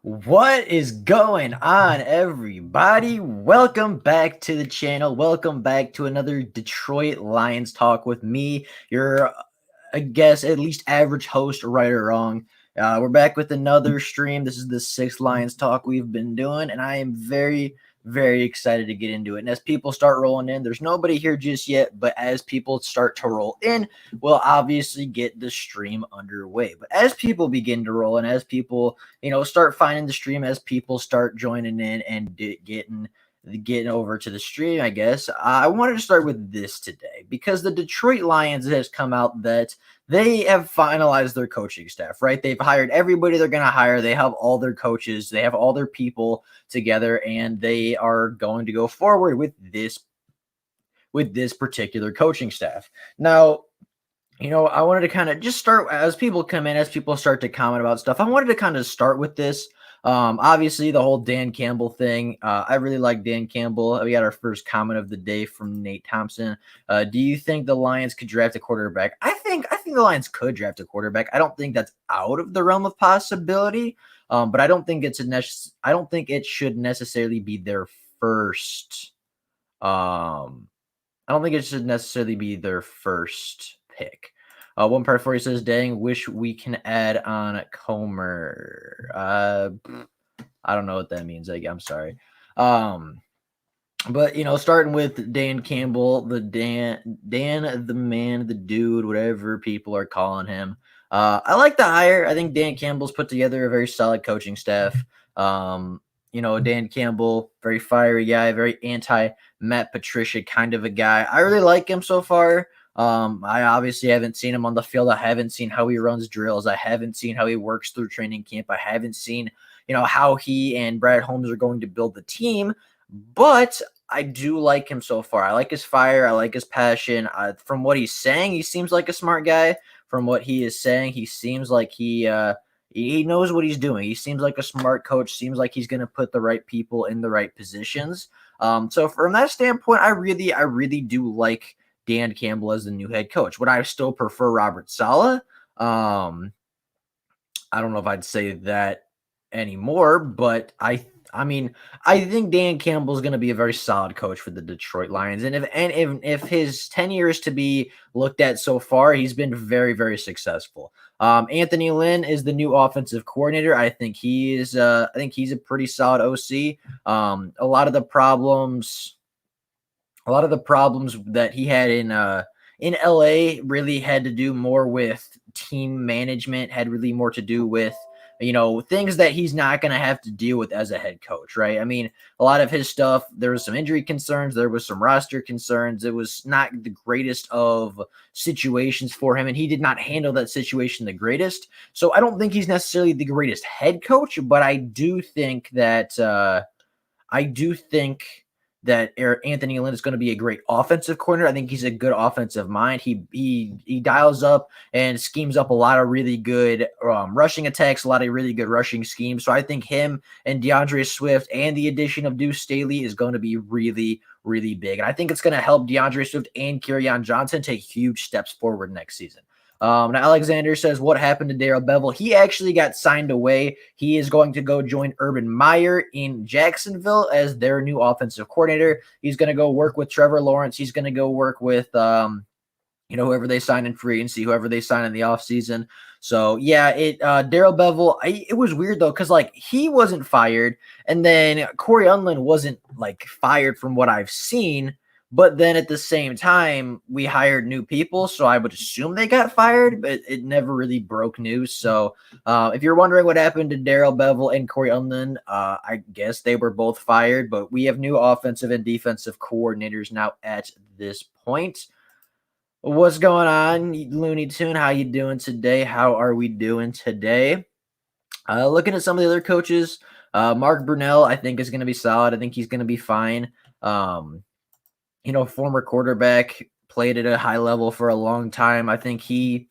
What is going on, everybody? Welcome back to the channel. Welcome back to another Detroit Lions talk with me, your, I guess, at least average host, right or wrong. We're back with another stream. This is the sixth Lions talk we've been doing, and I am very excited to get into it. And as people start rolling in, there's nobody here just yet, but as people start to roll in, we'll obviously get the stream underway. But as people begin to roll in, as people start finding the stream, as people start joining in and getting over to the stream, I guess I wanted to start with this today because the Detroit Lions has come out that they have finalized their coaching staff, right? They've hired everybody they're going to hire. They have all their coaches, they have all their people together, and they are going to go forward with this particular coaching staff. Now, I wanted to kind of just start as people come in, as people start to comment about stuff. I wanted to kind of start with this. Obviously, the whole Dan Campbell thing. I really like Dan Campbell. We got our first comment of the day from Nate Thompson. Do you think the Lions could draft a quarterback? I think the Lions could draft a quarterback. I don't think that's out of the realm of possibility. But I don't think I don't think it should necessarily be their first. I don't think it should necessarily be their first pick. One part for you says, "Dang, wish we can add on Comer." I don't know what that means. I'm sorry. But starting with Dan Campbell, Dan, the man, the dude, whatever people are calling him. I like the hire. I think Dan Campbell's put together a very solid coaching staff. Dan Campbell, very fiery guy, very anti Matt Patricia kind of a guy. I really like him so far. I obviously haven't seen him on the field. I haven't seen how he runs drills. I haven't seen how he works through training camp. I haven't seen, how he and Brad Holmes are going to build the team. But I do like him so far. I like his fire. I like his passion. From what he's saying, he seems like a smart guy. From what he is saying, he seems like he knows what he's doing. He seems like a smart coach. Seems like he's going to put the right people in the right positions. So from that standpoint, I really do like Dan Campbell as the new head coach. Would I still prefer Robert Saleh? I don't know if I'd say that anymore, but I think Dan Campbell is going to be a very solid coach for the Detroit Lions. And if his tenure is to be looked at so far, he's been very successful. Anthony Lynn is the new offensive coordinator. I think he's a pretty solid OC. A lot of the problems that he had in LA really had to do more with team management, had really more to do with things that he's not going to have to deal with as a head coach, right? I mean, a lot of his stuff, there was some injury concerns, there was some roster concerns. It was not the greatest of situations for him, and he did not handle that situation the greatest. So I don't think he's necessarily the greatest head coach, but I do think that Anthony Lynn is going to be a great offensive coordinator. I think he's a good offensive mind. He dials up and schemes up a lot of really good rushing attacks, a lot of really good rushing schemes. So I think him and DeAndre Swift and the addition of Deuce Staley is going to be really big. And I think it's going to help DeAndre Swift and Kerryon Johnson take huge steps forward next season. Now Alexander says, what happened to Darrell Bevell? He actually got signed away. He is going to go join Urban Meyer in Jacksonville as their new offensive coordinator. He's going to go work with Trevor Lawrence. He's going to go work with, whoever they sign in free agency, whoever they sign in the offseason. So, yeah, Darrell Bevell, it was weird, though, because, he wasn't fired, and then Corey Unlin wasn't, fired from what I've seen. But then at the same time, we hired new people, so I would assume they got fired, but it never really broke news. So if you're wondering what happened to Darrell Bevell and Corey Unlin, I guess they were both fired, but we have new offensive and defensive coordinators now at this point. What's going on, Looney Tune? How you doing today? How are we doing today? Looking at some of the other coaches, Mark Brunell, I think, is going to be solid. I think he's going to be fine. Former quarterback, played at a high level for a long time. I think I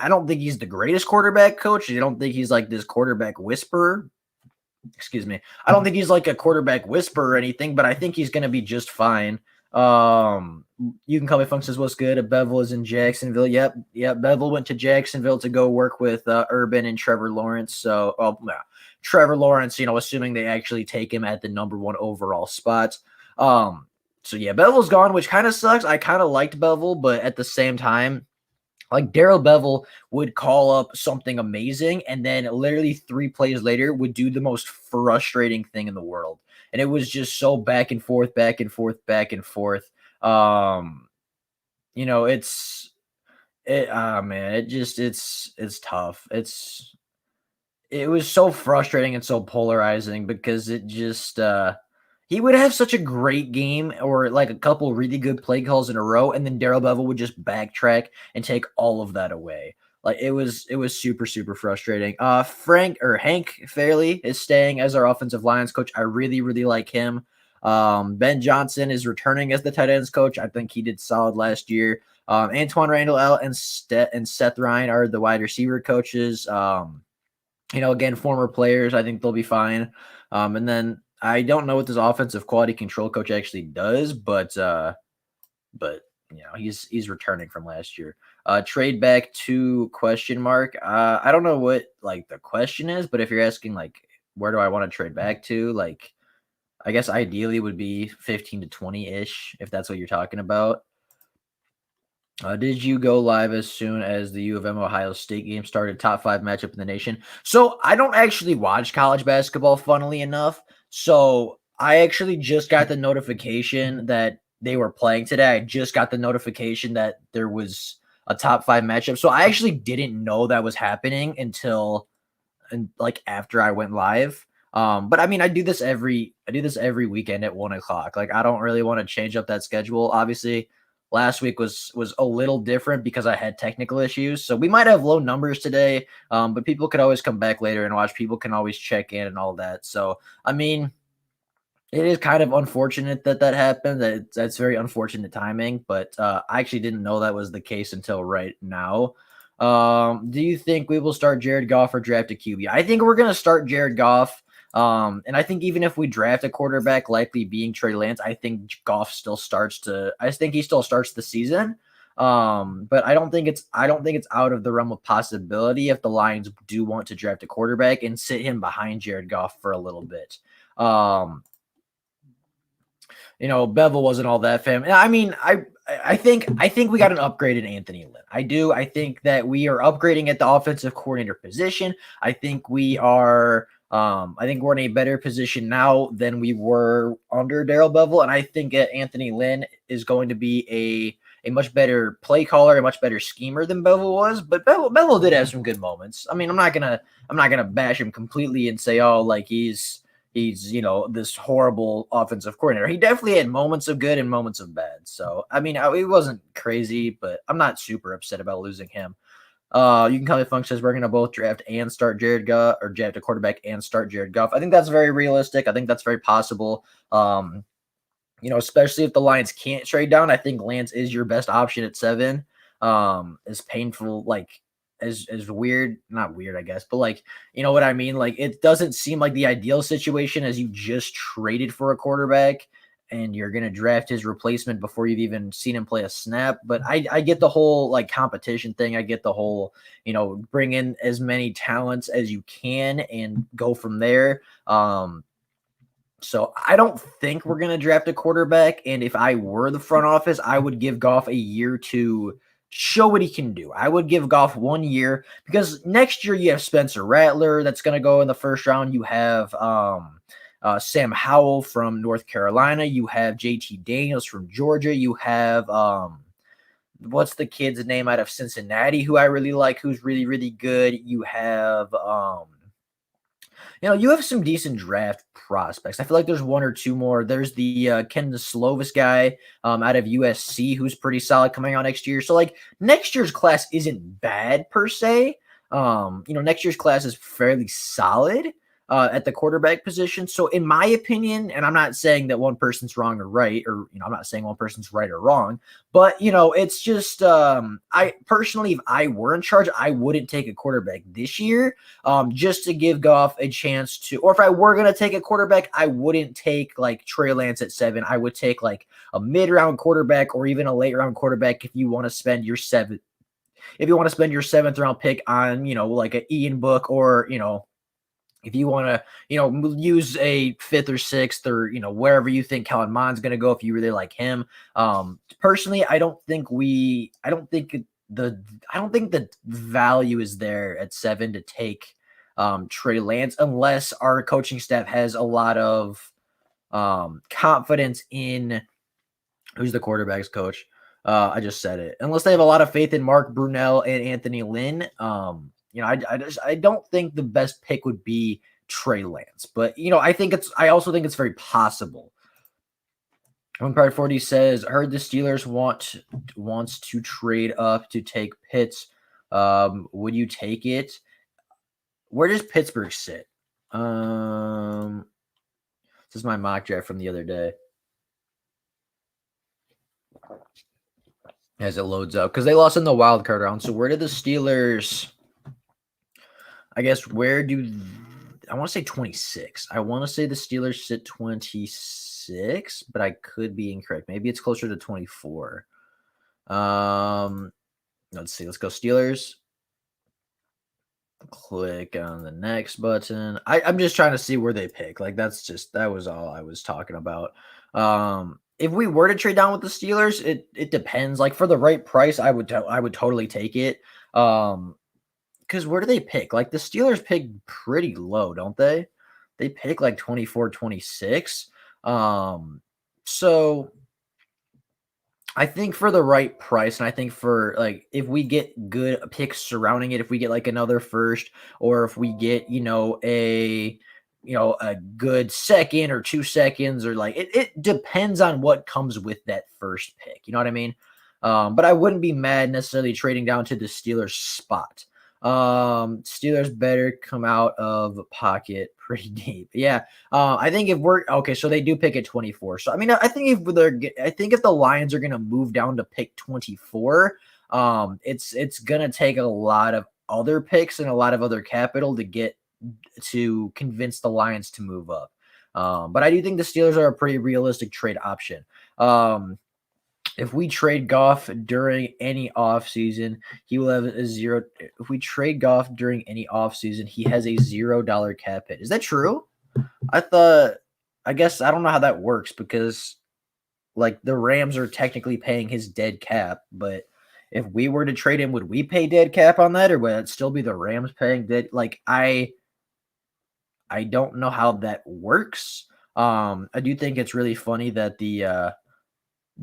don't think he's the greatest quarterback coach. I don't think he's like this quarterback whisperer. Excuse me. I don't think he's like a quarterback whisperer or anything, but I think he's going to be just fine. You can call me Funks as what's good. Bevel is in Jacksonville. Yep. Bevel went to Jacksonville to go work with Urban and Trevor Lawrence. So, Trevor Lawrence, assuming they actually take him at the number 1 overall spot. So yeah, Bevel's gone, which kind of sucks. I kind of liked Bevel, but at the same time, like Darrell Bevel would call up something amazing, and then literally 3 plays later would do the most frustrating thing in the world. And it was just so back and forth, back and forth, back and forth. Um, you know, man, it's tough. It was so frustrating and so polarizing because it just he would have such a great game or like a couple really good play calls in a row, and then Darrell Bevel would just backtrack and take all of that away. Like it was super, super frustrating. Hank Fairley is staying as our offensive lines coach. I really, really like him. Ben Johnson is returning as the tight ends coach. I think he did solid last year. Antoine Randall and Seth Ryan are the wide receiver coaches. Again, former players, I think they'll be fine. And then I don't know what this offensive quality control coach actually does, but he's returning from last year. Trade back to question mark. I don't know what like the question is, but if you're asking like where do I want to trade back to, like I guess ideally would be 15 to 20-ish, if that's what you're talking about. Did you go live as soon as the U of M Ohio State game started? Top 5 matchup in the nation. So I don't actually watch college basketball, funnily enough. So I actually just got the notification that they were playing today. I just got the notification that there was a top 5 matchup. So I actually didn't know that was happening until after I went live. But I mean, I do this every weekend at 1:00. Like I don't really want to change up that schedule. Obviously, last week was a little different because I had technical issues. So we might have low numbers today, but people could always come back later and watch. People can always check in and all that. So, I mean, it is kind of unfortunate that happened. That's very unfortunate timing, but I actually didn't know that was the case until right now. Do you think we will start Jared Goff or draft a QB? I think we're going to start Jared Goff. And I think even if we draft a quarterback, likely being Trey Lance, I think Goff still starts the season. But I don't think it's out of the realm of possibility if the Lions do want to draft a quarterback and sit him behind Jared Goff for a little bit. Bevel wasn't all that fan. I mean, I think we got an upgrade in Anthony Lynn. I do. I think that we are upgrading at the offensive coordinator position. I think we are. I think we're in a better position now than we were under Darrell Bevel, and I think Anthony Lynn is going to be a much better play caller, a much better schemer than Bevel was. But Bevel did have some good moments. I mean, I'm not gonna bash him completely and say, oh, like he's this horrible offensive coordinator. He definitely had moments of good and moments of bad. So, I mean, it wasn't crazy, but I'm not super upset about losing him. You can call me Funk says we're going to both draft and start Jared Goff, or draft a quarterback and start Jared Goff. I think that's very realistic. I think that's very possible. Especially if the Lions can't trade down, I think Lance is your best option at 7. As painful, as weird, not weird, I guess, but you know what I mean? Like, it doesn't seem like the ideal situation as you just traded for a quarterback and you're going to draft his replacement before you've even seen him play a snap. But I get the whole competition thing. I get the whole, bring in as many talents as you can and go from there. So I don't think we're going to draft a quarterback. And if I were the front office, I would give Goff a year to show what he can do. I would give Goff 1 year because next year you have Spencer Rattler that's going to go in the first round. You have Sam Howell from North Carolina. You have JT Daniels from Georgia. You have what's the kid's name out of Cincinnati who I really like, who's really, really good. You have you have some decent draft prospects. I feel like there's 1 or 2 more. There's the Ken Slovis guy out of USC who's pretty solid coming out next year. So next year's class isn't bad per se. Next year's class is fairly solid at the quarterback position. So in my opinion, and I'm not saying that one person's wrong or right, or I'm not saying one person's right or wrong, but it's just I personally, if I were in charge, I wouldn't take a quarterback this year just to give Goff a chance to, or if I were going to take a quarterback, I wouldn't take Trey Lance at 7. I would take a mid-round quarterback or even a late-round quarterback if you want to spend your seventh round pick on, like an Ian Book, or, if you want to, use a fifth or sixth, or, wherever you think Kellen Mond's going to go, if you really like him. Personally, I don't think the value is there at 7 to take Trey Lance, unless our coaching staff has a lot of confidence in who's the quarterback's coach. I just said it. Unless they have a lot of faith in Mark Brunell and Anthony Lynn. I don't think the best pick would be Trey Lance, but I also think it's very possible. Empire 40 says, heard the Steelers wants to trade up to take Pitts. Would you take it? Where does Pittsburgh sit? This is my mock draft from the other day. As it loads up, because they lost in the wild card round. So where did the Steelers? I guess I want to say 26. I want to say the Steelers sit 26, but I could be incorrect. Maybe it's closer to 24. Let's see. Let's go Steelers. Click on the next button. I'm just trying to see where they pick. Like that was all I was talking about. If we were to trade down with the Steelers, it depends. Like for the right price, I would totally take it. Because where do they pick? Like the Steelers pick pretty low, don't they? They pick like 24, 26. So I think for the right price, and I think for like if we get good picks surrounding it, if we get like another first, or if we get a good second or 2 seconds, or like it depends on what comes with that first pick. You know what I mean? But I wouldn't be mad necessarily trading down to the Steelers spot. Steelers better come out of pocket pretty deep. Yeah. I think if we're okay, so they do pick at 24. So I mean, I think if the Lions are gonna move down to pick 24, it's gonna take a lot of other picks and a lot of other capital to convince the Lions to move up. But I do think the Steelers are a pretty realistic trade option. If we trade Goff during any offseason, he will have a zero. If we trade Goff during any offseason, he has a $0 cap hit. Is that true? I guess I don't know how that works, because like the Rams are technically paying his dead cap, but if we were to trade him, would we pay dead cap on that, or would it still be the Rams paying dead? Like I don't know how that works. I do think it's really funny that the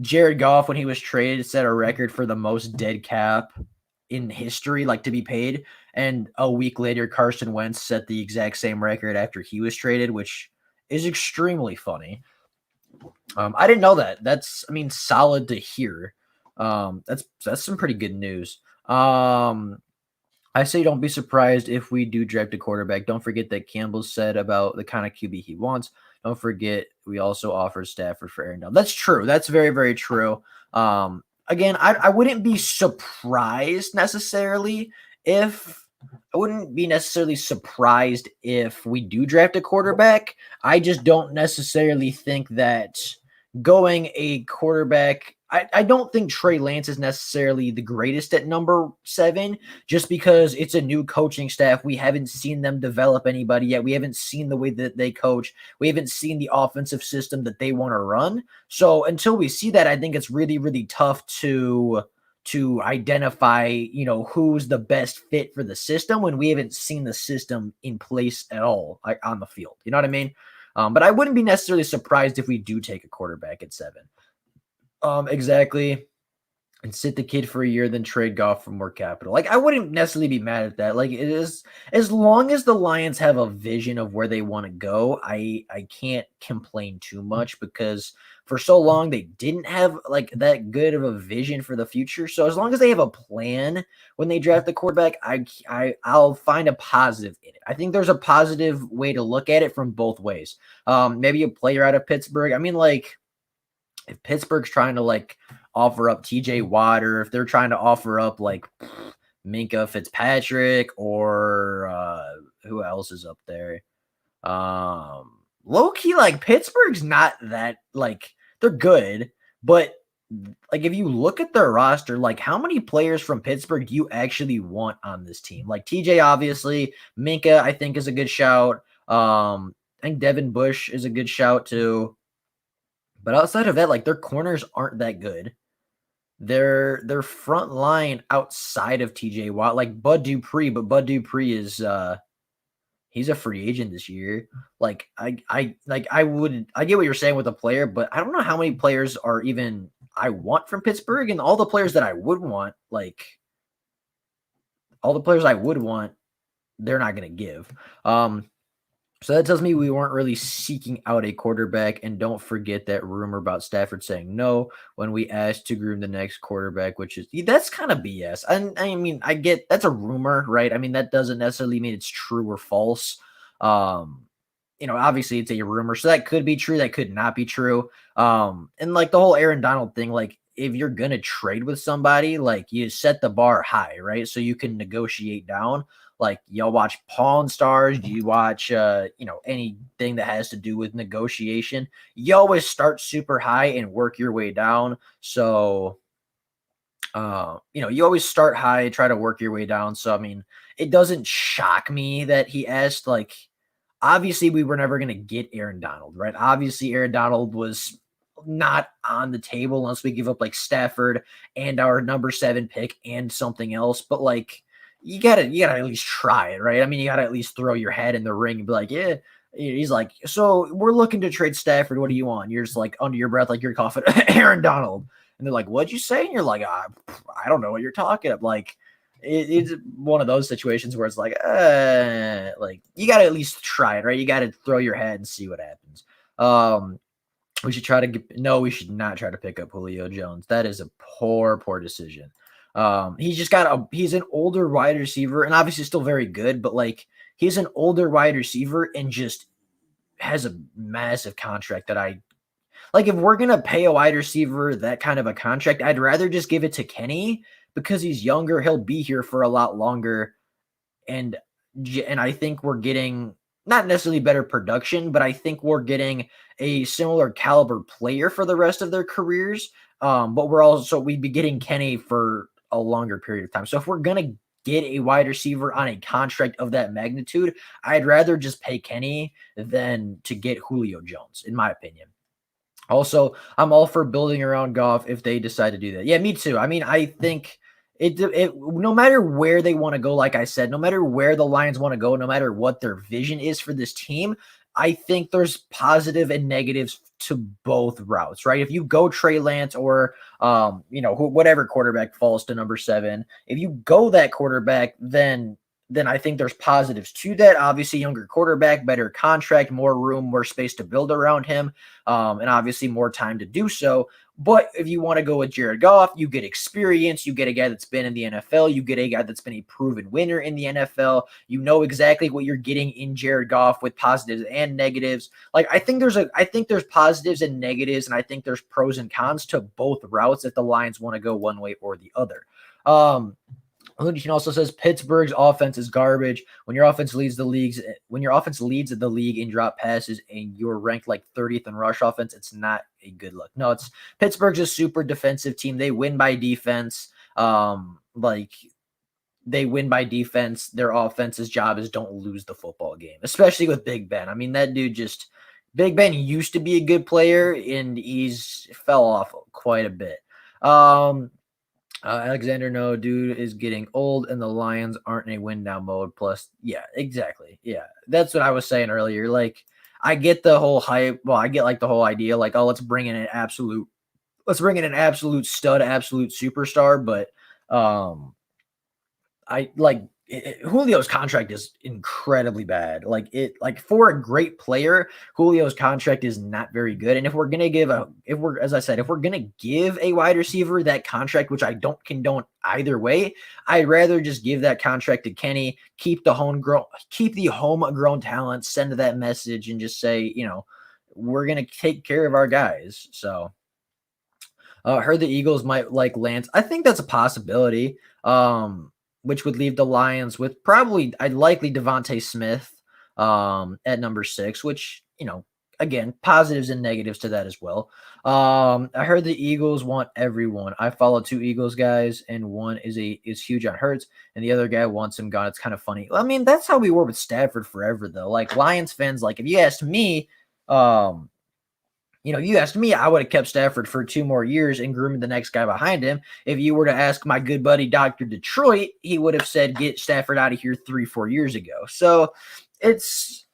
Jared Goff, when he was traded, set a record for the most dead cap in history, like to be paid. And a week later, Carson Wentz set the exact same record after he was traded, which is extremely funny. I didn't know that. That's solid to hear. That's some pretty good news. I say don't be surprised if we do draft a quarterback. Don't forget that Campbell said about the kind of QB he wants. Don't forget we also offer Stafford for Aaron Donald. That's true. That's very, very true. Again, I wouldn't be surprised necessarily if we do draft a quarterback. I just don't necessarily think that going a quarterback. I don't think Trey Lance is necessarily the greatest at number 7, just because it's a new coaching staff. We haven't seen them develop anybody yet. We haven't seen the way that they coach. We haven't seen the offensive system that they want to run. So until we see that, I think it's really, really tough to identify, who's the best fit for the system when we haven't seen the system in place at all, like on the field. You know what I mean? But I wouldn't be necessarily surprised if we do take a quarterback at 7. Exactly. And sit the kid for a year, then trade Goff for more capital. Like, I wouldn't necessarily be mad at that. Like, it is, as long as the Lions have a vision of where they want to go, I can't complain too much, because for so long they didn't have like that good of a vision for the future. So as long as they have a plan when they draft the quarterback, I'll find a positive in it. I think there's a positive way to look at it from both ways. Maybe a player out of Pittsburgh. I mean, like, if Pittsburgh's trying to like offer up TJ Watt, or if they're trying to offer up like Minka Fitzpatrick, or who else is up there? Low key, like Pittsburgh's not that, like, they're good, But like if you look at their roster, like how many players from Pittsburgh do you actually want on this team? Like TJ, obviously, Minka, I think is a good shout. I think Devin Bush is a good shout too. But outside of that, like their corners aren't that good. Their front line outside of TJ Watt, like Bud Dupree, but Bud Dupree is he's a free agent this year. Like I get what you're saying with the player, but I don't know how many players are even I want from Pittsburgh, and all the players that I would want, like all the players I would want, they're not going to give. So that tells me we weren't really seeking out a quarterback. And don't forget that rumor about Stafford saying no when we asked to groom the next quarterback, which is that's kind of BS. I mean, I get that's a rumor, right? I mean, that doesn't necessarily mean it's true or false. Um, obviously it's a rumor, so that could be true, that could not be true. And like the whole Aaron Donald thing, like if you're gonna trade with somebody, like you set the bar high, right? So you can negotiate down. Like y'all watch Pawn Stars, do you watch anything that has to do with negotiation? You always start super high and work your way down. So you always start high, try to work your way down. So I mean, it doesn't shock me that he asked, like, obviously we were never going to get Aaron Donald, right? Obviously Aaron Donald was not on the table unless we give up like Stafford and our number 7 pick and something else. But like, you gotta at least try it, right? I mean, you gotta at least throw your head in the ring and be like, yeah. He's like, so we're looking to trade Stafford. What do you want? You're just like under your breath, like you're coughing Aaron Donald. And they're like, what'd you say? And you're like, I don't know what you're talking about. Like, it's one of those situations where it's like you got to at least try it, right? You got to throw your head and see what happens. We should try to we should not try to pick up Julio Jones. That is a poor decision. He's an older wide receiver and obviously still very good, but like he's an older wide receiver and just has a massive contract that like if we're going to pay a wide receiver that kind of a contract, I'd rather just give it to Kenny because he's younger. He'll be here for a lot longer. And I think we're getting not necessarily better production, but I think we're getting a similar caliber player for the rest of their careers. But we'd be getting Kenny for a longer period of time. So if we're going to get a wide receiver on a contract of that magnitude, I'd rather just pay Kenny than to get Julio Jones, in my opinion. Also, I'm all for building around Goff if they decide to do that. Yeah, me too. I mean, I think it no matter where they want to go, like I said, no matter where the Lions want to go, no matter what their vision is for this team, I think there's positive and negatives to both routes, right? If you go Trey Lance or whatever quarterback falls to number 7, if you go that quarterback, then I think there's positives to that. Obviously, younger quarterback, better contract, more room, more space to build around him, and obviously more time to do so. But if you want to go with Jared Goff, you get experience. You get a guy that's been in the NFL. You get a guy that's been a proven winner in the NFL. You know exactly what you're getting in Jared Goff with positives and negatives. Like I think there's positives and negatives, and I think there's pros and cons to both routes if the Lions want to go one way or the other. He also says Pittsburgh's offense is garbage. When your offense leads the league in drop passes and you're ranked like 30th in rush offense, it's not a good look. No, Pittsburgh's a super defensive team. They win by defense. They win by defense. Their offense's job is don't lose the football game, especially with Big Ben. I mean, that dude Big Ben used to be a good player and he's fell off quite a bit. Alexander, no, dude is getting old and the Lions aren't in a win now mode. Plus, yeah, exactly. Yeah, that's what I was saying earlier. Like, I get the whole hype. Well, I get like the whole idea, like, oh, let's bring in an absolute stud, absolute superstar. But Julio's contract is incredibly bad. Like for a great player, Julio's contract is not very good. And if we're gonna give a wide receiver that contract, which I don't condone either way, I'd rather just give that contract to Kenny, keep the homegrown talent, send that message, and just say, we're gonna take care of our guys. So heard the Eagles might like Lance. I think that's a possibility. Which would leave the Lions with likely Devontae Smith at number 6, which, again, positives and negatives to that as well. I heard the Eagles want everyone. I follow two Eagles guys, and one is huge on Hurts, and the other guy wants him gone. It's kind of funny. I mean, that's how we were with Stafford forever, though. Like Lions fans, like if you asked me, you asked me, I would have kept Stafford for 2 more years and groomed the next guy behind him. If you were to ask my good buddy Dr. Detroit, he would have said, get Stafford out of here 3-4 years ago. So it's,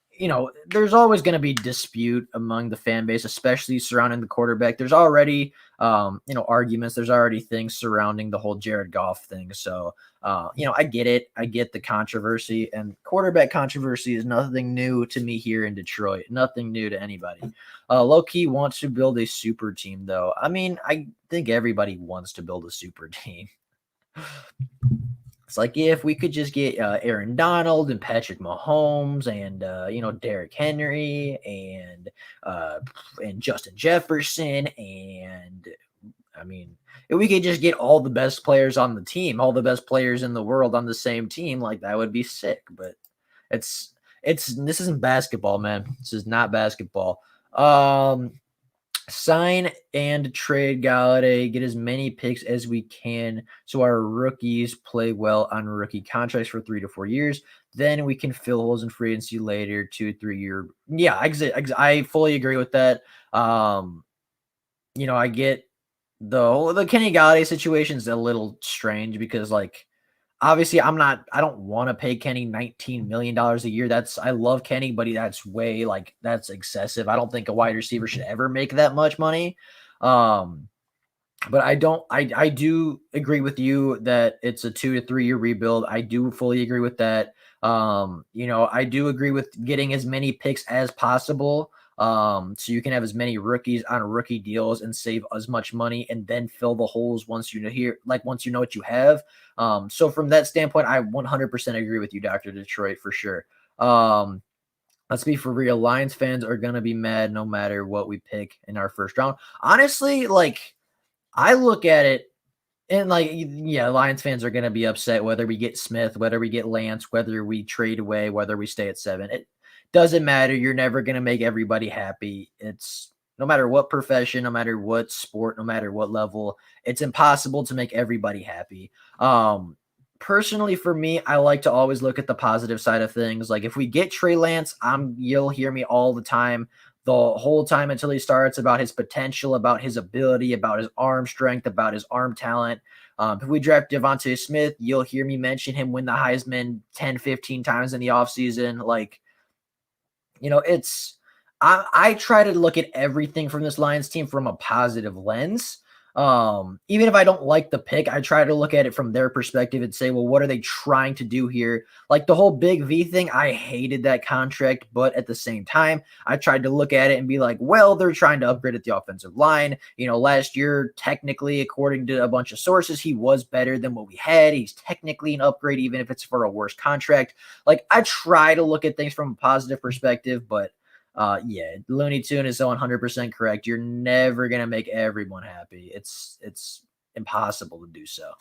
there's always going to be dispute among the fan base, especially surrounding the quarterback. There's already, arguments. There's already things surrounding the whole Jared Goff thing. So, I get it. I get the controversy, and quarterback controversy is nothing new to me here in Detroit. Nothing new to anybody. Low-key wants to build a super team, though. I mean, I think everybody wants to build a super team. It's like, yeah, if we could just get Aaron Donald and Patrick Mahomes and Derrick Henry and Justin Jefferson, and I mean, if we could just get all the best players on the team, all the best players in the world on the same team, like that would be sick. But it's this isn't basketball, man. This is not basketball. Sign and trade Galladay, get as many picks as we can so our rookies play well on rookie contracts for 3 to 4 years. Then we can fill holes in free agency later, 2-3 year. Yeah, I fully agree with that. I get the Kenny Galladay situation is a little strange because obviously I don't want to pay Kenny $19 million a year. I love Kenny, but that's excessive. I don't think a wide receiver should ever make that much money. But I do agree with you that it's a 2 to 3 year rebuild. I do fully agree with that. I do agree with getting as many picks as possible. So you can have as many rookies on rookie deals and save as much money and then fill the holes once you know what you have. So from that standpoint, I 100% agree with you, Dr. Detroit, for sure. Let's be for real. Lions fans are going to be mad no matter what we pick in our first round. Honestly, I look at it and Lions fans are going to be upset whether we get Smith, whether we get Lance, whether we trade away, whether we stay at 7. It doesn't matter. You're never going to make everybody happy. It's no matter what profession, no matter what sport, no matter what level, it's impossible to make everybody happy. Personally, for me, I like to always look at the positive side of things. Like if we get Trey Lance, you'll hear me all the time, the whole time until he starts, about his potential, about his ability, about his arm strength, about his arm talent. If we draft Devontae Smith, you'll hear me mention him win the Heisman 10, 15 times in the offseason. I try to look at everything from this Lions team from a positive lens. Even if I don't like the pick, I try to look at it from their perspective and say, well, what are they trying to do here? Like the whole Big V thing, I hated that contract, but at the same time, I tried to look at it and be like, well, they're trying to upgrade at the offensive line. Last year, technically, according to a bunch of sources, he was better than what we had. He's technically an upgrade, even if it's for a worse contract. I try to look at things from a positive perspective, but Looney Tune is 100% correct. You're never going to make everyone happy. It's impossible to do so.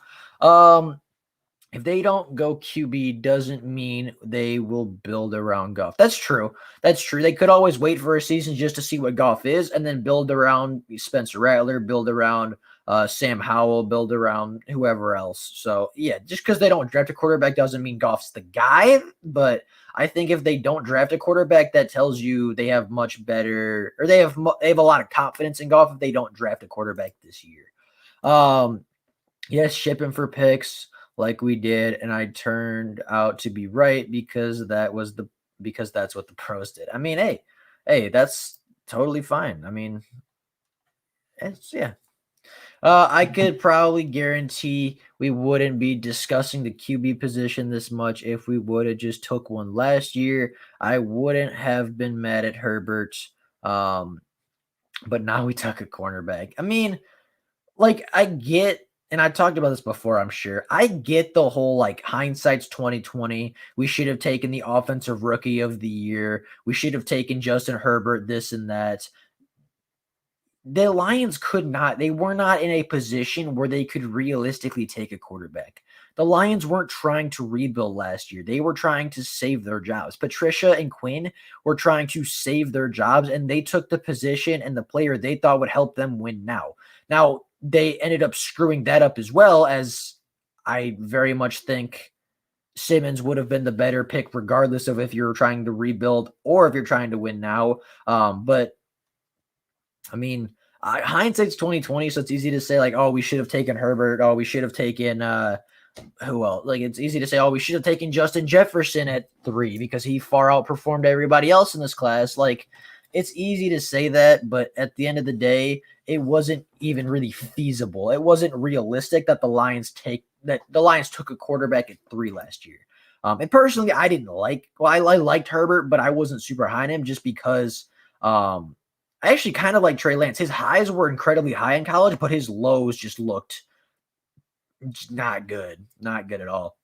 If they don't go QB, doesn't mean they will build around Goff. That's true. They could always wait for a season just to see what Goff is and then build around Spencer Rattler, build around Sam Howell, build around whoever else. So, yeah, just because they don't draft a quarterback doesn't mean Goff's the guy. But I think if they don't draft a quarterback, that tells you they have much better, or they have a lot of confidence in Goff if they don't draft a quarterback this year. Yes, ship him for picks like we did, and I turned out to be right because that's what the pros did. I mean, hey, that's totally fine. I mean, yeah. I could probably guarantee we wouldn't be discussing the QB position this much if we would have just took one last year. I wouldn't have been mad at Herbert. But now we took a cornerback. I mean, I get, and I talked about this before, I'm sure. I get the whole hindsight's 2020. We should have taken the offensive rookie of the year. We should have taken Justin Herbert, this and that. The Lions they were not in a position where they could realistically take a quarterback. The Lions weren't trying to rebuild last year. They were trying to save their jobs. Patricia and Quinn were trying to save their jobs, and they took the position and the player they thought would help them win now. Now, they ended up screwing that up as well, as I very much think Simmons would have been the better pick, regardless of if you're trying to rebuild or if you're trying to win now. But I mean, hindsight's 2020, so it's easy to say like, oh, we should have taken Herbert. Oh, we should have taken who else? Like, it's easy to say, oh, we should have taken Justin Jefferson at 3 because he far outperformed everybody else in this class. Like, it's easy to say that, but at the end of the day, it wasn't even really feasible. It wasn't realistic that the Lions took a quarterback at 3 last year. And personally, I didn't like. Well, I liked Herbert, but I wasn't super high on him just because. I actually kind of like Trey Lance. His highs were incredibly high in college, but his lows just looked not good. Not good at all.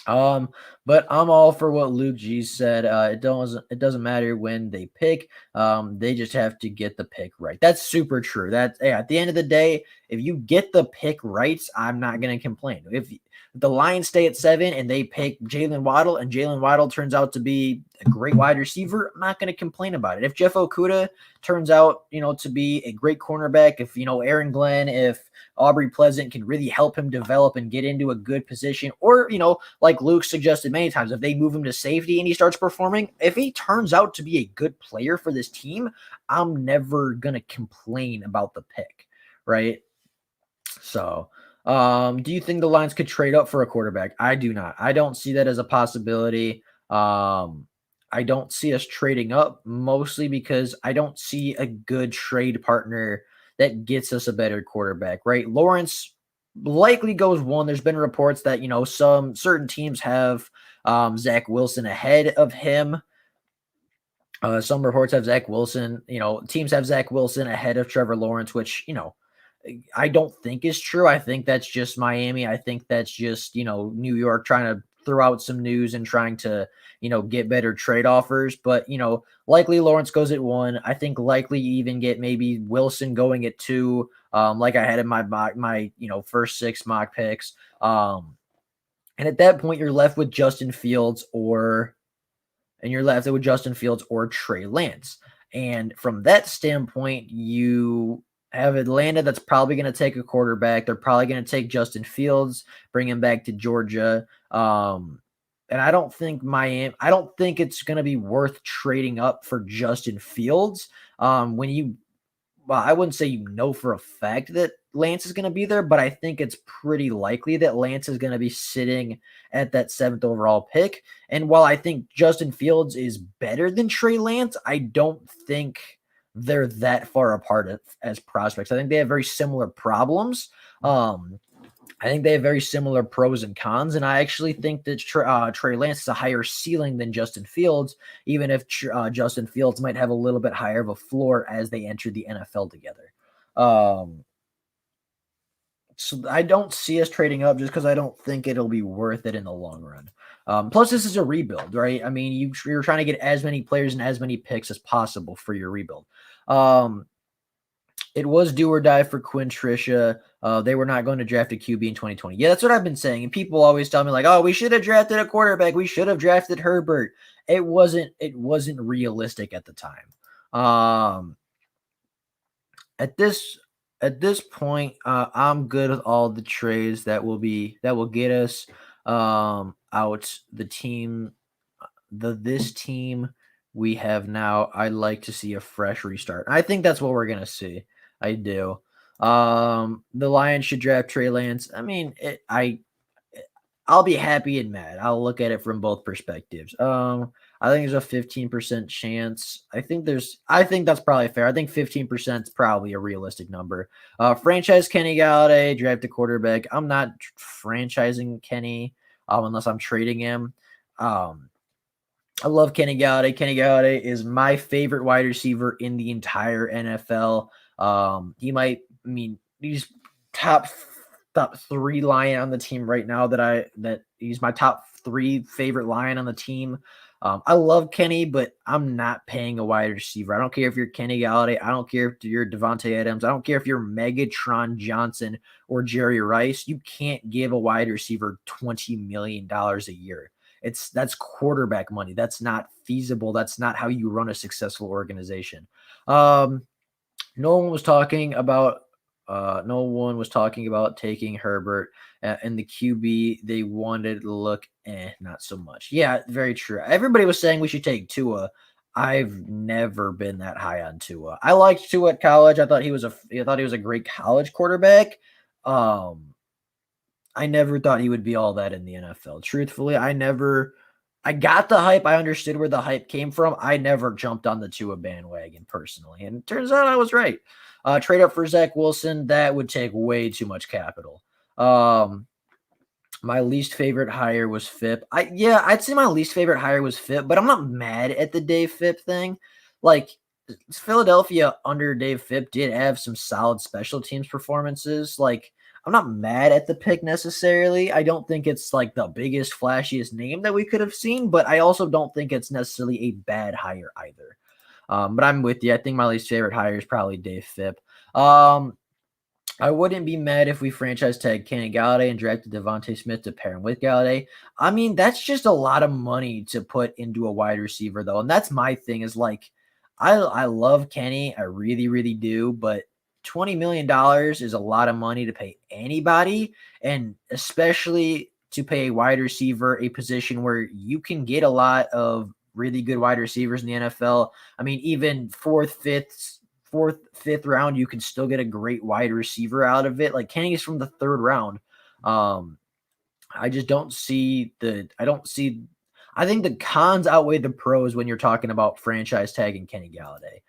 But I'm all for what Luke G said. It doesn't matter when they pick. They just have to get the pick right. That's super true. At the end of the day, if you get the pick right, I'm not gonna complain. If the Lions stay at 7 and they pick Jalen Waddle, and Jalen Waddle turns out to be a great wide receiver, I'm not gonna complain about it. If Jeff Okudah turns out, to be a great cornerback, if Aaron Glenn, if Aubrey Pleasant can really help him develop and get into a good position, or like Luke suggested many times, if they move him to safety and he starts performing, if he turns out to be a good player for this team, I'm never gonna complain about the pick, right? So, do you think the Lions could trade up for a quarterback? I do not. I don't see that as a possibility. I don't see us trading up, mostly because I don't see a good trade partner that gets us a better quarterback, right? Lawrence likely goes 1. There's been reports that, some certain teams have Zach Wilson ahead of him. Some reports have Zach Wilson, teams have Zach Wilson ahead of Trevor Lawrence, which, I don't think is true. I think that's just Miami. I think that's just, New York trying to throw out some news and trying to, get better trade offers. But, likely Lawrence goes at 1. I think likely even get maybe Wilson going at 2, like I had in my first 6 mock picks. And at that point, you're left with Justin Fields or Trey Lance. And from that standpoint, you have Atlanta that's probably going to take a quarterback. They're probably going to take Justin Fields, bring him back to Georgia. And I don't think it's going to be worth trading up for Justin Fields. I wouldn't say for a fact that Lance is going to be there, but I think it's pretty likely that Lance is going to be sitting at that 7th overall pick. And while I think Justin Fields is better than Trey Lance, I don't think they're that far apart as prospects. I think they have very similar problems. I think they have very similar pros and cons, and I actually think that Trey Lance is a higher ceiling than Justin Fields, even if Justin Fields might have a little bit higher of a floor as they enter the NFL together. So I don't see us trading up just because I don't think it'll be worth it in the long run. Plus, this is a rebuild, right? I mean, you're trying to get as many players and as many picks as possible for your rebuild. It was do or die for Quinn Trisha. They were not going to draft a QB in 2020. Yeah, that's what I've been saying. And people always tell me like, oh, we should have drafted a quarterback. We should have drafted Herbert. It wasn't realistic at the time. At this point, I'm good with all the trades that will get us out the team. This team we have now, I'd like to see a fresh restart. I think that's what we're gonna see. I do. The Lions should draft Trey Lance. I mean, I'll be happy and mad. I'll look at it from both perspectives. I think there's a 15% chance. I think that's probably fair. I think 15% is probably a realistic number. Franchise Kenny Galladay, draft a quarterback. I'm not franchising Kenny unless I'm trading him. I love Kenny Galladay. Kenny Galladay is my favorite wide receiver in the entire NFL. He's top 3 Lion on the team right now. That he's my top 3 favorite Lion on the team. I love Kenny, but I'm not paying a wide receiver. I don't care if you're Kenny Galladay. I don't care if you're Devontae Adams. I don't care if you're Megatron Johnson or Jerry Rice. You can't give a wide receiver $20 million a year. That's quarterback money. That's not feasible. That's not how you run a successful organization. No one was talking about taking Herbert, and the QB they wanted to look not so much. Yeah, very true. Everybody was saying we should take Tua. I've never been that high on Tua. I liked Tua at college. I thought he was a great college quarterback. I never thought he would be all that in the NFL. Truthfully, I got the hype. I understood where the hype came from. I never jumped on the Tua bandwagon personally. And it turns out I was right. Trade up for Zach Wilson, that would take way too much capital. My least favorite hire was Phipp. I'd say my least favorite hire was Phipp, but I'm not mad at the Dave Phipp thing. Like, Philadelphia under Dave Phipp did have some solid special teams performances. Like, I'm not mad at the pick necessarily. I don't think it's like the biggest, flashiest name that we could have seen, but I also don't think it's necessarily a bad hire either. But I'm with you. I think my least favorite hire is probably Dave Phipp. I wouldn't be mad if we franchise tag Kenny Galladay and drafted Devontae Smith to pair him with Galladay. I mean, that's just a lot of money to put into a wide receiver, though. And that's my thing is like, I love Kenny. I really, really do. But $20 million is a lot of money to pay anybody. And especially to pay a wide receiver, a position where you can get a lot of really good wide receivers in the NFL. I mean, even fourth, fifth round, you can still get a great wide receiver out of it. Like Kenny is from the third round. I just don't see I think the cons outweigh the pros when you're talking about franchise tagging Kenny Galladay.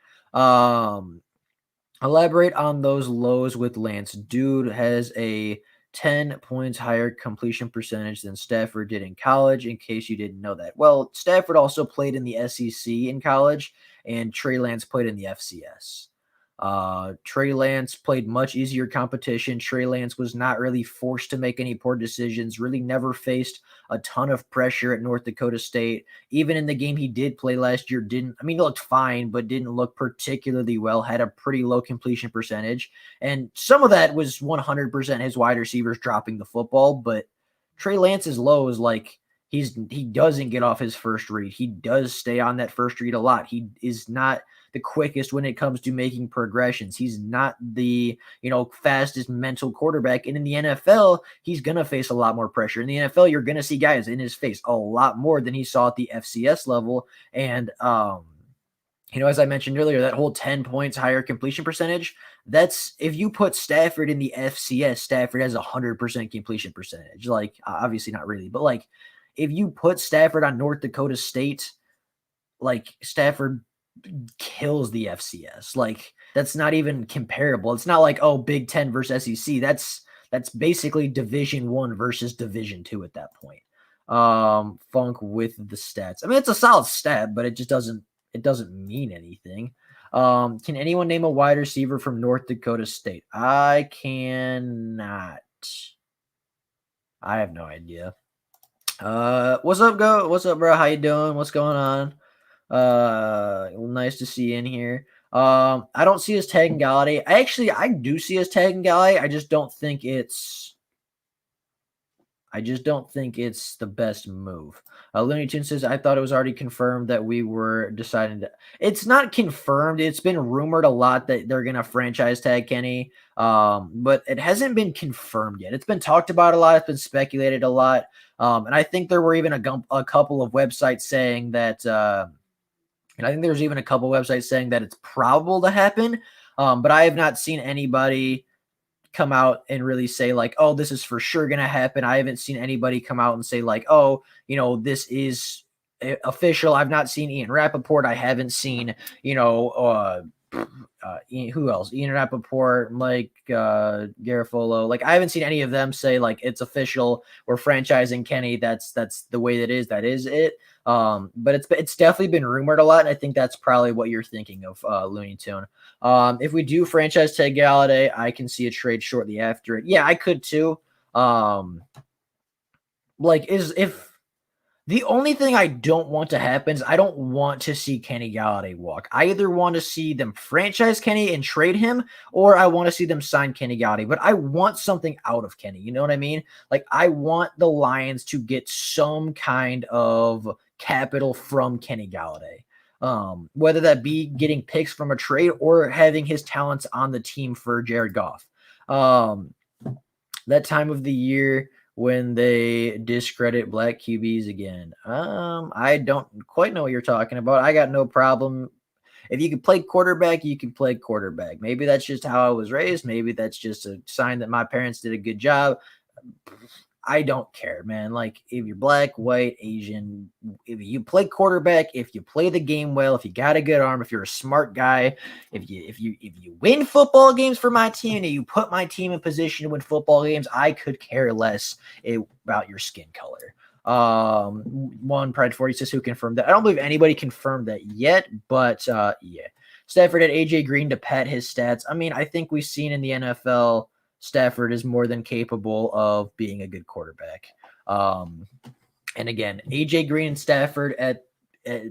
Elaborate on those lows with Lance. Dude has a 10 points higher completion percentage than Stafford did in college, in case you didn't know that. Well, Stafford also played in the SEC in college, and Trey Lance played in the FCS. Trey Lance played much easier competition. Trey Lance was not really forced to make any poor decisions, really never faced a ton of pressure at North Dakota State. Even in the game he did play last year, he looked fine, but didn't look particularly well, had a pretty low completion percentage. And some of that was 100% his wide receivers dropping the football, but Trey Lance's low is like, he doesn't get off his first read. He does stay on that first read a lot. He is not the quickest when it comes to making progressions. He's not the, fastest mental quarterback. And in the NFL, he's going to face a lot more pressure. In the NFL, you're going to see guys in his face a lot more than he saw at the FCS level. And, as I mentioned earlier, that whole 10 points higher completion percentage, that's if you put Stafford in the FCS, Stafford has 100% completion percentage. Like, obviously not really, but like if you put Stafford on North Dakota State, like Stafford kills the FCS. Like that's not even comparable. It's not like, oh, Big Ten versus SEC. That's basically Division I versus Division II at that point. Funk with the stats. I mean, it's a solid stat, but it doesn't mean anything. Can anyone name a wide receiver from North Dakota State? I cannot. I have no idea. What's up, bro? How you doing? What's going on? Nice to see you in here. I don't see us tagging Galladay. I do see us tagging Galladay. I just don't think it's the best move. Looney Tunes says, I thought it was already confirmed that we were deciding to. It's not confirmed. It's been rumored a lot that they're going to franchise tag Kenny. But it hasn't been confirmed yet. It's been talked about a lot. It's been speculated a lot. And I think there were even a couple of websites saying that, and I think there's even a couple websites saying that it's probable to happen. But I have not seen anybody come out and really say like, oh, this is for sure going to happen. I haven't seen anybody come out and say like, oh, this is official. I've not seen Ian Rappaport. I haven't seen, who else? Ian Rappaport, Mike Garafolo. Like I haven't seen any of them say like it's official. We're franchising Kenny. That's the way that is. That is it. But it's definitely been rumored a lot, and I think that's probably what you're thinking of, Looney Tune. If we do franchise tag Galladay, I can see a trade shortly after it. Yeah, I could too. The only thing I don't want to happen is I don't want to see Kenny Galladay walk. I either want to see them franchise Kenny and trade him, or I want to see them sign Kenny Galladay. But I want something out of Kenny. You know what I mean? Like, I want the Lions to get some kind of capital from Kenny Galladay. Whether that be getting picks from a trade or having his talents on the team for Jared Goff. Um, that time of the year when they discredit black QBs again. I don't quite know what you're talking about. I got no problem. If you can play quarterback, you can play quarterback. Maybe that's just how I was raised. Maybe that's just a sign that my parents did a good job. I don't care, man. Like, if you're black, white, Asian, if you play quarterback, if you play the game well, if you got a good arm, if you're a smart guy, if you win football games for my team and you put my team in position to win football games, I could care less about your skin color. One Pride 46 who confirmed that. I don't believe anybody confirmed that yet, but yeah. Stafford had AJ Green to pad his stats. I mean, I think we've seen in the NFL Stafford is more than capable of being a good quarterback. And again, AJ Green and Stafford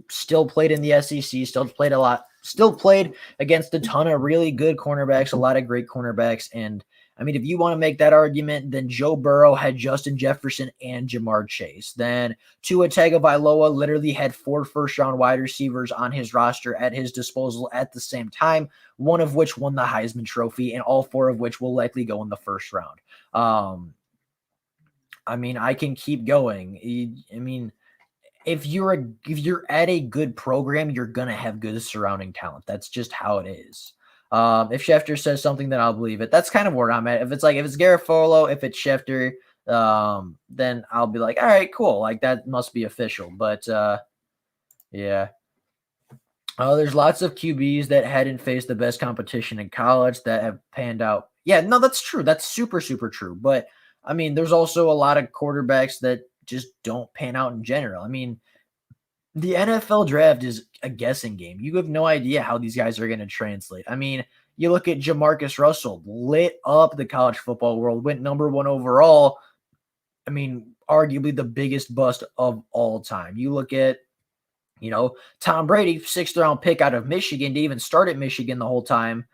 still played in the SEC, still played a lot, still played against a ton of really good cornerbacks, a lot of great cornerbacks. And I mean, if you want to make that argument, then Joe Burrow had Justin Jefferson and Jamar Chase. Then Tua Tagovailoa literally had 4 first-round wide receivers on his roster at his disposal at the same time, one of which won the Heisman Trophy, and all 4 of which will likely go in the first round. I mean, I can keep going. I mean, if you're at a good program, you're gonna have good surrounding talent. That's just how it is. If Schefter says something, then I'll believe it. That's kind of where I'm at. If it's Garofalo, if it's Schefter, then I'll be like, all right, cool. Like, that must be official. But yeah. There's lots of QBs that hadn't faced the best competition in college that have panned out. Yeah, no, that's true. That's super, super true. But I mean, there's also a lot of quarterbacks that just don't pan out in general. I mean, the NFL draft is a guessing game. You have no idea how these guys are going to translate. I mean, you look at Jamarcus Russell, lit up the college football world, went number 1 overall. I mean, arguably the biggest bust of all time. You look at, Tom Brady, 6th round pick out of Michigan, to even start at Michigan the whole time,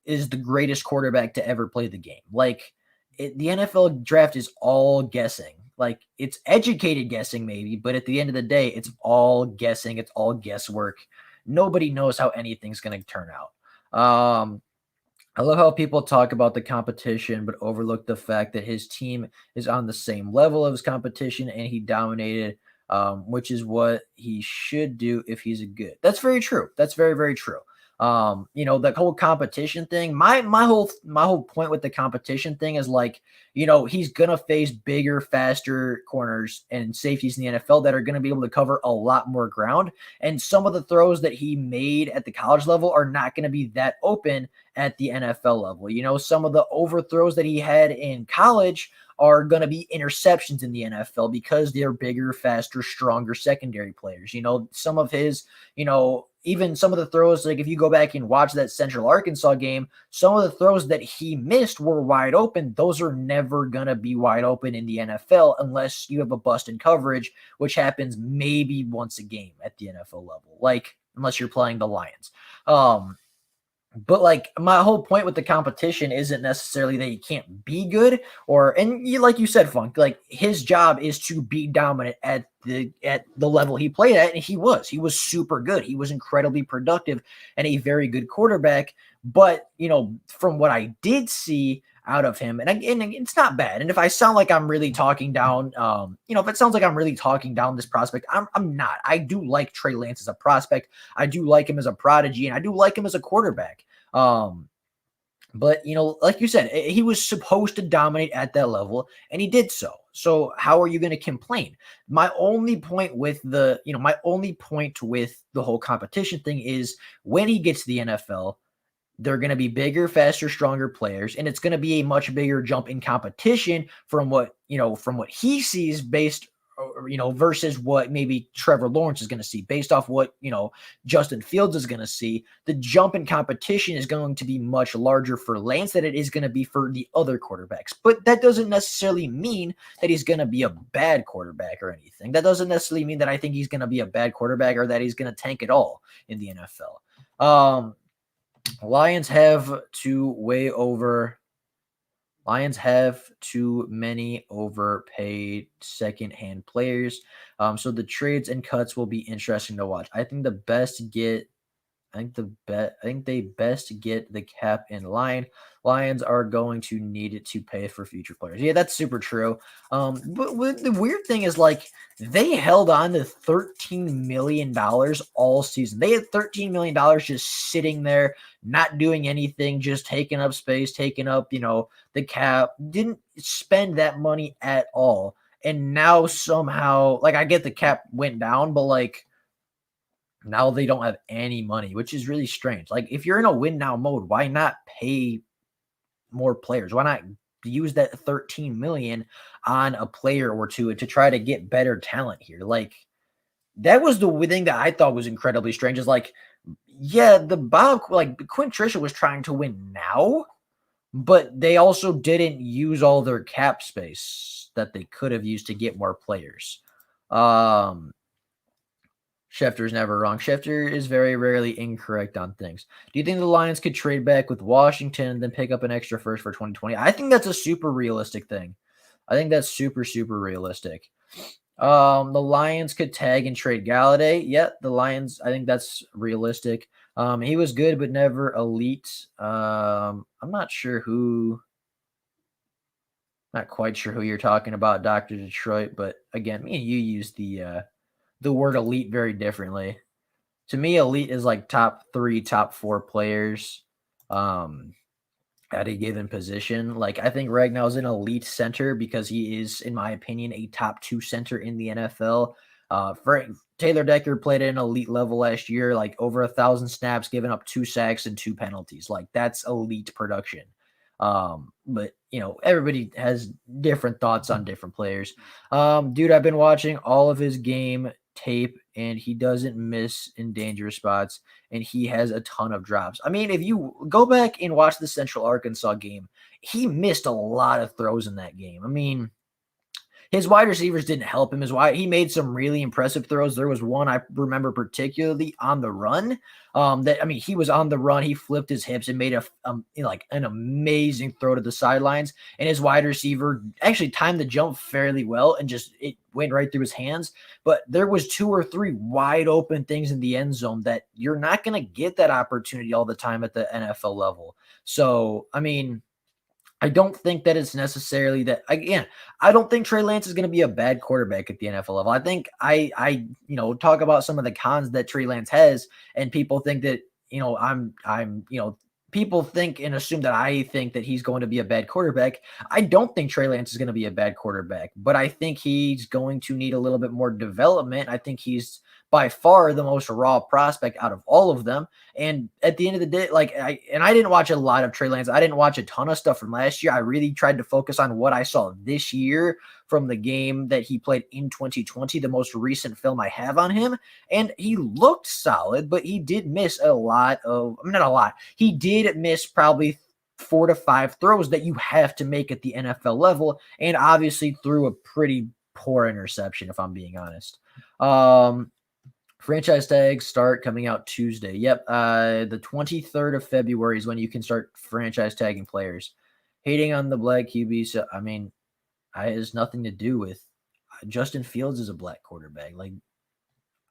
is the greatest quarterback to ever play the game. Like, the NFL draft is all guessing. Like, it's educated guessing maybe, but at the end of the day, it's all guessing. It's all guesswork. Nobody knows how anything's going to turn out. I love how people talk about the competition, but overlook the fact that his team is on the same level of his competition and he dominated, which is what he should do if he's a good. That's very true. That's very, very true. That whole competition thing, my whole point with the competition thing is like, he's going to face bigger, faster corners and safeties in the NFL that are going to be able to cover a lot more ground. And some of the throws that he made at the college level are not going to be that open at the NFL level. Some of the overthrows that he had in college are going to be interceptions in the NFL because they're bigger, faster, stronger secondary players. Some of his, even some of the throws, like if you go back and watch that Central Arkansas game, some of the throws that he missed were wide open. Those are never going to be wide open in the NFL unless you have a bust in coverage, which happens maybe once a game at the NFL level, like unless you're playing the Lions. But like my whole point with the competition isn't necessarily that he can't be good like you said, Funk, like his job is to be dominant at the level he played at. And he was super good. He was incredibly productive and a very good quarterback. But, from what I did see out of him, and it's not bad. And if I sound like I'm really talking down, if it sounds like I'm really talking down this prospect, I'm not. I do like Trey Lance as a prospect. I do like him as a prodigy, and I do like him as a quarterback. But like you said, he was supposed to dominate at that level, and he did so. So how are you going to complain? My only point with the whole competition thing is when he gets to the NFL, they're going to be bigger, faster, stronger players, and it's going to be a much bigger jump in competition from what he sees based versus what maybe Trevor Lawrence is going to see based off what, Justin Fields is going to see. The jump in competition is going to be much larger for Lance than it is going to be for the other quarterbacks. But that doesn't necessarily mean that he's going to be a bad quarterback or anything. That doesn't necessarily mean that I think he's going to be a bad quarterback or that he's going to tank it all in the NFL. Lions have too many overpaid second-hand players. So the trades and cuts will be interesting to watch. I think they best get the cap in line. Lions are going to need it to pay for future players. Yeah, that's super true. But the weird thing is, like, they held on to $13 million all season. They had $13 million just sitting there, not doing anything, just taking up space, taking up, the cap. Didn't spend that money at all. And now somehow, like, I get the cap went down, but like, now they don't have any money, which is really strange. Like, if you're in a win now mode, why not pay more players? Why not use that 13 million on a player or two to try to get better talent here? Like, that was the thing that I thought was incredibly strange. Is like, yeah, Quinn Trisha was trying to win now, but they also didn't use all their cap space that they could have used to get more players. Schefter's never wrong. Schefter is very rarely incorrect on things. Do you think the Lions could trade back with Washington and then pick up an extra first for 2020? I think that's a super realistic thing. I think that's super, super realistic. The Lions could tag and trade Galladay. Yeah, the Lions, I think that's realistic. He was good, but never elite. I'm not quite sure who you're talking about, Dr. Detroit, but again, me and you use the word elite very differently. To me, elite is like top 3, top 4 players at a given position. Like, I think Ragnow is an elite center because he is, in my opinion, a top 2 center in the NFL. Taylor Decker played at an elite level last year, like over 1,000 snaps, giving up 2 sacks and 2 penalties. Like, that's elite production. But everybody has different thoughts on different players. Dude, I've been watching all of his game tape and he doesn't miss in dangerous spots and he has a ton of drops. I mean, if you go back and watch the Central Arkansas game, he missed a lot of throws in that game. I mean, his wide receivers didn't help him. He made some really impressive throws. There was one I remember particularly on the run. He was on the run. He flipped his hips and made an amazing throw to the sidelines. And his wide receiver actually timed the jump fairly well and it went right through his hands. But there was 2 or 3 wide open things in the end zone that you're not going to get that opportunity all the time at the NFL level. So, I mean, I don't think that it's necessarily that. Again, I don't think Trey Lance is going to be a bad quarterback at the NFL level. I think I talk about some of the cons that Trey Lance has, and people think that people think and assume that I think that he's going to be a bad quarterback. I don't think Trey Lance is going to be a bad quarterback, but I think he's going to need a little bit more development. I think he's by far the most raw prospect out of all of them. And at the end of the day, I didn't watch a lot of Trey Lance. I didn't watch a ton of stuff from last year. I really tried to focus on what I saw this year from the game that he played in 2020, the most recent film I have on him. And he looked solid, but he did miss not a lot. He did miss probably 4 to 5 throws that you have to make at the NFL level. And obviously threw a pretty poor interception, if I'm being honest. Franchise tags start coming out Tuesday. Yep. The 23rd of February is when you can start franchise tagging players. Hating on the black QB. So, I mean, it has nothing to do with Justin Fields is a black quarterback. Like,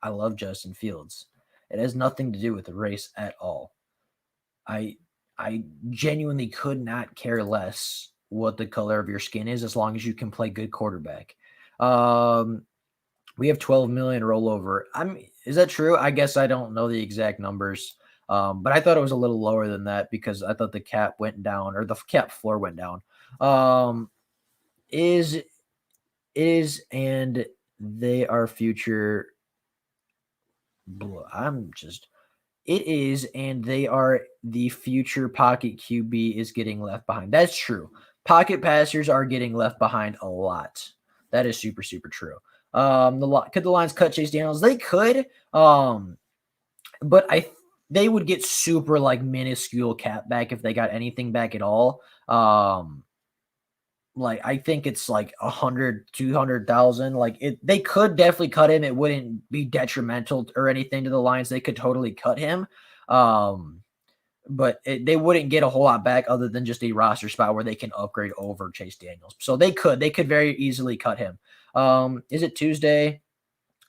I love Justin Fields. It has nothing to do with the race at all. I genuinely could not care less what the color of your skin is as long as you can play good quarterback. We have 12 million rollover. Is that true? I guess I don't know the exact numbers. But I thought it was a little lower than that because I thought the cap went down or the cap floor went down. And they are future. It is, and they are the future pocket QB is getting left behind. That's true. Pocket passers are getting left behind a lot. That is super, super true. Could the Lions cut Chase Daniels? They could. But they would get super like minuscule cap back if they got anything back at all. Like I think it's like 100, 200,000. Like they could definitely cut him. It wouldn't be detrimental or anything to the Lions. They could totally cut him. But they wouldn't get a whole lot back other than just a roster spot where they can upgrade over Chase Daniels. So they could very easily cut him. Is it Tuesday?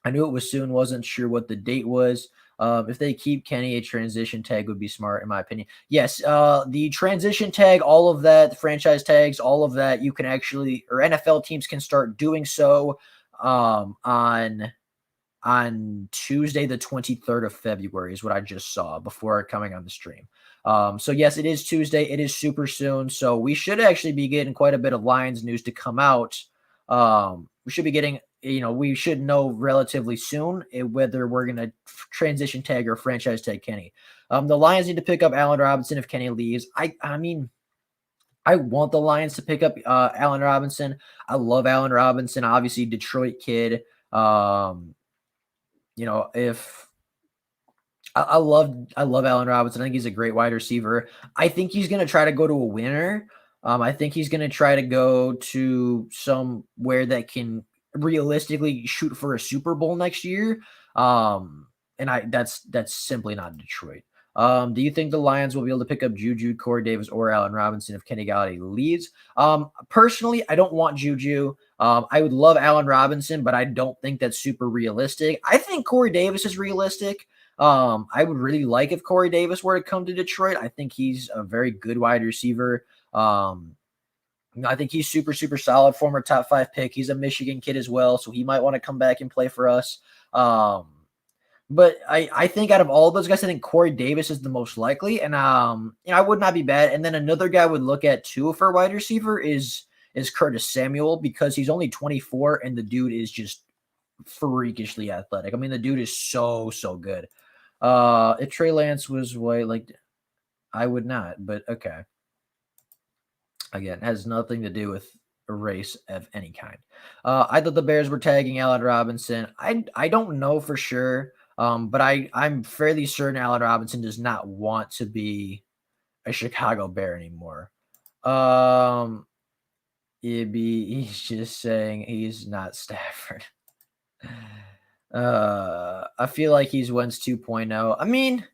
I knew it was soon. Wasn't sure what the date was. If they keep Kenny, a transition tag would be smart, in my opinion. Yes, the transition tag, all of that, the franchise tags, all of that, you can actually, or NFL teams can start doing so on Tuesday, the 23rd of February is what I just saw before coming on the stream. So yes, it is Tuesday. It is super soon. So we should actually be getting quite a bit of Lions news to come out. We should be getting, we should know relatively soon whether we're going to transition tag or franchise tag Kenny. The Lions need to pick up Allen Robinson if Kenny leaves. I mean, I want the Lions to pick up Allen Robinson. I love Allen Robinson, obviously Detroit kid. If I love Allen Robinson. I think he's a great wide receiver. I think he's going to try to go to a winner. I think he's going to try to go to somewhere that can realistically shoot for a Super Bowl next year. That's simply not Detroit. Do you think the Lions will be able to pick up Juju, Corey Davis, or Allen Robinson if Kenny Galladay leaves? Personally, I don't want Juju. I would love Allen Robinson, but I don't think that's super realistic. I think Corey Davis is realistic. I would really like if Corey Davis were to come to Detroit. I think he's a very good wide receiver. I think he's super, super solid, former top 5 pick. He's a Michigan kid as well, so he might want to come back and play for us. But I think out of all those guys, I think Corey Davis is the most likely, and I would not be bad. And then another guy I would look at too for a wide receiver is Curtis Samuel, because he's only 24 and the dude is just freakishly athletic. I mean, the dude is so good. If Trey Lance was white, like I would not, but okay. Again, it has nothing to do with a race of any kind. I thought the Bears were tagging Allen Robinson. I don't know for sure. But I'm fairly certain Allen Robinson does not want to be a Chicago Bear anymore. He's just saying he's not Stafford. I feel like he's Wentz 2.0. I mean,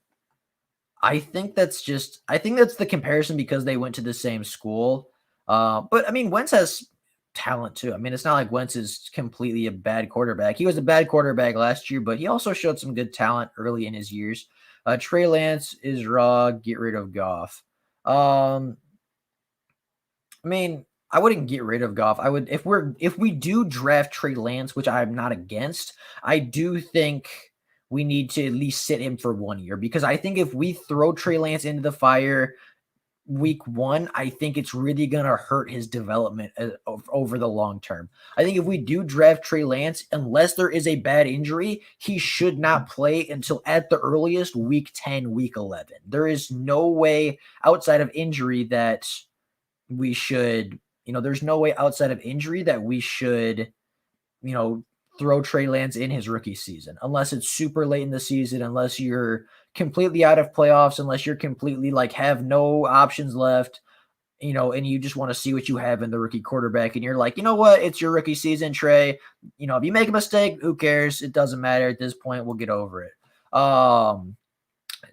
I think that's the comparison because they went to the same school. But I mean, Wentz has talent too. I mean, it's not like Wentz is completely a bad quarterback. He was a bad quarterback last year, but he also showed some good talent early in his years. Trey Lance is raw. Get rid of Goff. I mean, I wouldn't get rid of Goff. I would, if we do draft Trey Lance, which I'm not against, I do think we need to at least sit him for 1 year, because I think if we throw Trey Lance into the fire week 1, I think it's really going to hurt his development over the long term. I think if we do draft Trey Lance, unless there is a bad injury, he should not play until at the earliest week 10, week 11. There is no way outside of injury that we should, there's no way outside of injury that we should, throw Trey Lance in his rookie season, unless it's super late in the season, unless you're completely out of playoffs, unless you're completely have no options left, and you just want to see what you have in the rookie quarterback. And you're like, you know what? It's your rookie season, Trey. If you make a mistake, who cares? It doesn't matter at this point. We'll get over it.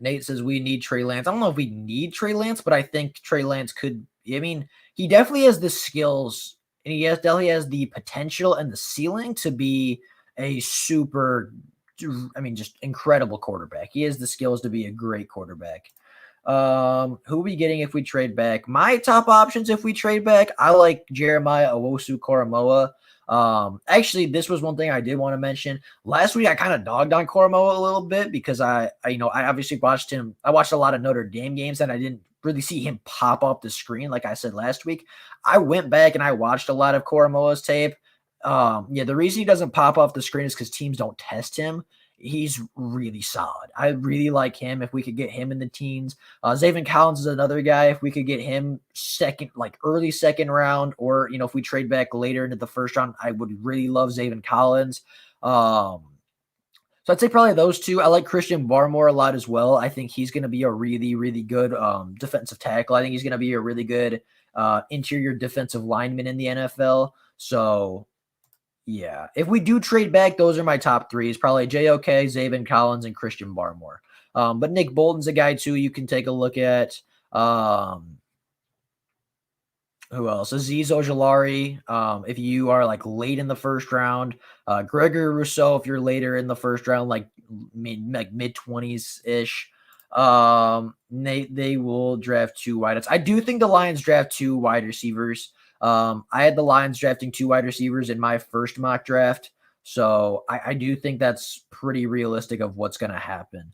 Nate says we need Trey Lance. I don't know if we need Trey Lance, but I think Trey Lance could, he definitely has the skills, and he definitely has the potential and the ceiling to be a super, just incredible quarterback. He has the skills to be a great quarterback. Who are we getting if we trade back? My top options if we trade back, I like Jeremiah Owusu-Koramoah. Actually, this was one thing I did want to mention. Last week, I kind of dogged on Koramoah a little bit because I obviously watched him. I watched a lot of Notre Dame games, and I didn't really see him pop up the screen like I said last week. I went back and I watched a lot of Koramoah's tape. The reason he doesn't pop off the screen is because teams don't test him. he's really solid. I really like him. If we could get him in the teens, Zaven Collins is another guy. If we could get him early second round, or if we trade back later into the first round, I would really love Zaven Collins. So I'd say probably those two. I like Christian Barmore a lot as well. I think he's going to be a really, really good defensive tackle. I think he's going to be a really good interior defensive lineman in the NFL. So, yeah. If we do trade back, those are my top three. It's probably JOK, Zaven Collins, and Christian Barmore. But Nick Bolton's a guy, too, you can take a look at. Who else? Azeez Ojulari. If you are late in the first round, Gregory Rousseau. If you're later in the first round, mid 20s ish, they will draft 2 wideouts. I do think the Lions draft 2 wide receivers. I had the Lions drafting 2 wide receivers in my first mock draft, so I do think that's pretty realistic of what's going to happen.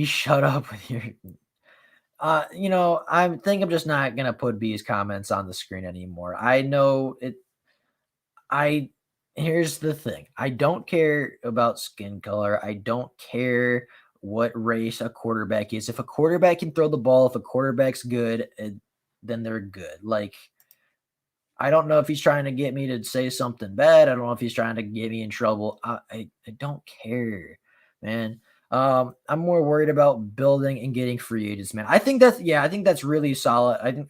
Shut up with your. I think I'm just not gonna put B's comments on the screen anymore. I know it. Here's the thing. I don't care about skin color. I don't care what race a quarterback is. If a quarterback can throw the ball, if a quarterback's good, then they're good. I don't know if he's trying to get me to say something bad. I don't know if he's trying to get me in trouble. I don't care, man. I'm more worried about building and getting free agents, man. I think that's really solid. I think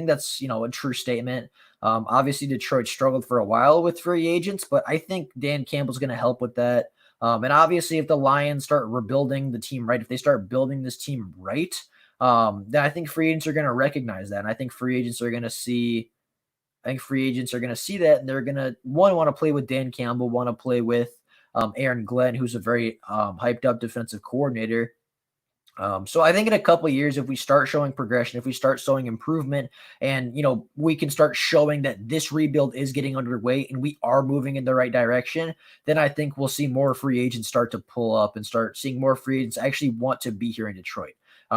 that's, a true statement. Obviously Detroit struggled for a while with free agents, but I think Dan Campbell's going to help with that. And obviously if the Lions start rebuilding the team right, if they start building this team right, then I think free agents are going to recognize that. And I think free agents are going to see that, and they're going to want to play with Dan Campbell, want to play with Aaron Glenn, who's a very hyped up defensive coordinator. So I think in a couple of years, if we start showing progression, if we start showing improvement, and we can start showing that this rebuild is getting underway and we are moving in the right direction, then I think we'll see more free agents start to pull up and start seeing more free agents actually want to be here in Detroit.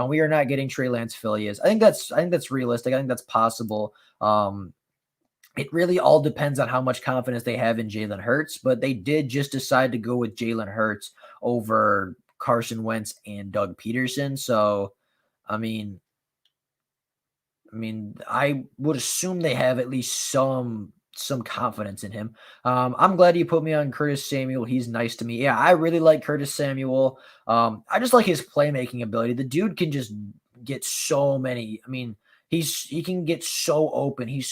We are not getting Trey Lance Phillies. I think that's realistic. I think that's possible. It really all depends on how much confidence they have in Jalen Hurts, but they did just decide to go with Jalen Hurts over Carson Wentz and Doug Peterson. So, I mean, I would assume they have at least some confidence in him. I'm glad you put me on Curtis Samuel. He's nice to me. Yeah, I really like Curtis Samuel. I just like his playmaking ability. The dude can just get so many. He can get so open. He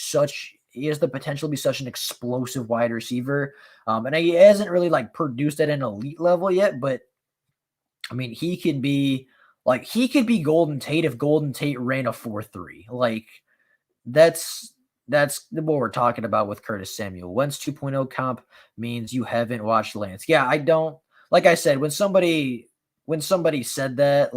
has the potential to be such an explosive wide receiver. And he hasn't really produced at an elite level yet, but he could be Golden Tate if Golden Tate ran a 4.3. That's what we're talking about with Curtis Samuel. Wentz 2.0 comp means you haven't watched Lance. Yeah, I don't. Like I said, when somebody said that,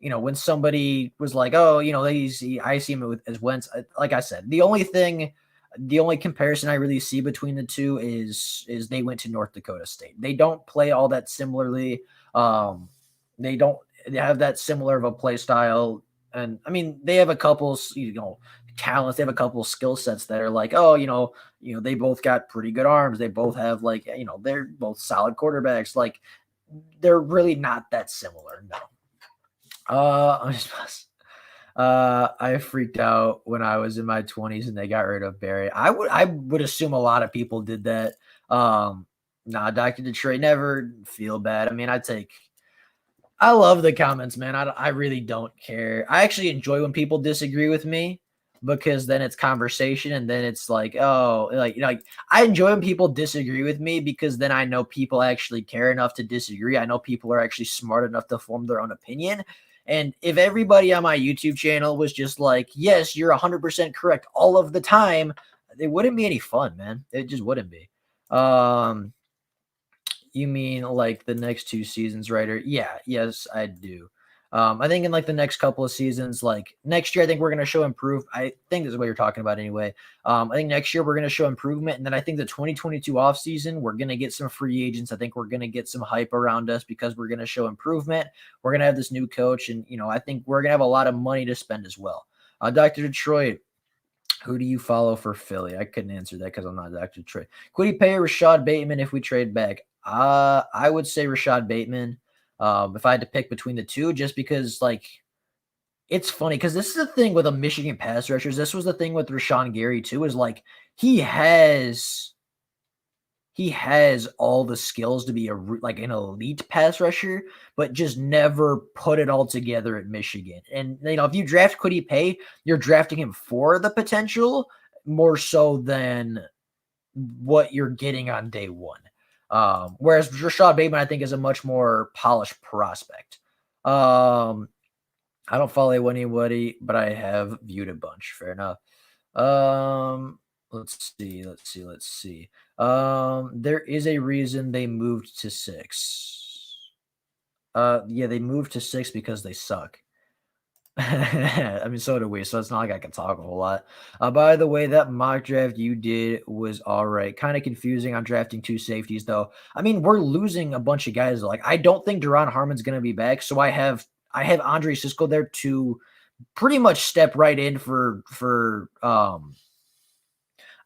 when somebody was like, oh, I see him as Wentz. Like I said, the only comparison I really see between the two is they went to North Dakota State. They don't play all that similarly. They have that similar of a play style. And they have a couple, talents. They have a couple of skill sets that are they both got pretty good arms. They both have they're both solid quarterbacks. They're really not that similar. No. I freaked out when I was in my 20s and they got rid of Barry. I would assume a lot of people did that. Dr. Detroit, never feel bad. I love the comments, man. I really don't care. I actually enjoy when people disagree with me, because then it's conversation, and then it's I enjoy when people disagree with me, because then I know people actually care enough to disagree. I know people are actually smart enough to form their own opinion. And if everybody on my YouTube channel was just yes, you're 100% correct all of the time, it wouldn't be any fun, man. It just wouldn't be. You mean the next 2 seasons, Ryder? Yeah, yes, I do. I think in the next couple of seasons, next year, I think we're going to show improve. I think this is what you're talking about anyway. I think next year we're going to show improvement. And then I think the 2022 offseason, we're going to get some free agents. I think we're going to get some hype around us because we're going to show improvement. We're going to have this new coach. And, I think we're going to have a lot of money to spend as well. Dr. Detroit, Who do you follow for Philly? I couldn't answer that because I'm not actually trade. Could he pay Rashad Bateman if we trade back? I would say Rashad Bateman. If I had to pick between the two, just because like it's funny because this is the thing with a Michigan pass rushers. This was the thing with Rashawn Gary too. Is like he has all the skills to be like an elite pass rusher, but just never put it all together at Michigan. And if you draft Kwity Paye, you're drafting him for the potential more so than what you're getting on day one. Whereas Rashad Bateman, I think, is a much more polished prospect. I don't follow anybody, but I have viewed a bunch. Fair enough. Let's see. There is a reason they moved to 6. Yeah, they moved to 6 because they suck. I mean, so do we. So it's not like I can talk a whole lot. By the way, that mock draft you did was all right. Kind of confusing on drafting 2 safeties, though. I mean, we're losing a bunch of guys. Like, I don't think Duron Harmon's going to be back. So I have Andre Sisco there to pretty much step right in for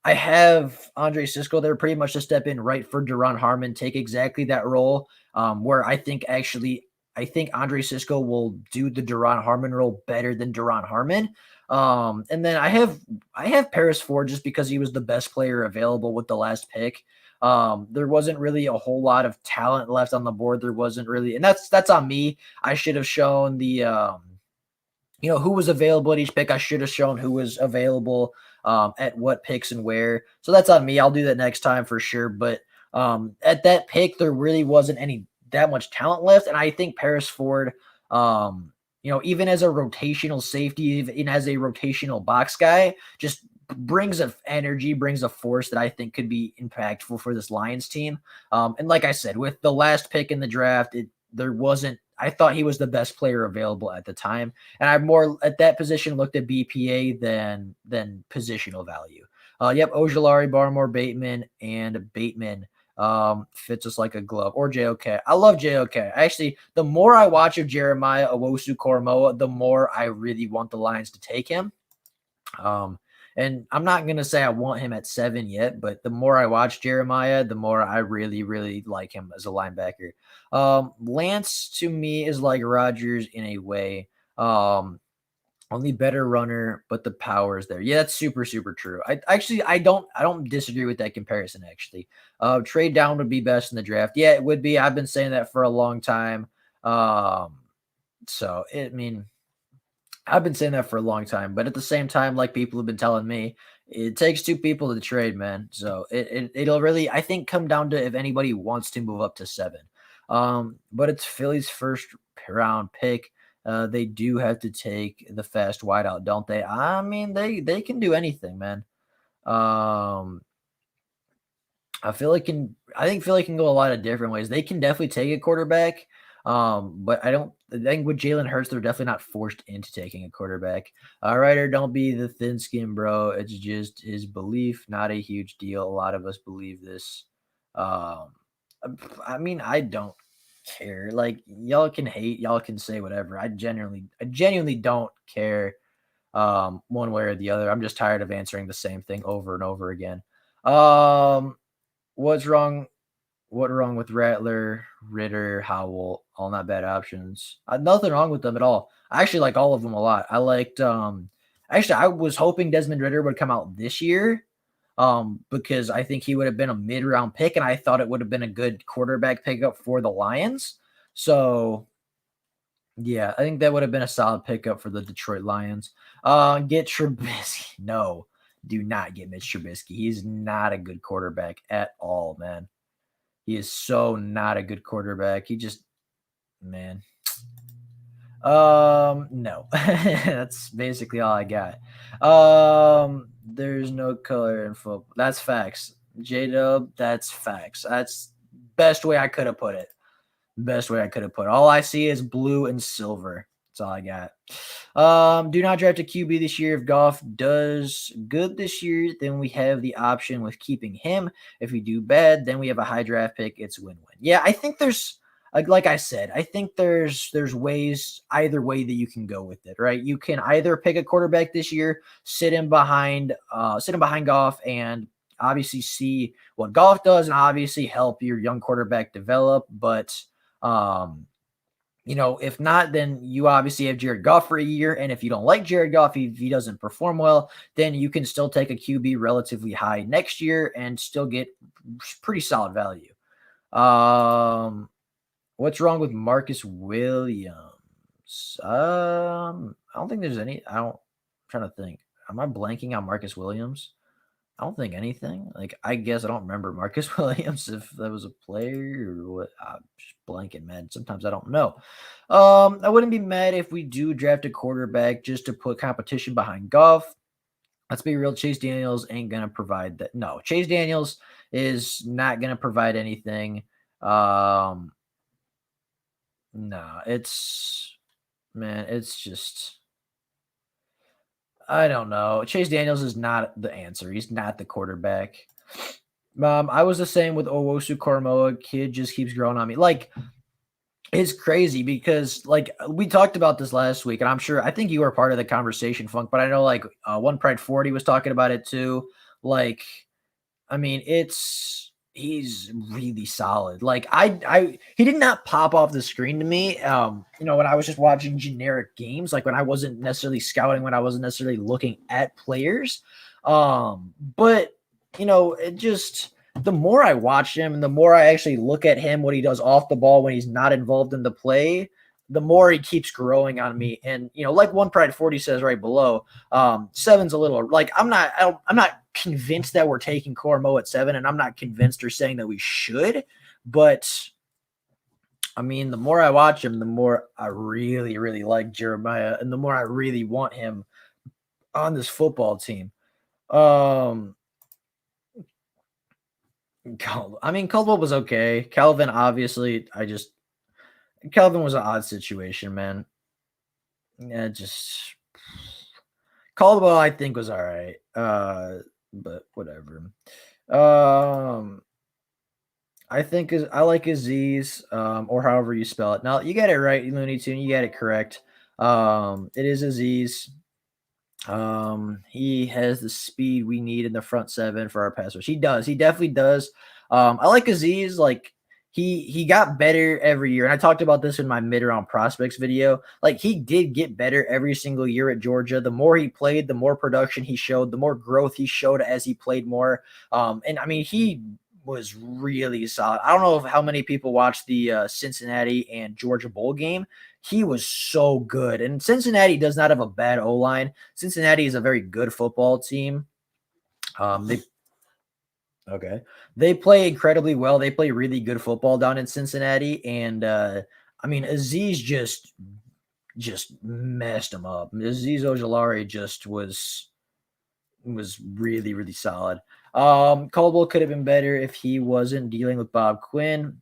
I have Andre Sisco there pretty much to step in right for Duron Harmon, take exactly that role. Where I think Andre Sisco will do the Duron Harmon role better than Duron Harmon. And then I have Paris Ford just because he was the best player available with the last pick. There wasn't really a whole lot of talent left on the board. There wasn't really, and that's on me. I should have shown the who was available at each pick. I should have shown who was available at what picks and where. So that's on me. I'll do that next time for sure. But at that pick, there really wasn't that much talent left. And I think Paris Ford, even as a rotational safety, even as a rotational box guy, just brings a energy, brings a force that I think could be impactful for this Lions team. And like I said, with the last pick in the draft, I thought he was the best player available at the time. And I more at that position looked at BPA than positional value. Yep, Ojulari, Barmore, Bateman, and Bateman fits us like a glove. Or JOK. I love JOK. Actually, the more I watch of Jeremiah Owusu-Koramoah, the more I really want the Lions to take him. And I'm not going to say I want him at 7 yet, but the more I watch Jeremiah, the more I really, really like him as a linebacker. Lance to me is like Rodgers in a way. Only better runner, but the power is there. Yeah, that's super, super true. I don't disagree with that comparison, actually. Trade down would be best in the draft. Yeah, it would be. I've been saying that for a long time. I've been saying that for a long time, but at the same time, like people have been telling me, it takes 2 people to trade, man. So it'll really, I think, come down to if anybody wants to move up to 7. But it's Philly's first round pick. They do have to take the fast wideout, don't they? I mean, they can do anything, man. I think Philly can go a lot of different ways. They can definitely take a quarterback. But I think with Jalen Hurts, they're definitely not forced into taking a quarterback. All right, or don't be the thin skin, bro. It's just his belief, not a huge deal. A lot of us believe this. I mean, I don't care. Like, y'all can hate, y'all can say whatever. I genuinely don't care one way or the other. I'm just tired of answering the same thing over and over again. What's wrong? What wrong with Rattler, Ritter, Howell? All not bad options. Nothing wrong with them at all. I actually like all of them a lot. I liked actually I was hoping Desmond Ritter would come out this year. Because I think he would have been a mid-round pick, and I thought it would have been a good quarterback pickup for the Lions. So, yeah, I think that would have been a solid pickup for the Detroit Lions. Get Trubisky. No, do not get Mitch Trubisky. He's not a good quarterback at all, man. He is so not a good quarterback. He just, man. No. That's basically all I got. There's no color in football. That's facts. J-Dub, that's facts. That's best way I could have put it. Best way I could have put it. All I see is blue and silver. That's all I got. Do not draft a QB this year. If Goff does good this year, then we have the option with keeping him. If we do bad, then we have a high draft pick. It's win-win. Yeah, I think there's like I said, I think there's ways either way that you can go with it, right? You can either pick a quarterback this year, sit him behind Goff, and obviously see what Goff does, and obviously help your young quarterback develop. But um, if not, then you obviously have Jared Goff for a year. And if you don't like Jared Goff, if he doesn't perform well, then you can still take a QB relatively high next year and still get pretty solid value. What's wrong with Marcus Williams? I don't think there's any. I'm trying to think. Am I blanking on Marcus Williams? I don't think anything. Like, I guess I don't remember Marcus Williams if that was a player or what. I'm just blanking, man. Sometimes I don't know. I wouldn't be mad if we do draft a quarterback just to put competition behind Goff. Let's be real. Chase Daniels ain't gonna provide that. No, Chase Daniels is not gonna provide anything. No, it's just I don't know. Chase Daniels is not the answer. He's not the quarterback. I was the same with Owosu Koromoa. Kid just keeps growing on me. Like, it's crazy because, like, we talked about this last week, and I think you were part of the conversation, Funk, but I know, like, One Pride 40 was talking about it too. Like, I mean, he's really solid. Like, he did not pop off the screen to me. When I was just watching generic games, like when I wasn't necessarily scouting, when I wasn't necessarily looking at players. But it just, the more I watch him and the more I actually look at him, what he does off the ball when he's not involved in the play, the more he keeps growing on me. And like One Pride 40 says right below, 7's a little like I'm not convinced that we're taking Cormo at 7, and I'm not convinced or saying that we should, but I mean, the more I watch him, the more I really, really like Jeremiah, and the more I really want him on this football team. Caldwell was okay. Calvin, obviously, Calvin was an odd situation, man. Yeah, just Caldwell, I think, was all right. But whatever. I think I like Aziz, or however you spell it. Now you get it right, Looney Tune. You get it correct. It is Aziz. He has the speed we need in the front 7 for our pass rush. He does. He definitely does. I like Aziz. Like, he got better every year. And I talked about this in my mid-round prospects video. Like, he did get better every single year at Georgia. The more he played, the more production he showed, the more growth he showed as he played more. And I mean, he was really solid. I don't know how many people watched the Cincinnati and Georgia Bowl game. He was so good. And Cincinnati does not have a bad O-line. Cincinnati is a very good football team. They play incredibly well. They play really good football down in Cincinnati. And Aziz just messed him up. Aziz Ojulari just was really, really solid. Caldwell could have been better if he wasn't dealing with Bob Quinn.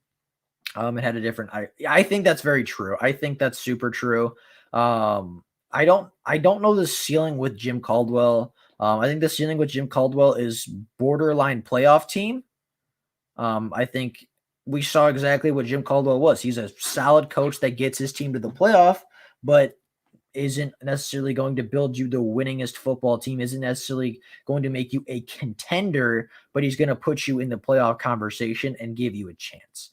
It had a different. I think that's very true. I think that's super true. I don't know the ceiling with Jim Caldwell. I think the ceiling with Jim Caldwell is borderline playoff team. I think we saw exactly what Jim Caldwell was. He's a solid coach that gets his team to the playoff, but isn't necessarily going to build you the winningest football team, isn't necessarily going to make you a contender, but he's going to put you in the playoff conversation and give you a chance.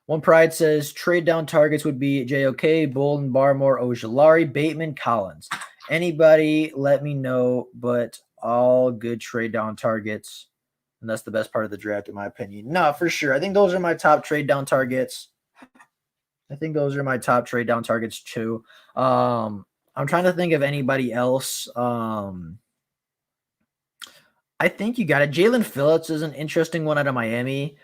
One Pride says trade down targets would be JOK, Bolden, Barmore, Ojulari, Bateman, Collins. Anybody, let me know, but all good trade down targets. And that's the best part of the draft, in my opinion. No, for sure. I think those are my top trade down targets. Too. I'm trying to think of anybody else. I think you got it. Jalen Phillips is an interesting one out of Miami.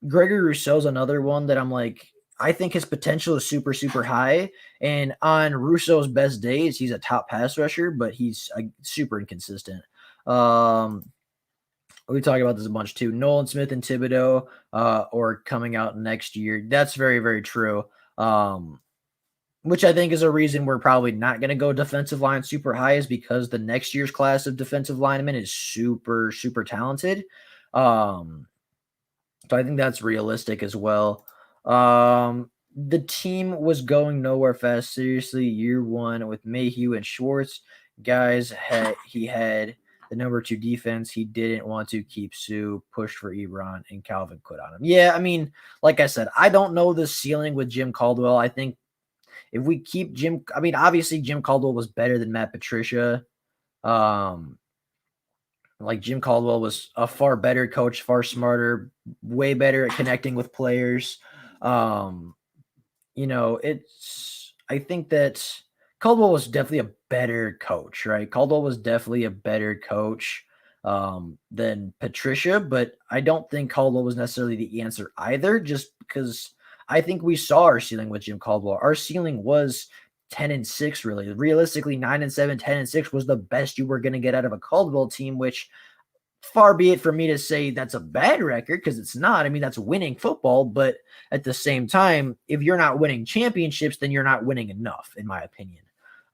Gregory Rousseau's another one that I'm like, I think his potential is super, super high. And on Rousseau's best days, he's a top pass rusher, but he's super inconsistent. We talk about this a bunch too. Nolan Smith and Thibodeau or coming out next year. That's very, very true. Which I think is a reason we're probably not going to go defensive line super high, is because the next year's class of defensive linemen is super, super talented. So I think that's realistic as well. The team was going nowhere fast. Seriously, year one with Mayhew and Schwartz, he had the number two defense. He didn't want to keep Sue, pushed for Ebron, and Calvin quit on him. Yeah, I mean, like I said, I don't know the ceiling with Jim Caldwell. I think if we keep obviously Jim Caldwell was better than Matt Patricia. Um, like Jim Caldwell was a far better coach, far smarter, way better at connecting with players. Um, I think that Caldwell was definitely a better coach, right? Caldwell was definitely a better coach than Patricia, but I don't think Caldwell was necessarily the answer either, just because I think we saw our ceiling with Jim Caldwell. Our ceiling was 10-6, really. Realistically, 9-7, 10-6 was the best you were going to get out of a Caldwell team, which far be it for me to say that's a bad record because it's not. I mean, that's winning football, but at the same time, if you're not winning championships, then you're not winning enough, in my opinion.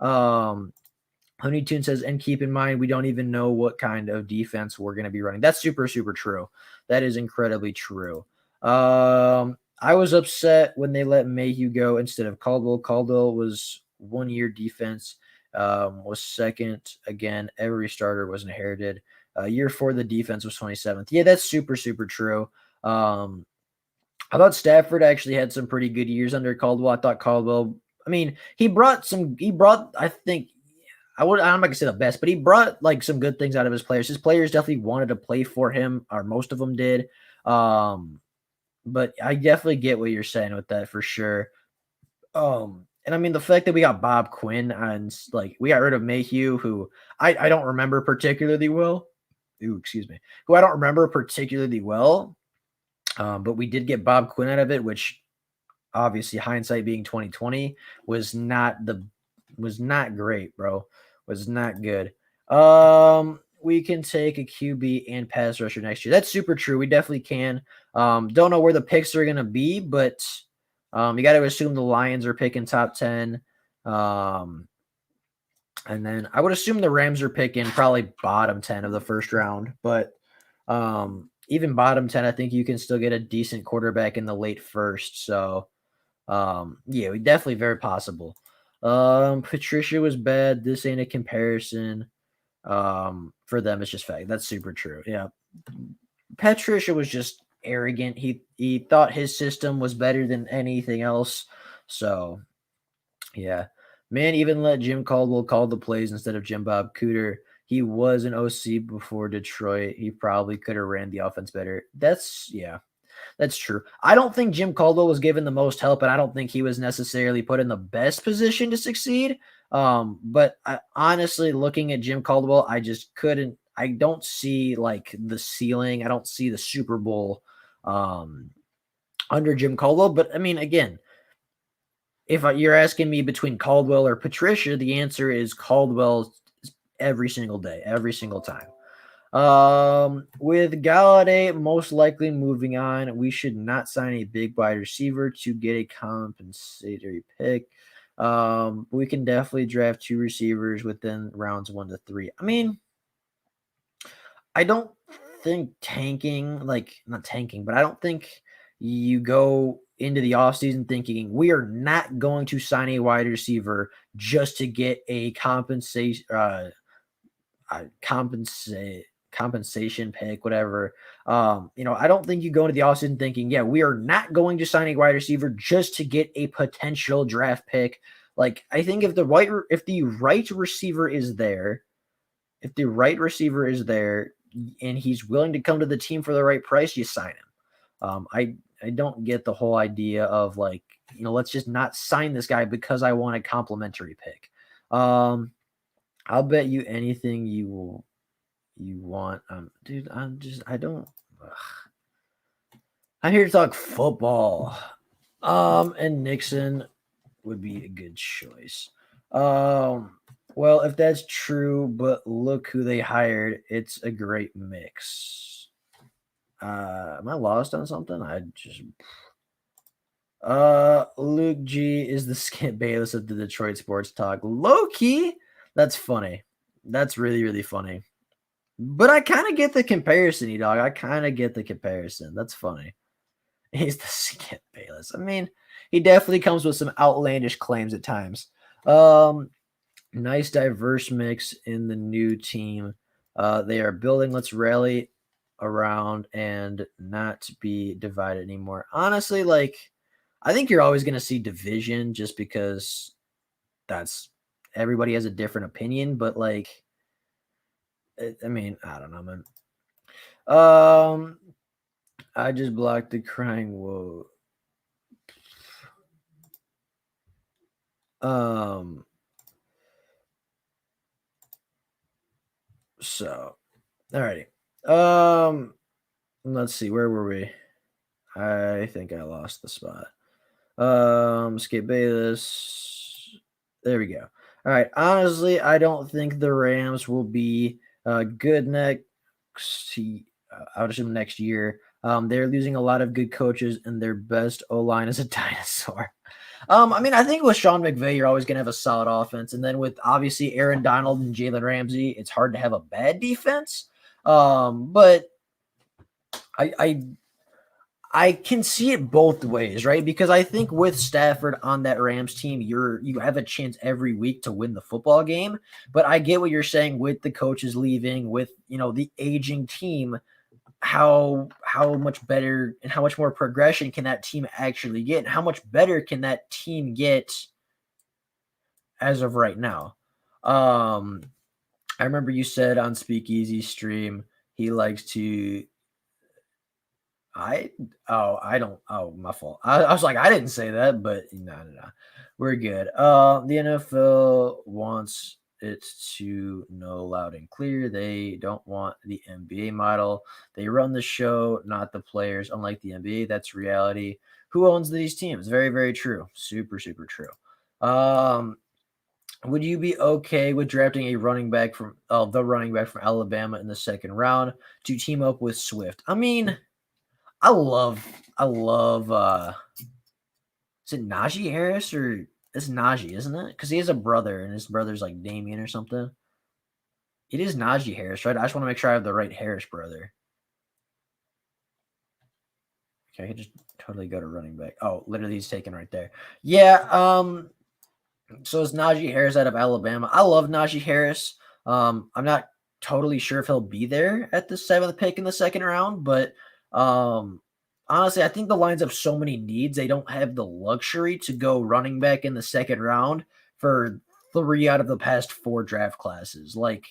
Honey Toon says, and keep in mind, we don't even know what kind of defense we're going to be running. That's super, super true. That is incredibly true. I was upset when they let Mayhew go instead of Caldwell. Caldwell was 1 year defense, was second. Again, every starter was inherited. Year four, the defense was 27th. Yeah, that's super, super true. I thought Stafford actually had some pretty good years under Caldwell. I thought Caldwell, I mean, I think, I'm not gonna say the best, but he brought like some good things out of his players. His players definitely wanted to play for him, or most of them did. But I definitely get what you're saying with that for sure. And I mean the fact that we got Bob Quinn and like we got rid of Mayhew, who I don't remember particularly well. Ooh, excuse me. Who I don't remember particularly well. But we did get Bob Quinn out of it, which obviously hindsight being 2020 was not great, bro. Was not good. We can take a QB and pass rusher next year. That's super true. We definitely can. Don't know where the picks are gonna be, but you got to assume the Lions are picking top 10. And then I would assume the Rams are picking probably bottom 10 of the first round, but even bottom 10, I think you can still get a decent quarterback in the late first. So yeah, definitely very possible. Patricia was bad. This ain't a comparison. For them, it's just fact. That's super true. Yeah. Patricia was just arrogant. He thought his system was better than anything else. So yeah. Man even let Jim Caldwell call the plays instead of Jim Bob Cooter. He was an OC before Detroit. He probably could have ran the offense better. That's true. I don't think Jim Caldwell was given the most help, and I don't think he was necessarily put in the best position to succeed. But honestly, looking at Jim Caldwell, I just couldn't. I don't see like the ceiling. I don't see the Super Bowl under Jim Caldwell. But I mean, again, if you're asking me between Caldwell or Patricia, the answer is Caldwell every single day, every single time. With Galladay most likely moving on, we should not sign a big wide receiver to get a compensatory pick. We can definitely draft two receivers within rounds 1 to 3. I mean, I don't think not tanking, but I don't think you go into the offseason thinking we are not going to sign a wide receiver just to get a compensation pick, whatever. I don't think you go into the offseason thinking, yeah, we are not going to sign a wide receiver just to get a potential draft pick. Like, I think if the right receiver is there, and he's willing to come to the team for the right price, you sign him. I don't get the whole idea of like, let's just not sign this guy because I want a complimentary pick. I'll bet you anything you want. Dude, I don't. Ugh. I'm here to talk football. And Nixon would be a good choice. Well, if that's true, but look who they hired. It's a great mix. Am I lost on something? Luke G is the Skip Bayless of the Detroit sports talk. Low key, that's funny. That's really, really funny. But I kind of get the comparison, dog. I kind of get the comparison. That's funny. He's the Skip Bayless. I mean, he definitely comes with some outlandish claims at times. Um, Nice diverse mix in the new team. They are building. Let's rally around and not be divided anymore. Honestly, like I think you're always going to see division just because that's everybody has a different opinion. But like, I mean, I don't know, man. Um, I just blocked the crying. Whoa. Um. So, alrighty. Um. Let's see. Where were we? I think I lost the spot. Skip Bayless. There we go. All right. Honestly, I don't think the Rams will be good next. I would assume next year. They're losing a lot of good coaches, and their best O line is a dinosaur. I mean, I think with Sean McVay, you're always gonna have a solid offense, and then with obviously Aaron Donald and Jalen Ramsey, it's hard to have a bad defense. But I I can see it both ways, right? Because I think with Stafford on that Rams team, you have a chance every week to win the football game. But I get what you're saying with the coaches leaving, with the aging team. How much better and how much more progression can that team actually get? And how much better can that team get as of right now? Um, I remember you said on Speakeasy stream he likes to I I don't my fault. I was like, I didn't say that, but no. We're good. The NFL wants it to know loud and clear. They don't want the NBA model. They run the show, not the players. Unlike the NBA, that's reality. Who owns these teams? Very, very true. Super, super true. Um, would you be okay with drafting a running back from the running back from Alabama in the second round to team up with Swift? I mean, I love is it Najee Harris or it's Najee, isn't it? Because he has a brother and his brother's like Damien or something. It is Najee Harris, right? I just want to make sure I have the right Harris brother. Okay, I can just totally go to running back. Oh, literally he's taken right there. Yeah, so it's Najee Harris out of Alabama. I love Najee Harris. I'm not totally sure if he'll be there at the seventh pick in the second round, but honestly, I think the Lions have so many needs. They don't have the luxury to go running back in the second round for 3 out of the past 4 draft classes. Like,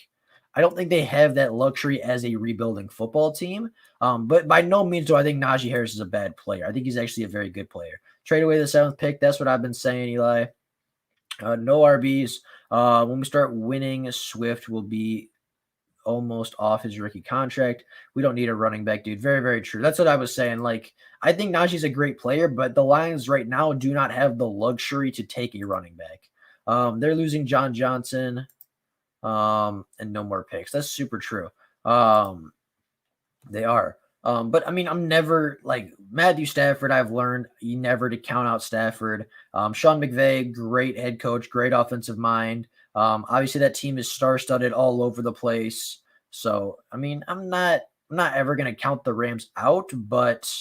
I don't think they have that luxury as a rebuilding football team. But by no means do I think Najee Harris is a bad player. I think he's actually a very good player. Trade away the seventh pick. That's what I've been saying, Eli. No RBs. When we start winning, Swift will be almost off his rookie contract. We don't need a running back, dude. Very, very true. That's what I was saying. Like, I think Najee's a great player, but the Lions right now do not have the luxury to take a running back. They're losing John Johnson, and no more picks. That's super true. They are. But I mean, I'm never like Matthew Stafford. I've learned you never to count out Stafford. Sean McVay, great head coach, great offensive mind. Obviously, that team is star-studded all over the place. So, I mean, I'm not ever going to count the Rams out, but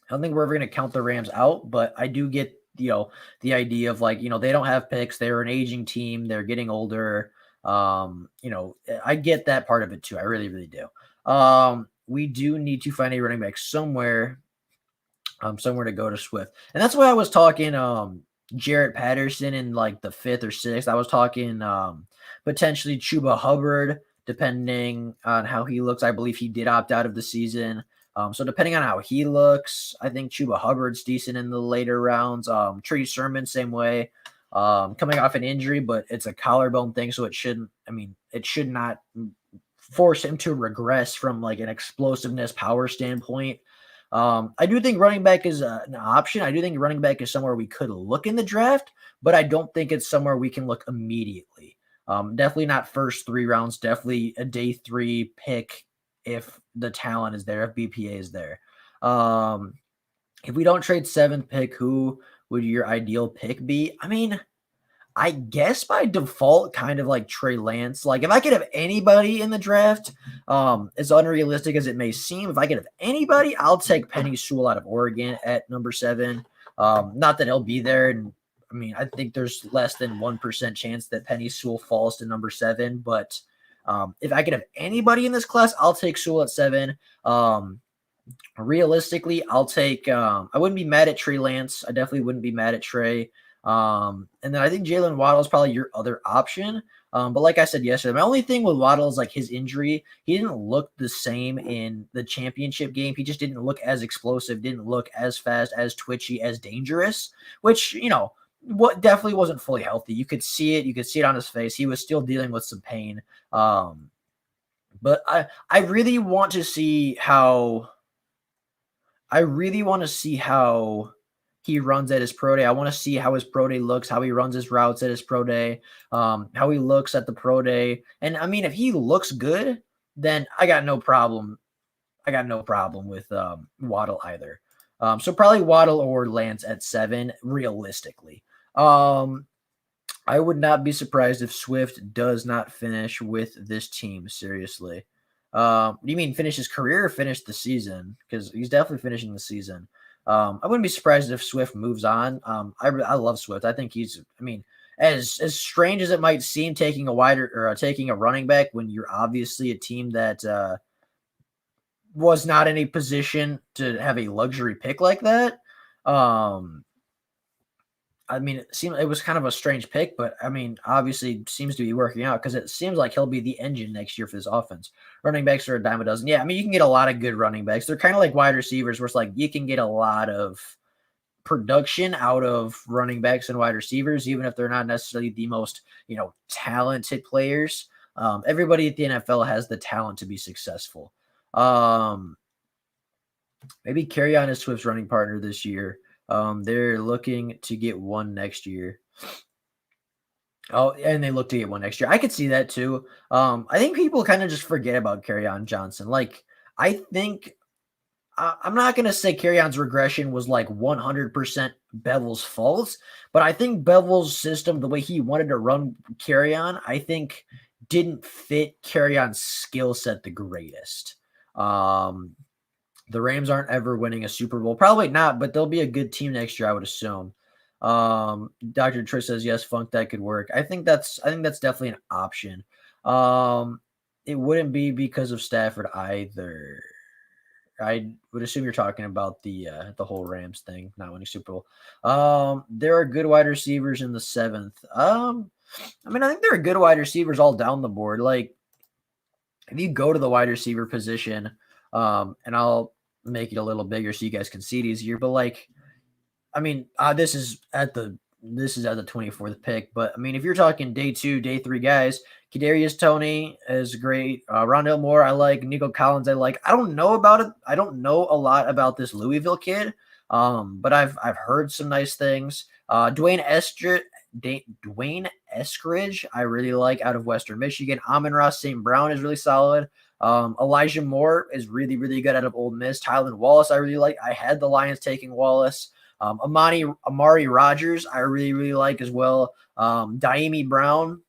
I don't think we're ever going to count the Rams out. But I do get the idea of like they don't have picks. They're an aging team. They're getting older. I get that part of it too. I really, really do. We do need to find a running back somewhere to go to Swift. And that's why I was talking Jarrett Patterson in like the 5th or 6th. I was talking potentially Chuba Hubbard, depending on how he looks. I believe he did opt out of the season. So depending on how he looks, I think Chuba Hubbard's decent in the later rounds. Trey Sermon, same way. Coming off an injury, but it's a collarbone thing, so it should not force him to regress from like an explosiveness power standpoint. I do think running back is an option. I do think running back is somewhere we could look in the draft, but I don't think it's somewhere we can look immediately. Definitely not first 3 rounds. Definitely a day 3 pick if the talent is there, if BPA is there. If we don't trade 7th pick, who would your ideal pick be? I mean, I guess by default, kind of like Trey Lance. Like if I could have anybody in the draft, as unrealistic as it may seem, if I could have anybody, I'll take Penny Sewell out of Oregon at number 7. Not that he'll be there, and I mean I think there's less than 1% chance that Penny Sewell falls to number 7. But if I could have anybody in this class, I'll take Sewell at 7. Realistically, I'll take I wouldn't be mad at Trey Lance. I definitely wouldn't be mad at Trey. And then I think Jalen Waddle is probably your other option. But like I said yesterday, my only thing with Waddle is like his injury. He didn't look the same in the championship game. He just didn't look as explosive, didn't look as fast, as twitchy, as dangerous, which, what definitely wasn't fully healthy. You could see it. You could see it on his face. He was still dealing with some pain. But I really want to see how he runs at his pro day. I want to see how his pro day looks, how he runs his routes at his pro day, how he looks at the pro day. And I mean, if he looks good, then I got no problem. With Waddle either. So probably Waddle or Lance at 7, realistically. I would not be surprised if Swift does not finish with this team, seriously. You mean finish his career or finish the season? Because he's definitely finishing the season. I wouldn't be surprised if Swift moves on. I love Swift. I think as strange as it might seem, taking a running back when you're obviously a team that was not in a position to have a luxury pick like that. I mean, it was kind of a strange pick, but I mean, obviously seems to be working out because it seems like he'll be the engine next year for this offense. Running backs are a dime a dozen. Yeah, I mean, you can get a lot of good running backs. They're kind of like wide receivers where it's like you can get a lot of production out of running backs and wide receivers, even if they're not necessarily the most, talented players. Everybody at the NFL has the talent to be successful. Maybe carry on as Swift's running partner this year. They're looking to get one next year. Oh, and they look to get one next year. I could see that too. I think people kind of just forget about Kerryon Johnson. Like, I think I'm not going to say Kerryon's regression was like 100% Bevel's fault, but I think Bevel's system, the way he wanted to run Kerryon, I think didn't fit Kerryon's skill set the greatest. The Rams aren't ever winning a Super Bowl. Probably not, but they'll be a good team next year, I would assume. Dr. Trish says, yes, Funk, that could work. I think that's definitely an option. It wouldn't be because of Stafford either. I would assume you're talking about the whole Rams thing, not winning Super Bowl. There are good wide receivers in the 7th. I think there are good wide receivers all down the board. Like, if you go to the wide receiver position, and I'll make it a little bigger so you guys can see it easier. But this is at the 24th pick. But I mean, if you're talking day 2, day 3 guys, Kadarius Toney is great. Rondale Moore, I like. Nico Collins, I like. I don't know about it. I don't know a lot about this Louisville kid, but I've heard some nice things. Dwayne Eskridge, I really like, out of Western Michigan. Amon-Ra St. Brown is really solid. Elijah Moore is really, really good out of Ole Miss. Tylan Wallace, I really like. I had the Lions taking Wallace. Amari Rogers, I really, really like as well. Daimi Brown,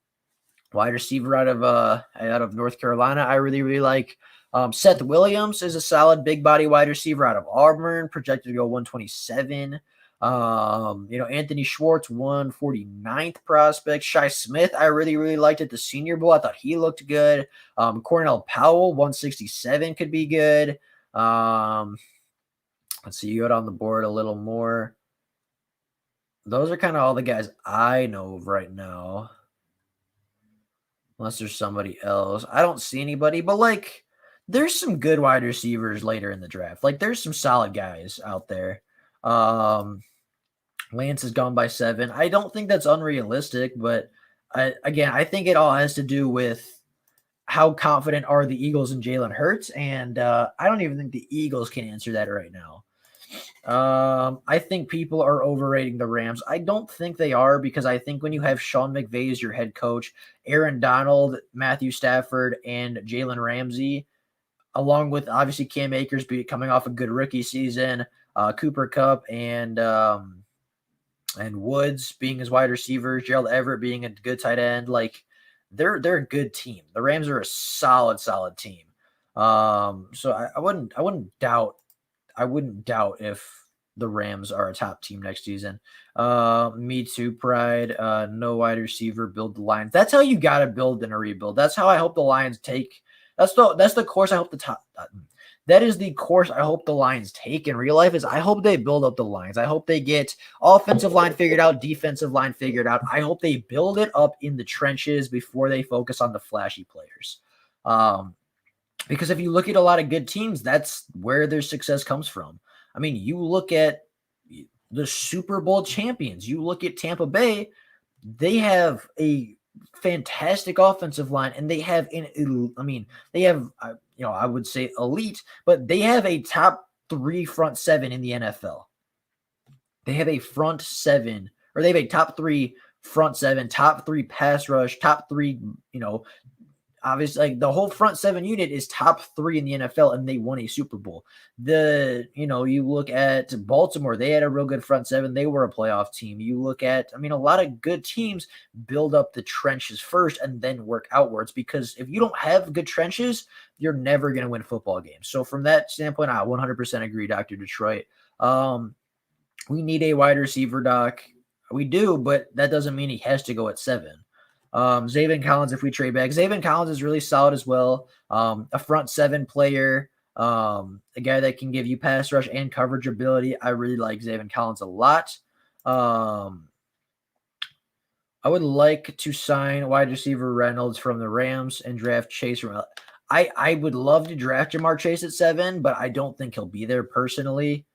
wide receiver out of North Carolina, I really, really like. Seth Williams is a solid big body wide receiver out of Auburn, projected to go 127. Anthony Schwartz, 149th prospect. Shi Smith, I really, really liked at the Senior Bowl. I thought he looked good. Cornell Powell, 167 could be good. Let's see, you go down the board a little more. Those are kind of all the guys I know of right now. Unless there's somebody else. I don't see anybody, but there's some good wide receivers later in the draft. There's some solid guys out there. Lance has gone by 7. I don't think that's unrealistic, but I think it all has to do with how confident are the Eagles in Jalen Hurts, and I don't even think the Eagles can answer that right now. I think people are overrating the Rams. I don't think they are, because I think when you have Sean McVay as your head coach, Aaron Donald, Matthew Stafford, and Jalen Ramsey, along with obviously Cam Akers coming off a good rookie season, Cooper Kupp, and and Woods being his wide receiver, Gerald Everett being a good tight end. Like they're a good team. The Rams are a solid team. So I wouldn't doubt if the Rams are a top team next season. Me too, Pride. No wide receiver, build the Lions. That's how you gotta build in a rebuild. That's how I hope the Lions take. That's the course I hope the top. That is the course I hope the Lions take in real life. Is I hope they build up the Lions. I hope they get offensive line figured out, defensive line figured out. I hope they build it up in the trenches before they focus on the flashy players. Because if you look at a lot of good teams, that's where their success comes from. I mean, you look at the Super Bowl champions, you look at Tampa Bay, they have a fantastic offensive line, and they have they have I would say elite, but they have a top 3 front 7 in the NFL. They have a front 7, or they have a top 3 front 7, top 3 pass rush, top 3, obviously, like the whole front 7 unit is top 3 in the NFL, and they won a Super Bowl. You look at Baltimore, they had a real good front 7. They were a playoff team. You look at, a lot of good teams build up the trenches first and then work outwards, because if you don't have good trenches, you're never going to win football games. So from that standpoint, I 100% agree, Dr. Detroit. We need a wide receiver, Doc. We do, but that doesn't mean he has to go at 7. Zaven Collins, if we trade back, Zaven Collins is really solid as well. A front 7 player, a guy that can give you pass rush and coverage ability. I really like Zaven Collins a lot. I would like to sign wide receiver Reynolds from the Rams and draft Chase from. I would love to draft Jamar Chase at 7, but I don't think he'll be there personally.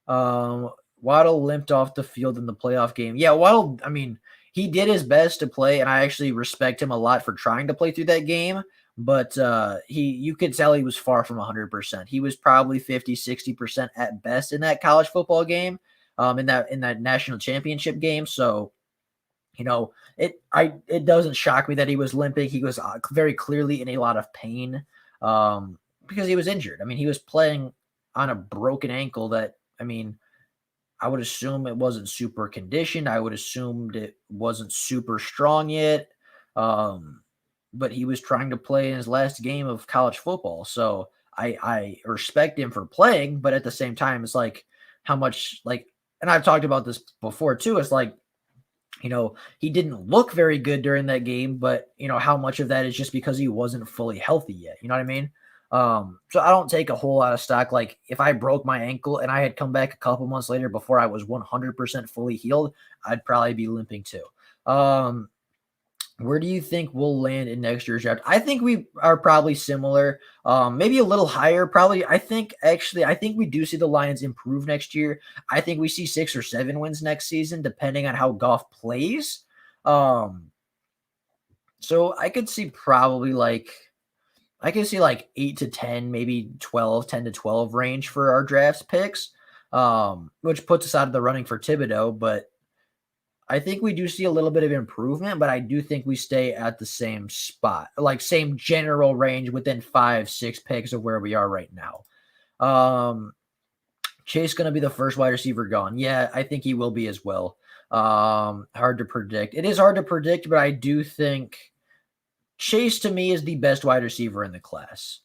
Waddle limped off the field in the playoff game. Yeah, Waddle, he did his best to play, and I actually respect him a lot for trying to play through that game. But you could tell he was far from 100%. He was probably 50, 60% at best in that college football game, in that national championship game. So, it doesn't shock me that he was limping. He was very clearly in a lot of pain because he was injured. He was playing on a broken ankle that, I would assume it wasn't super conditioned. I would assume it wasn't super strong yet. But he was trying to play in his last game of college football. So I respect him for playing, but at the same time, it's like how much, and I've talked about this before too. It's like, he didn't look very good during that game, but how much of that is just because he wasn't fully healthy yet? You know what I mean? So I don't take a whole lot of stock. Like if I broke my ankle and I had come back a couple months later before I was 100% fully healed, I'd probably be limping too. Where do you think we'll land in next year's draft? I think we are probably similar, maybe a little higher. Probably, I think we do see the Lions improve next year. I think we see 6 or 7 wins next season, depending on how Goff plays. So I could see probably I can see 8 to 10, maybe 12, 10 to 12 range for our draft picks, which puts us out of the running for Thibodeau. But I think we do see a little bit of improvement, but I do think we stay at the same spot, same general range within 5, 6 picks of where we are right now. Chase going to be the first wide receiver gone. Yeah, I think he will be as well. Hard to predict. It is hard to predict, but I do think Chase to me is the best wide receiver in the class.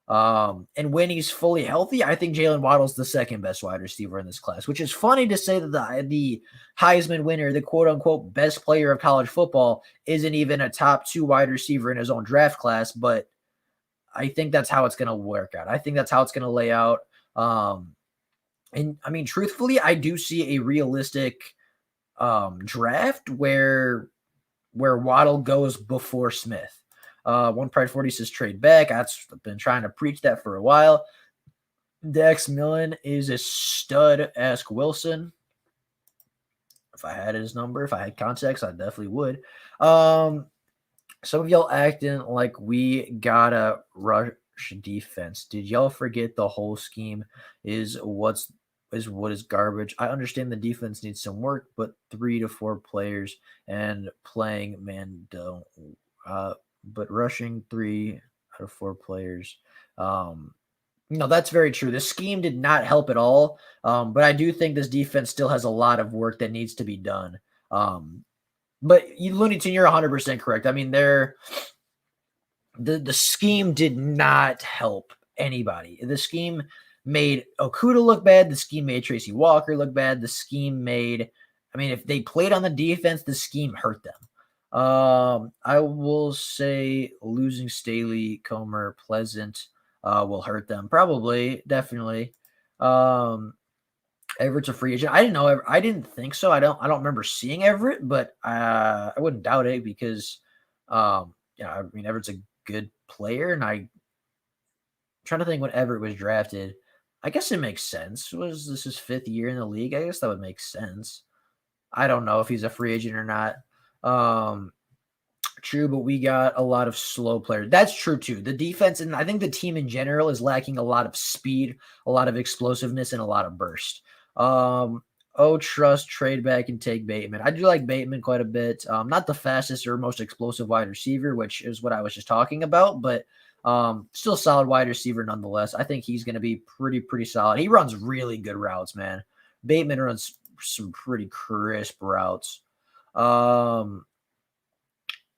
And when he's fully healthy, I think Jalen Waddle's the second best wide receiver in this class, which is funny to say that the Heisman winner, the quote unquote best player of college football, isn't even a top 2 wide receiver in his own draft class. But I think that's how it's going to work out. I think that's how it's going to lay out. And truthfully, I do see a realistic draft where Waddle goes before Smith. One Pride 40 says trade back. I've been trying to preach that for a while. Dex Millen is a stud. Ask Wilson. If I had his number, if I had context, I definitely would. Some of y'all acting like we gotta rush defense. Did y'all forget the whole scheme is what is garbage? I understand the defense needs some work, but 3 to 4 players and playing man don't. But rushing 3 out of 4 players No, that's very true. The scheme did not help at all. But I do think this defense still has a lot of work that needs to be done. Um, but you, Looney Tune, you're 100% correct. I mean, the scheme did not help anybody. The scheme made Okuda look bad. The scheme made Tracy Walker look bad. The scheme made, I mean, if they played on the defense, the scheme hurt them. I will say losing Staley, Comer, Pleasant will hurt them. Probably, definitely. Everett's a free agent. I didn't know. I didn't think so. I don't remember seeing Everett, but I wouldn't doubt it because, I mean, Everett's a good player, and I'm trying to think when Everett was drafted. I guess it makes sense. Was this his 5th year in the league? I guess that would make sense. I don't know if he's a free agent or not. True, but we got a lot of slow players. That's true too. The defense, and I think the team in general is lacking a lot of speed, a lot of explosiveness, and a lot of burst. Trust, trade back, and take Bateman. I do like Bateman quite a bit. Not the fastest or most explosive wide receiver, which is what I was just talking about, but still solid wide receiver nonetheless. I think he's going to be pretty solid. He runs really good routes, man. Bateman runs some pretty crisp routes.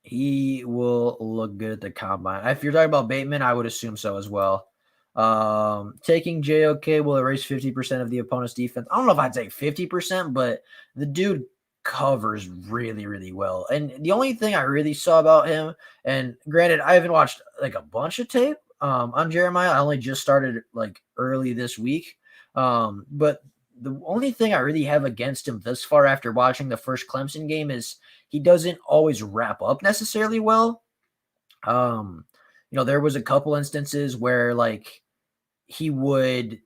He will look good at the combine. If you're talking about Bateman, I would assume so as well. Taking JOK will erase 50% of the opponent's defense. I don't know if I'd say 50%, but the dude covers really well. And the only thing I really saw about him, and granted, I haven't watched like a bunch of tape on Jeremiah. I only just started like early this week. But the only thing I really have against him thus far after watching the first Clemson game is he doesn't always wrap up necessarily well. There was a couple instances where like he would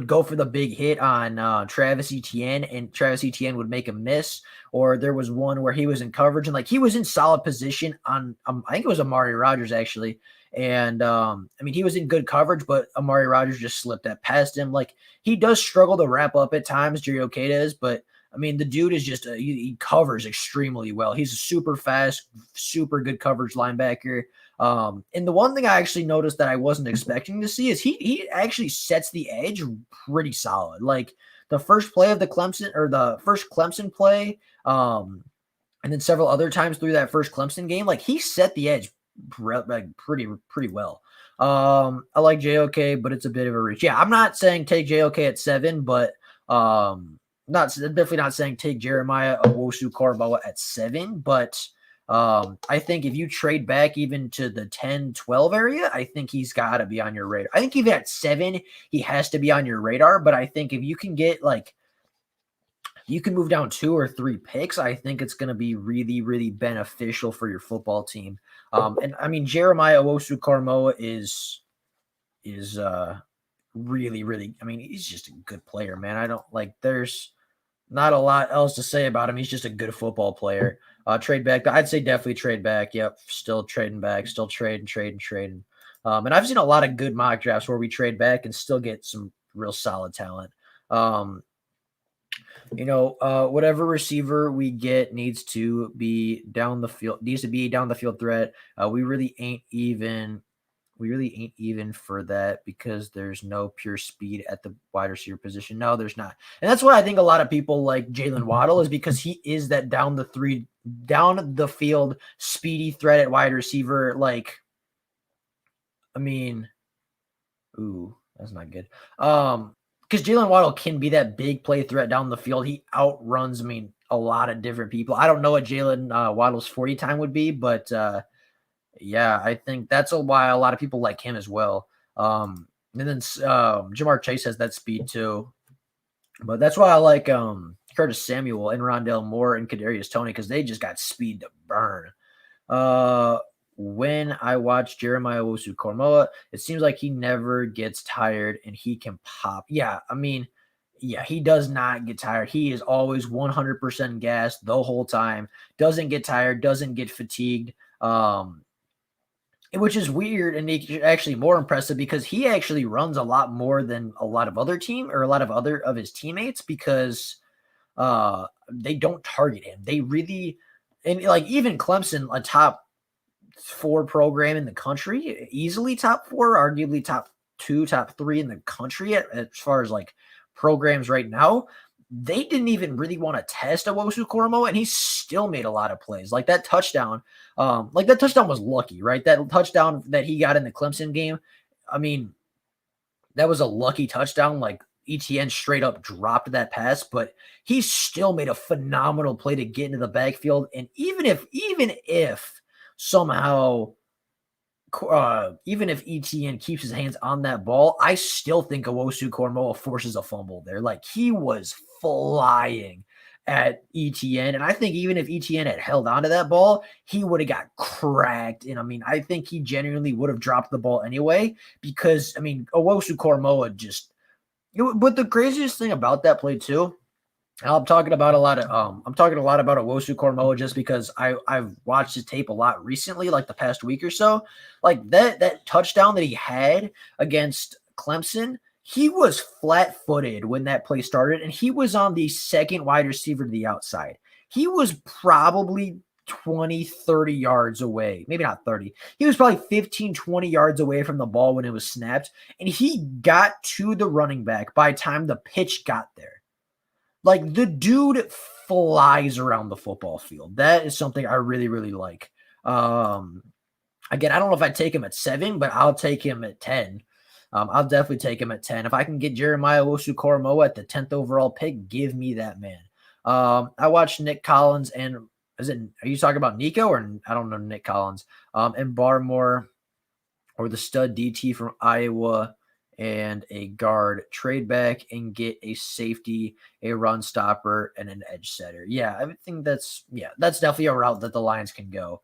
go for the big hit on Travis Etienne, and Travis Etienne would make a miss. Or there was one where he was in coverage and like he was in solid position on I think it was Amari Rodgers actually. And I mean, he was in good coverage, but Amari Rodgers just slipped that past him. Like he does struggle to wrap up at times, Jerry Okada is, but I mean, the dude is just he covers extremely well. He's a super fast, super good coverage linebacker. And the one thing I actually noticed that I wasn't expecting to see is he actually sets the edge pretty solid. Like the first play of the first Clemson play, and then several other times through that first Clemson game, like he set the edge like pretty well. I like JOK, but it's a bit of a reach. Yeah, I'm not saying take JOK at 7, but definitely not saying take Jeremiah Owusu-Koramoah at 7, but I think if you trade back even to the 10-12 area, I think he's got to be on your radar. I think even at 7, he has to be on your radar, but I think if you can get like you can move down 2 or 3 picks, I think it's going to be really beneficial for your football team. And I mean, Jeremiah Owusu-Koramoah is really, I mean, he's just a good player, man. There's not a lot else to say about him. He's just a good football player. Trade back. I'd say definitely trade back. Yep. Still trading back, still trading. And I've seen a lot of good mock drafts where we trade back and still get some real solid talent. Whatever receiver we get needs to be down the field threat. We really ain't even for that because there's no pure speed at the wide receiver position. No, there's not. And that's why I think a lot of people like Jalen Waddle is because he is that down the field speedy threat at wide receiver. Like, I mean, that's not good. Because Jalen Waddle can be that big play threat down the field. He outruns, a lot of different people. I don't know what Jalen Waddle's 40 time would be, but yeah, I think that's why a lot of people like him as well. And then Jamar Chase has that speed too. But that's why I like Curtis Samuel and Rondale Moore and Kadarius Toney because they just got speed to burn. When I watch Jeremiah Owusu-Koramoah, it seems like he never gets tired and he can pop. Yeah, he does not get tired. He is always 100% gassed the whole time. Doesn't get tired, doesn't get fatigued. Which is weird and actually more impressive because he actually runs a lot more than a lot of other of his teammates because they don't target him. They really, and like even Clemson, a top 4 program in the country, easily top 4, arguably top 2, top 3 in the country as far as like programs right now. They didn't even really want to test Owusu Koromoa, and he still made a lot of plays. Like that touchdown was lucky, right? That touchdown that he got in the Clemson game, I mean, that was a lucky touchdown. Like ETN straight up dropped that pass, but he still made a phenomenal play to get into the backfield. And even if somehow even if ETN keeps his hands on that ball, I still think Owusu Koromoa forces a fumble there. Like he was flying at ETN. And I think even if ETN had held onto that ball, he would have got cracked. And I mean, I think he genuinely would have dropped the ball anyway, because I mean, Owusu Koromoa just, but the craziest thing about that play too, I'm talking a lot about Owusu Koromoa just because I've watched his tape a lot recently, like the past week or so. Like that touchdown that he had against Clemson, he was flat-footed when that play started, and he was on the second wide receiver to the outside. He was probably 20, 30 yards away. Maybe not 30. He was probably 15, 20 yards away from the ball when it was snapped, and he got to the running back by the time the pitch got there. Like the dude flies around the football field. That is something I really, really like. Again, I don't know if I'd take him at 7, but I'll take him at 10. I'll definitely take him at 10. If I can get Jeremiah Owusu-Koramoah at the 10th overall pick, give me that man. I watched Nick Collins and are you talking about Nico or I don't know Nick Collins? And Barmore or the stud DT from Iowa and a guard trade back and get a safety, a run stopper, and an edge setter. Yeah, I think that's definitely a route that the Lions can go.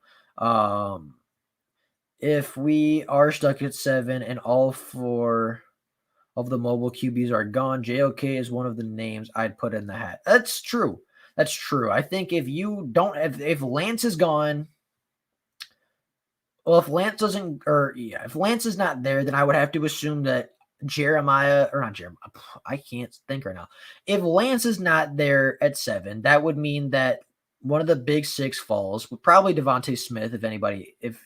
If we are stuck at 7 and all 4 of the mobile QBs are gone, JOK is one of the names I'd put in the hat. That's true. I think if Lance is gone, well, if Lance is not there, then I would have to assume that I can't think right now. If Lance is not there at 7, that would mean that one of the big 6 falls, probably Devontae Smith, if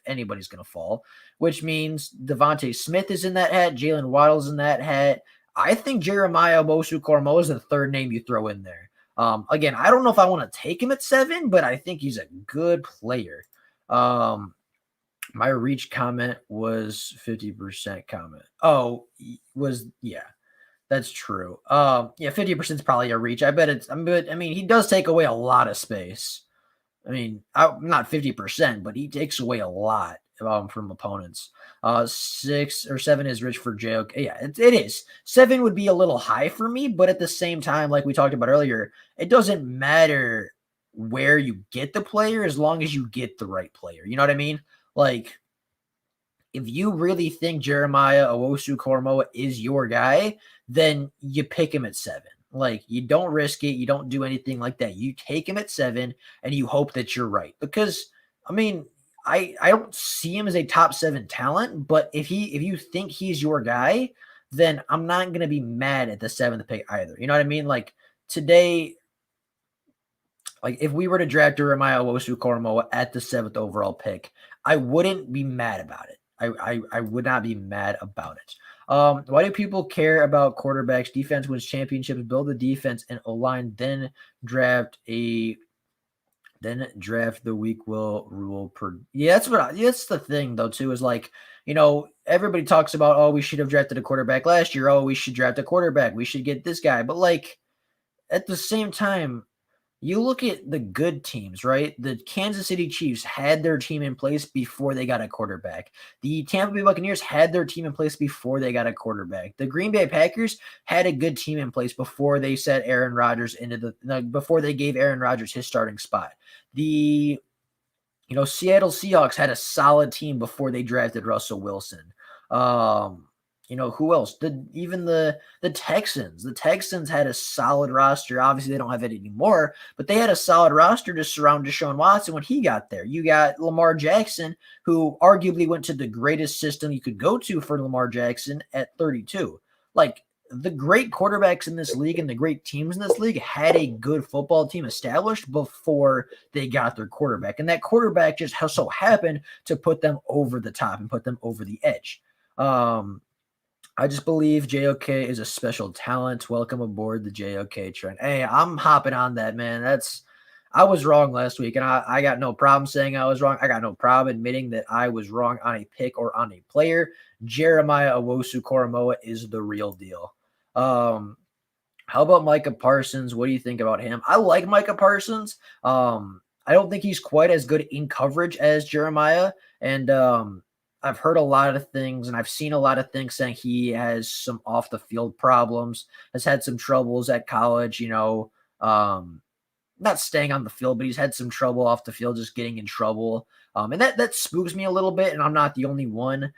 anybody's going to fall, which means Devontae Smith is in that hat, Jalen Waddle's in that hat. I think Jeremiah Owusu-Koramoah is the third name you throw in there. Again, I don't know if I want to take him at 7, but I think he's a good player. My reach comment was 50% comment. That's true. 50% is probably a reach. I mean, he does take away a lot of space. I mean, not 50%, but he takes away a lot from opponents. 6 or 7 is rich for JOK. Yeah, it is. 7 would be a little high for me, but at the same time, like we talked about earlier, it doesn't matter where you get the player as long as you get the right player. You know what I mean? Like, if you really think Jeremiah Owusu-Koramoah is your guy, then you pick him at 7. Like, you don't risk it. You don't do anything like that. You take him at 7, and you hope that you're right. Because, I mean, I don't see him as a top 7 talent, but if you think he's your guy, then I'm not going to be mad at the 7th pick either. You know what I mean? Like, today, like if we were to draft Jeremiah Owusu-Koramoah at the 7th overall pick, I wouldn't be mad about it. I would not be mad about it. Why do people care about quarterbacks? Defense wins championships, build the defense and O-line, then draft the week will rule per. Yeah, that's the thing though too, is like, you know, everybody talks about, oh, we should have drafted a quarterback last year. Oh, we should draft a quarterback. We should get this guy. But like at the same time, you look at the good teams, right? The Kansas City Chiefs had their team in place before they got a quarterback. The Tampa Bay Buccaneers had their team in place before they got a quarterback. The Green Bay Packers had a good team in place before they set Aaron Rodgers before they gave Aaron Rodgers his starting spot. The Seattle Seahawks had a solid team before they drafted Russell Wilson. Who else? Even the Texans. The Texans had a solid roster. Obviously, they don't have it anymore, but they had a solid roster to surround Deshaun Watson when he got there. You got Lamar Jackson, who arguably went to the greatest system you could go to for Lamar Jackson at 32. Like, the great quarterbacks in this league and the great teams in this league had a good football team established before they got their quarterback. And that quarterback just so happened to put them over the top and put them over the edge. I just believe JOK is a special talent. Welcome aboard the JOK train. Hey, I'm hopping on that, man. I was wrong last week, and I got no problem saying I was wrong. I got no problem admitting that I was wrong on a pick or on a player. Jeremiah Owusu-Koramoah is the real deal. How about Micah Parsons? What do you think about him? I like Micah Parsons. I don't think he's quite as good in coverage as Jeremiah, and I've heard a lot of things, and I've seen a lot of things saying he has some off the field problems, has had some troubles at college. Not staying on the field, but he's had some trouble off the field, just getting in trouble, and that spooks me a little bit. And I'm not the only one.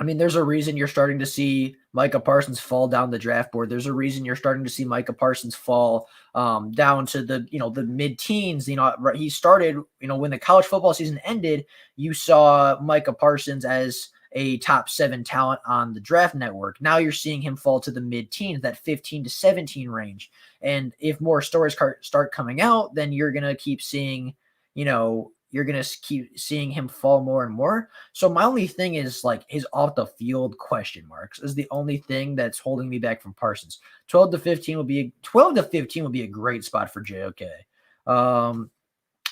I mean, there's a reason you're starting to see Micah Parsons fall down the draft board. There's a reason you're starting to see Micah Parsons fall down to the mid-teens. He started, when the college football season ended, you saw Micah Parsons as a top 7 talent on the draft network. Now you're seeing him fall to the mid-teens, that 15 to 17 range. And if more stories start coming out, then you're going to keep seeing, you're going to keep seeing him fall more and more. So my only thing is like his off the field question marks is the only thing that's holding me back from Parsons. 12 to 15 will be a great spot for JOK.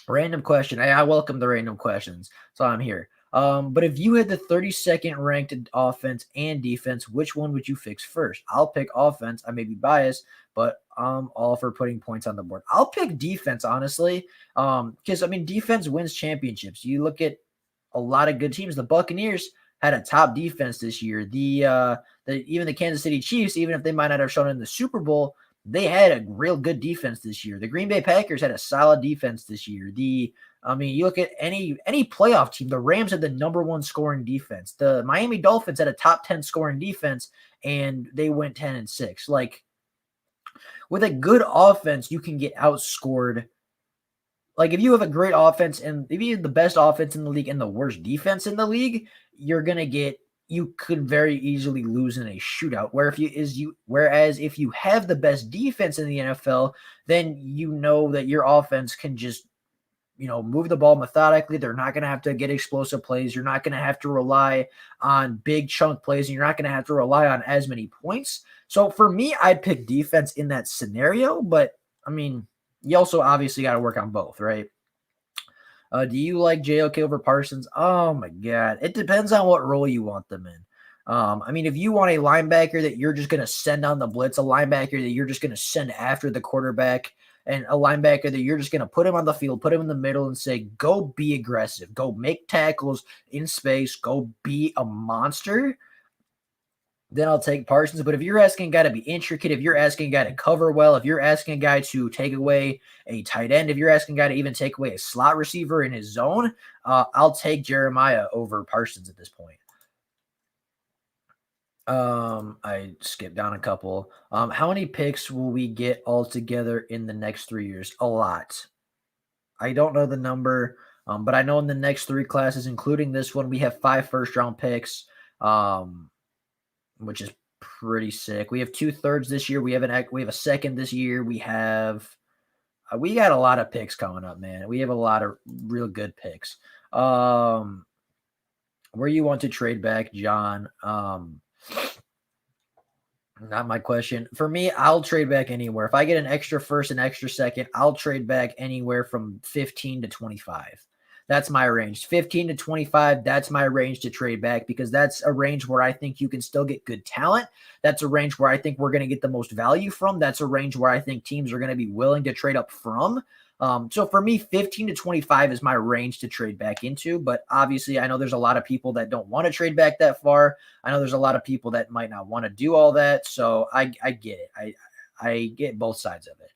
Random question. I welcome the random questions. So I'm here. But if you had the 32nd ranked offense and defense, which one would you fix first? I'll pick offense. I may be biased, but I'm all for putting points on the board. I'll pick defense, honestly. Because defense wins championships. You look at a lot of good teams. The Buccaneers had a top defense this year. Even the Kansas City Chiefs, even if they might not have shown in the Super Bowl, they had a real good defense this year. The Green Bay Packers had a solid defense this year. You look at any playoff team, the Rams had the number 1 scoring defense. The Miami Dolphins had a top 10 scoring defense, and they went 10-6. Like, with a good offense, you can get outscored. Like, if you have a great offense and if you have the best offense in the league and the worst defense in the league, you could very easily lose in a shootout. Whereas if you have the best defense in the NFL, then you know that your offense can just, move the ball methodically. They're not going to have to get explosive plays. You're not going to have to rely on big chunk plays, and you're not going to have to rely on as many points. So for me, I'd pick defense in that scenario, but you also obviously got to work on both, right? Do you like JOK over Parsons? Oh my God. It depends on what role you want them in. If you want a linebacker that you're just going to send on the blitz, a linebacker that you're just going to send after the quarterback, and a linebacker that you're just going to put him on the field, put him in the middle and say, go be aggressive, go make tackles in space, go be a monster, then I'll take Parsons. But if you're asking a guy to be intricate, if you're asking a guy to cover well, if you're asking a guy to take away a tight end, if you're asking a guy to even take away a slot receiver in his zone, I'll take Jeremiah over Parsons at this point. I skipped down a couple. How many picks will we get altogether in the next 3 years? A lot. I don't know the number, but I know in the next 3 classes, including this one, we have 5 first-round picks, which is pretty sick. We have 2/3 this year. We have a second this year. We got a lot of picks coming up, man. We have a lot of real good picks. Where you want to trade back, John? Not my question. For me, I'll trade back anywhere. If I get an extra first and extra second, I'll trade back anywhere from 15 to 25. That's my range. 15 to 25, that's my range to trade back, because that's a range where I think you can still get good talent. That's a range where I think we're going to get the most value from. That's a range where I think teams are going to be willing to trade up from. So for me, 15 to 25 is my range to trade back into. But obviously, I know there's a lot of people that don't want to trade back that far. I know there's a lot of people that might not want to do all that. So I get it. I get both sides of it.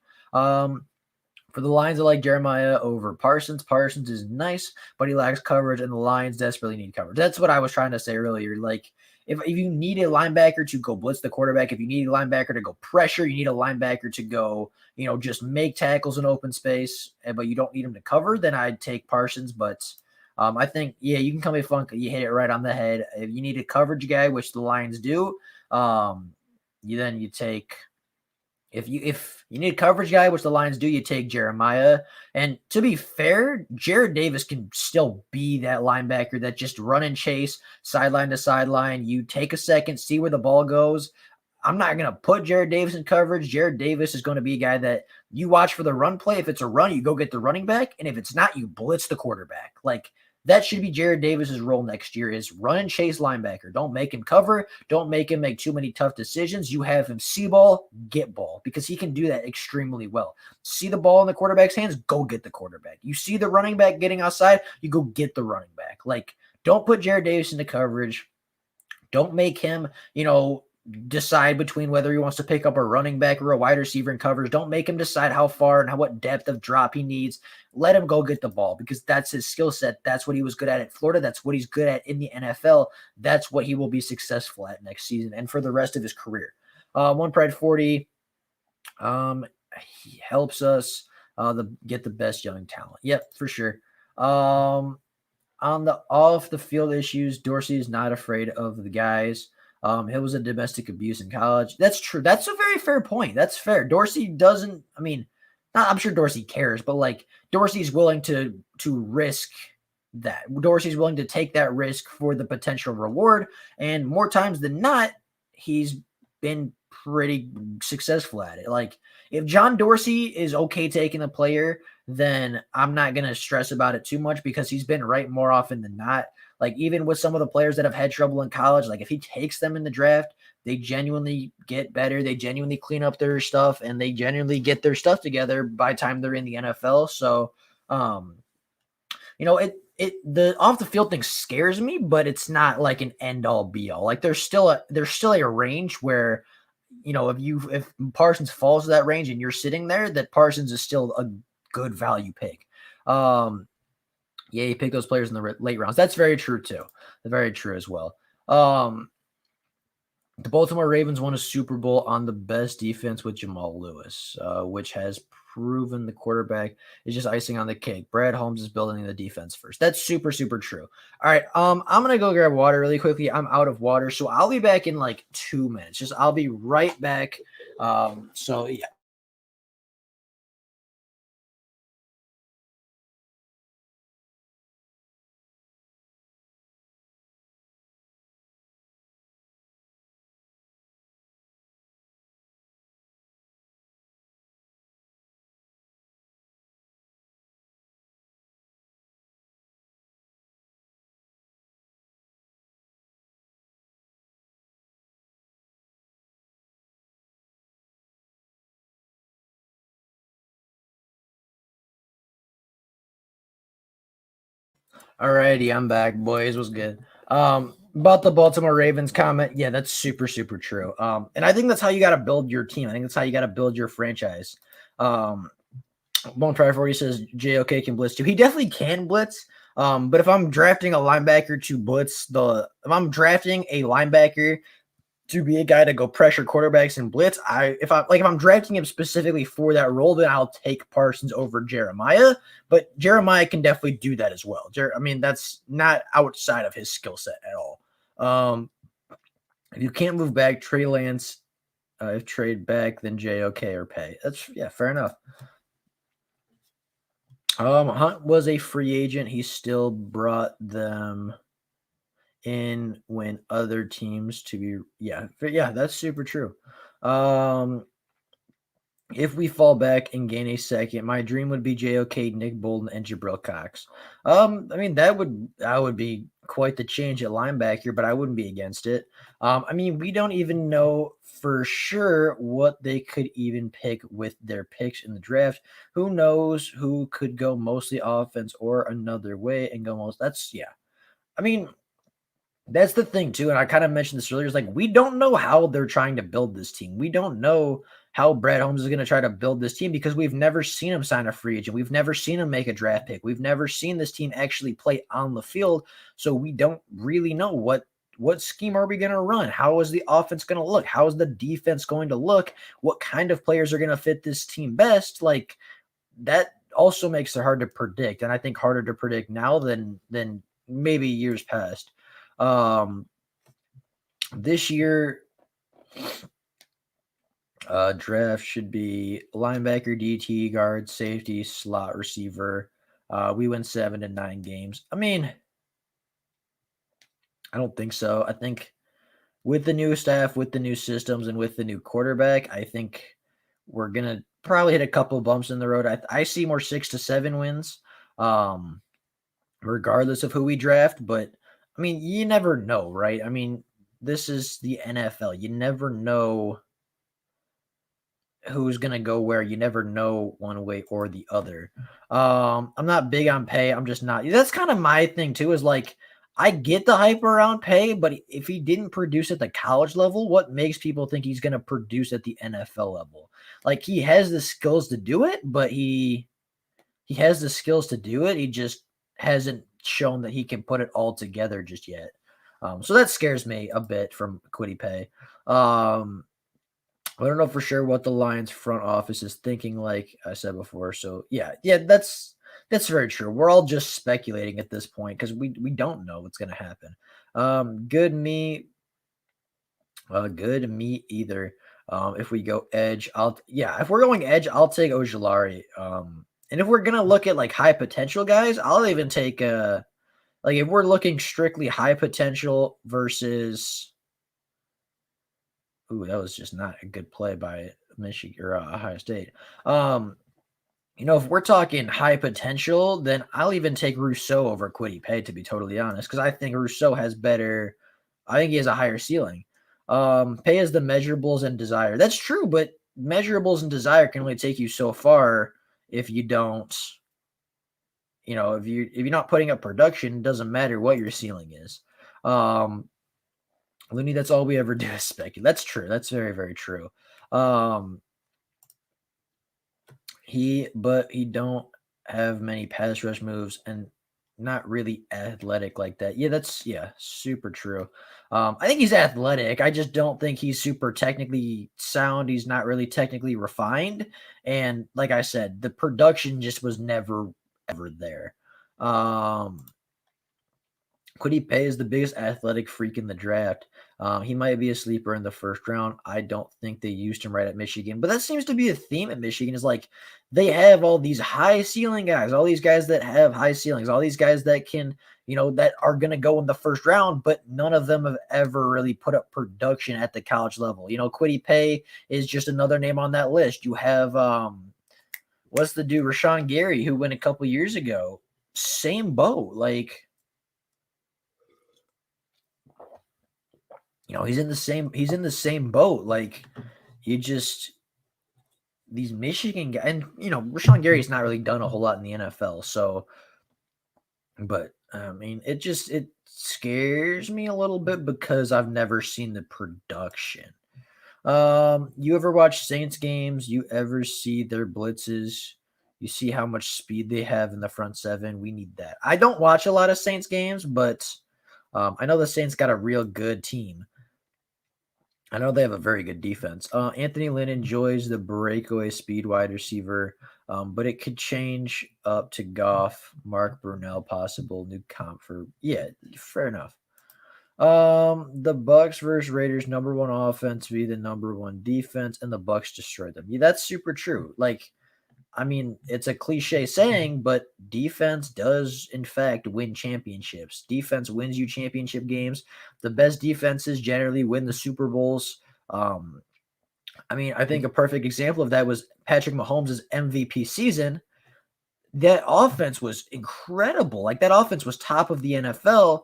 For the Lions, I like Jeremiah over Parsons. Parsons is nice, but he lacks coverage, and the Lions desperately need coverage. That's what I was trying to say earlier. Like, if you need a linebacker to go blitz the quarterback, if you need a linebacker to go pressure, you need a linebacker to go, just make tackles in open space, but you don't need him to cover, then I'd take Parsons. But I think, you can come in funk. You hit it right on the head. If you need a coverage guy, which the Lions do, you take If you need a coverage guy, which the Lions do, you take Jeremiah. And to be fair, Jared Davis can still be that linebacker that just run and chase sideline to sideline. You take a second, see where the ball goes. I'm not going to put Jared Davis in coverage. Jared Davis is going to be a guy that you watch for the run play. If it's a run, you go get the running back. And if it's not, you blitz the quarterback. Like, that should be Jared Davis's role next year is run and chase linebacker. Don't make him cover. Don't make him make too many tough decisions. You have him see ball, get ball, because he can do that extremely well. See the ball in the quarterback's hands, go get the quarterback. You see the running back getting outside, you go get the running back. Like, don't put Jared Davis into coverage. Don't make him, decide between whether he wants to pick up a running back or a wide receiver in coverage. Don't make him decide how far and what depth of drop he needs. Let him go get the ball because that's his skill set. That's what he was good at Florida. That's what he's good at in the NFL. That's what he will be successful at next season and for the rest of his career. One Pride 40, he helps us get the best young talent. Yep, for sure. On the off the field issues, Dorsey is not afraid of the guys. It was a domestic abuse in college. That's true. That's a very fair point. That's fair. Dorsey doesn't, I'm sure Dorsey cares, but like Dorsey's willing to risk that. Dorsey's willing to take that risk for the potential reward. And more times than not, he's been pretty successful at it. Like if John Dorsey is okay taking a player, then I'm not going to stress about it too much because he's been right more often than not. Like even with some of the players that have had trouble in college, like if he takes them in the draft, they genuinely get better. They genuinely clean up their stuff and they genuinely get their stuff together by the time they're in the NFL. So, the off the field thing scares me, but it's not like an end all be all. Like there's still a range where, if Parsons falls to that range and you're sitting there, that Parsons is still a good value pick. Yeah, you pick those players in the late rounds. That's very true too. Very true as well. The Baltimore Ravens won a Super Bowl on the best defense with Jamal Lewis, which has proven the quarterback is just icing on the cake. Brad Holmes is building the defense first. That's super, super true. All right. I'm going to go grab water really quickly. I'm out of water. So I'll be back in like 2 minutes. I'll be right back. So yeah. Alrighty, I'm back, boys. What's good? About the Baltimore Ravens comment, yeah, that's super, super true. And I think that's how you got to build your team. I think that's how you got to build your franchise. Bone Try 40 says JOK can blitz too. He definitely can blitz. But if I'm drafting a linebacker to blitz if I'm drafting a linebacker to be a guy to go pressure quarterbacks and blitz, if I'm drafting him specifically for that role, then I'll take Parsons over Jeremiah. But Jeremiah can definitely do that as well. That's not outside of his skill set at all. If you can't move back, Trey Lance. If trade back, then JOK or pay. That's fair enough. Hunt was a free agent. He still brought them in when other teams to be that's super true. If we fall back and gain a second, my dream would be JOK, Nick Bolton, and Jabril Cox. That would be quite the change at linebacker, but I wouldn't be against it. We don't even know for sure what they could even pick with their picks in the draft. Who knows who could go mostly offense or another way and go most. That's the thing too, and I kind of mentioned this earlier. Is like we don't know how they're trying to build this team. We don't know how Brad Holmes is going to try to build this team because we've never seen him sign a free agent. We've never seen him make a draft pick. We've never seen this team actually play on the field, so we don't really know what scheme are we going to run? How is the offense going to look? How is the defense going to look? What kind of players are going to fit this team best? Like that also makes it hard to predict, and I think harder to predict now than maybe years past. This year, Draft should be linebacker, DT, guard, safety, slot receiver. We win 7 to 9 games. I mean, I don't think so. I think with the new staff, with the new systems, and with the new quarterback, I think we're gonna probably hit a couple bumps in the road. I see more 6 to 7 wins, um, regardless of who we draft. But I mean, you never know, right? I mean, this is the NFL. You never know who's gonna go where. You never know one way or the other. I'm not big on pay. I'm just not. That's kind of my thing too. Is like I get the hype around pay, but if he didn't produce at the college level, what makes people think he's gonna produce at the NFL level? Like he has the skills to do it, but he has the skills to do it. He just hasn't shown that he can put it all together just yet. So that scares me a bit from Quiddy Pay. I don't know for sure what the Lions front office is thinking, like I said before. So yeah, that's very true. We're all just speculating at this point because we don't know what's gonna happen. Good me, good me either. If we go edge, if we're going edge, I'll take Ojulari. And if we're gonna look at like high potential guys, I'll even take like if we're looking strictly high potential versus. Ooh, that was just not a good play by Michigan or Ohio State. Um, if we're talking high potential, then I'll even take Rousseau over Quiddy Pay, to be totally honest, because I think Rousseau has better. I think he has a higher ceiling. Pay is the measurables and desire. That's true, but measurables and desire can only take you so far if you don't. If you're not putting up production, it doesn't matter what your ceiling is. Looney, that's all we ever do is speculate. That's true. That's very, very true. Um, he don't have many pass rush moves and not really athletic like that. Yeah, super true. I think he's athletic. I just don't think he's super technically sound. He's not really technically refined. And like I said, the production just was never ever there. Um, Quiddy Pay is the biggest athletic freak in the draft. He might be a sleeper in the first round. I don't think they used him right at Michigan, but that seems to be a theme at Michigan. Is like they have all these high ceiling guys, all these guys that have high ceilings, all these guys that can, that are going to go in the first round, but none of them have ever really put up production at the college level. Quiddy Pay is just another name on that list. You have what's the dude Rashawn Gary who went a couple years ago, same boat, like. He's in the same boat. Like you just these Michigan guys, and Rashawn Gary's not really done a whole lot in the NFL. So, but I mean, it scares me a little bit because I've never seen the production. You ever watch Saints games? You ever see their blitzes? You see how much speed they have in the front seven. We need that. I don't watch a lot of Saints games, but I know the Saints got a real good team. I know they have a very good defense. Anthony Lynn enjoys the breakaway speed wide receiver, but it could change up to Goff, Mark Brunell, possible new comp for. Yeah, fair enough. The Bucks versus Raiders, number one offense be the number one defense, and the Bucks destroyed them. Yeah, that's super true. Like, I mean, it's a cliche saying, but defense does in fact win championships. Defense wins you championship games. The best defenses generally win the Super Bowls. Um, I mean, I think a perfect example of that was Patrick Mahomes' MVP season. That offense was incredible. Like that offense was top of the NFL,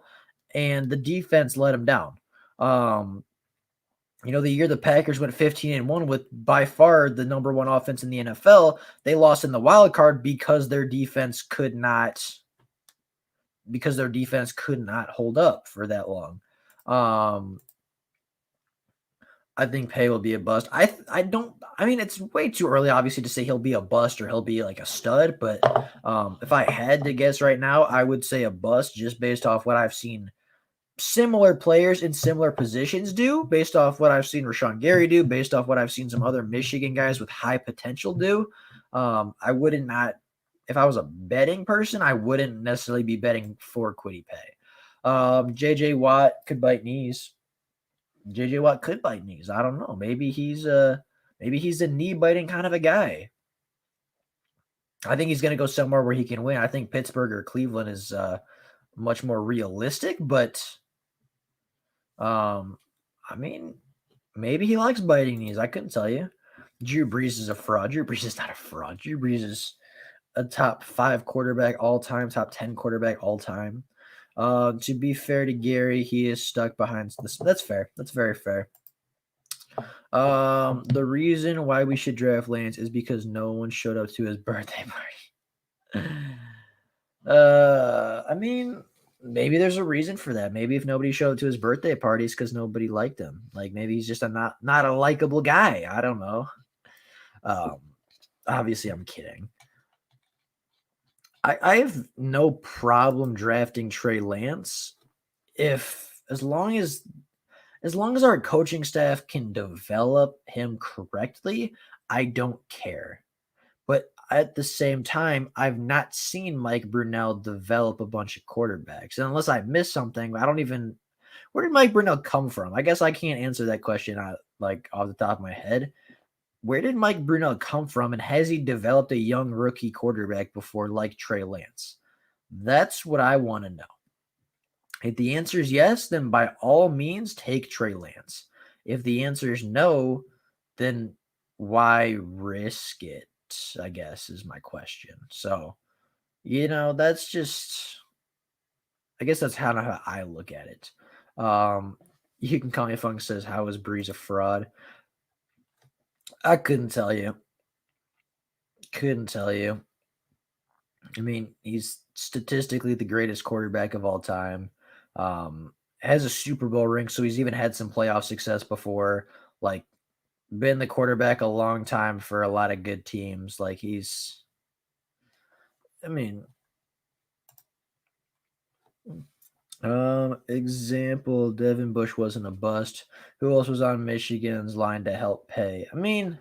and the defense let him down. Um, the year the Packers went 15-1 with by far the number one offense in the NFL, they lost in the wild card because their defense could not hold up for that long. I think Pay will be a bust. I mean, it's way too early, obviously, to say he'll be a bust or he'll be like a stud. But if I had to guess right now, I would say a bust just based off what I've seen similar players in similar positions do, based off what I've seen Rashawn Gary do, based off what I've seen some other Michigan guys with high potential do. I wouldn't not, if I was a betting person, I wouldn't necessarily be betting for Quiddy Pay. JJ Watt could bite knees. I don't know. Maybe he's Maybe he's a knee biting kind of a guy. I think he's going to go somewhere where he can win. I think Pittsburgh or Cleveland is much more realistic, but um, I mean, maybe he likes biting knees. I couldn't tell you. Drew Brees is a fraud. Drew Brees is not a fraud. Drew Brees is a top 5 quarterback all time, top 10 quarterback all time. To be fair to Gary, he is stuck behind this. That's fair. That's very fair. The reason why we should draft Lance is because no one showed up to his birthday party. I mean, maybe there's a reason for that. Maybe if nobody showed up to his birthday parties because nobody liked him. Like maybe he's just a not a likable guy. I don't know. Um, obviously, I'm kidding. I have no problem drafting Trey Lance if as long as our coaching staff can develop him correctly, I don't care. But at the same time, I've not seen Mike Brunell develop a bunch of quarterbacks. And unless I missed something, I don't even where did Mike Brunell come from? I guess I can't answer that question like off the top of my head. Where did Mike Brunell come from, and has he developed a young rookie quarterback before like Trey Lance? That's what I want to know. If the answer is yes, then by all means take Trey Lance. If the answer is no, then why risk it? I guess is my question. So, that's just I guess that's kind of how I look at it. Um, you can call me Funk says, how is Breeze a fraud? I couldn't tell you. Couldn't tell you. I mean, he's statistically the greatest quarterback of all time. Has a Super Bowl ring, so he's even had some playoff success before. Like, been the quarterback a long time for a lot of good teams. Like, I mean, example, Devin Bush wasn't a bust. Who else was on Michigan's line to help pay? I mean,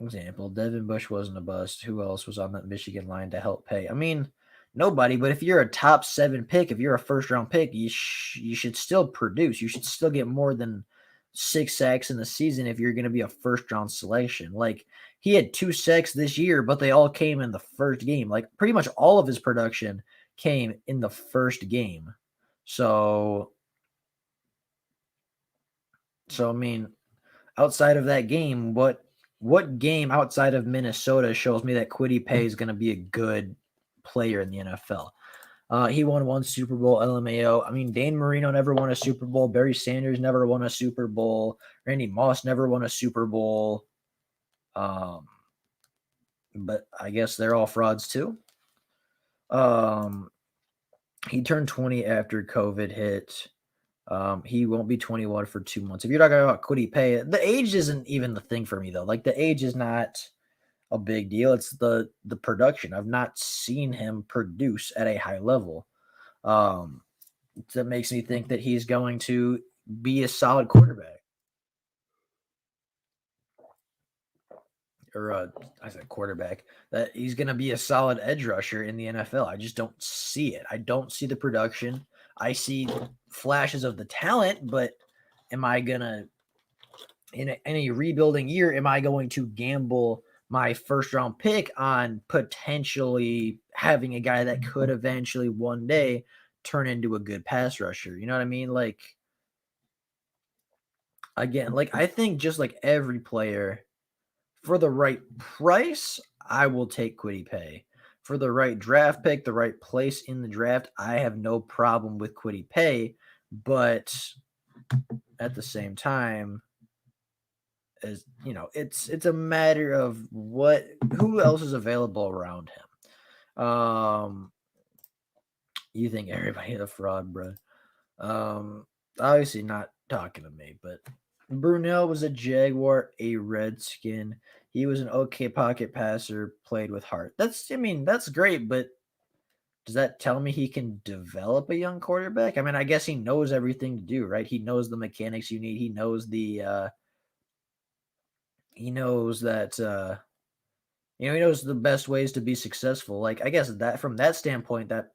example, Devin Bush wasn't a bust. Who else was on that Michigan line to help pay? I mean, nobody. But if you're a top 7 pick, if you're a first round pick, you should still produce. You should still get more than 6 sacks in the season if you're going to be a first round selection. Like he had 2 sacks this year, but they all came in the first game. Like pretty much all of his production came in the first game. So I mean, outside of that game, what game outside of Minnesota shows me that Kwity Paye is going to be a good player in the NFL? He won 1 Super Bowl, LMAO. I mean, Dan Marino never won a Super Bowl. Barry Sanders never won a Super Bowl. Randy Moss never won a Super Bowl. But I guess they're all frauds too. He turned 20 after COVID hit. He won't be 21 for 2 months. If you're talking about Kwity Paye, the age isn't even the thing for me though. Like the age is not a big deal. It's the production. I've not seen him produce at a high level. That makes me think that he's going to be a solid quarterback. Or I said quarterback. That he's going to be a solid edge rusher in the NFL. I just don't see it. I don't see the production. I see flashes of the talent, but am I gonna in a rebuilding year? Am I going to gamble my first round pick on potentially having a guy that could eventually one day turn into a good pass rusher? You know what I mean? Like again, like I think just like every player, for the right price, I will take Kwity Paye. For the right draft pick, the right place in the draft, I have no problem with Kwity Paye. But at the same time, as it's a matter of who else is available around him. You think everybody's a fraud, bro? Obviously not talking to me, but Brunell was a Jaguar, a Redskin. He was an okay pocket passer, played with heart. That's great, but does that tell me he can develop a young quarterback? I mean, I guess he knows everything to do, right? He knows the mechanics you need. He knows he knows that he knows the best ways to be successful. Like I guess that from that standpoint that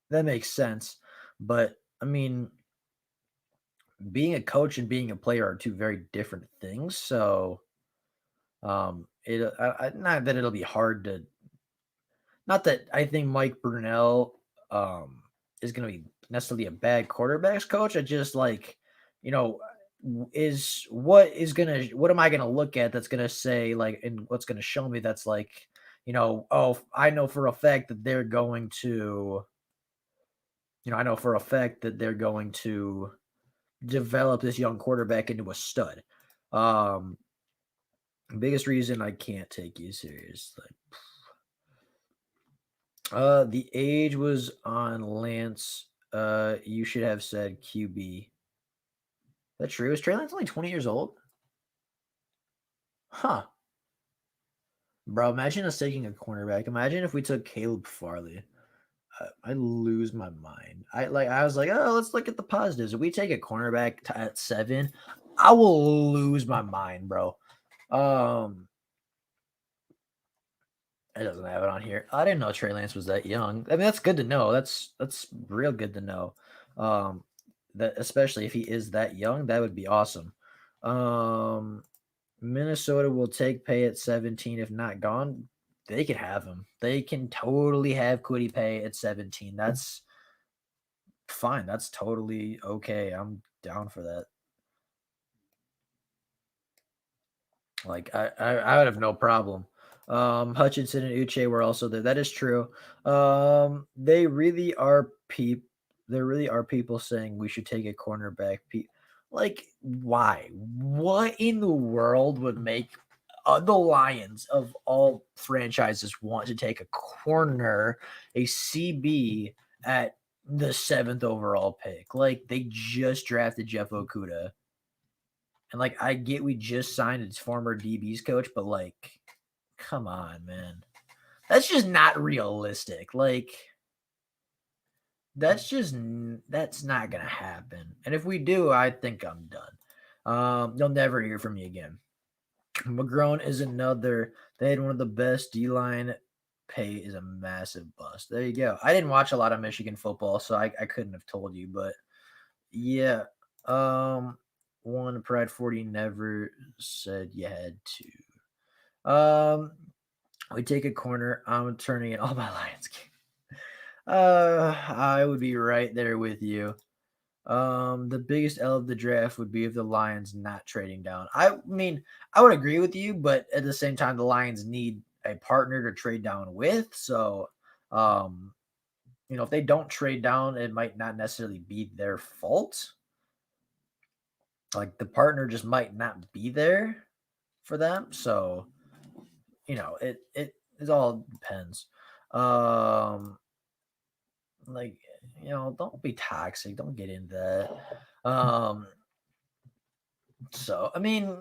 makes sense. But I mean, being a coach and being a player are two very different things. So not that it'll be hard to, not that I think Mike Brunell is going to be necessarily a bad quarterbacks coach. I just like, you know, what am I gonna look at that's gonna say like, and what's gonna show me that's like, oh, I know for a fact that they're going to, I know for a fact that they're going to develop this young quarterback into a stud. Um, Biggest reason I can't take you seriously. The age was on Lance. You should have said QB. That's true. Is Trey Lance only 20 years old? Huh. Bro, imagine us taking a cornerback. Imagine if we took Caleb Farley. I lose my mind. I was like, oh, let's look at the positives. If we take a cornerback at 7, I will lose my mind, bro. It doesn't have it on here. I didn't know Trey Lance was that young. I mean, that's good to know. That's real good to know. That especially if he is that young, that would be awesome. Minnesota will take Pay at 17 if not gone. They can have him. They can totally have Kwity Pay at 17. That's fine. That's totally okay. I'm down for that. Like I would have no problem. Hutchinson and Uche were also there. That is true. They really are there really are people saying we should take a cornerback. Like, why? What in the world would make the Lions of all franchises want to take a corner, a CB at the 7th overall pick? Like, they just drafted Jeff Okuda. And like, I get we just signed his former DB's coach, but like, come on, man. That's just not realistic. Like, that's not gonna happen. And if we do, I think I'm done. You'll never hear from me again. McGrone is another. They had one of the best D line. Pay is a massive bust. There you go. I didn't watch a lot of Michigan football, so I couldn't have told you, but yeah. One Pride 40 never said you had to. We take a corner. I'm turning it all my Lions game. I would be right there with you. The biggest L of the draft would be if the Lions not trading down. I mean, I would agree with you, but at the same time, the Lions need a partner to trade down with. So, if they don't trade down, it might not necessarily be their fault. Like the partner just might not be there for them. So, it all depends. Like, don't be toxic. Don't get into that. So I mean,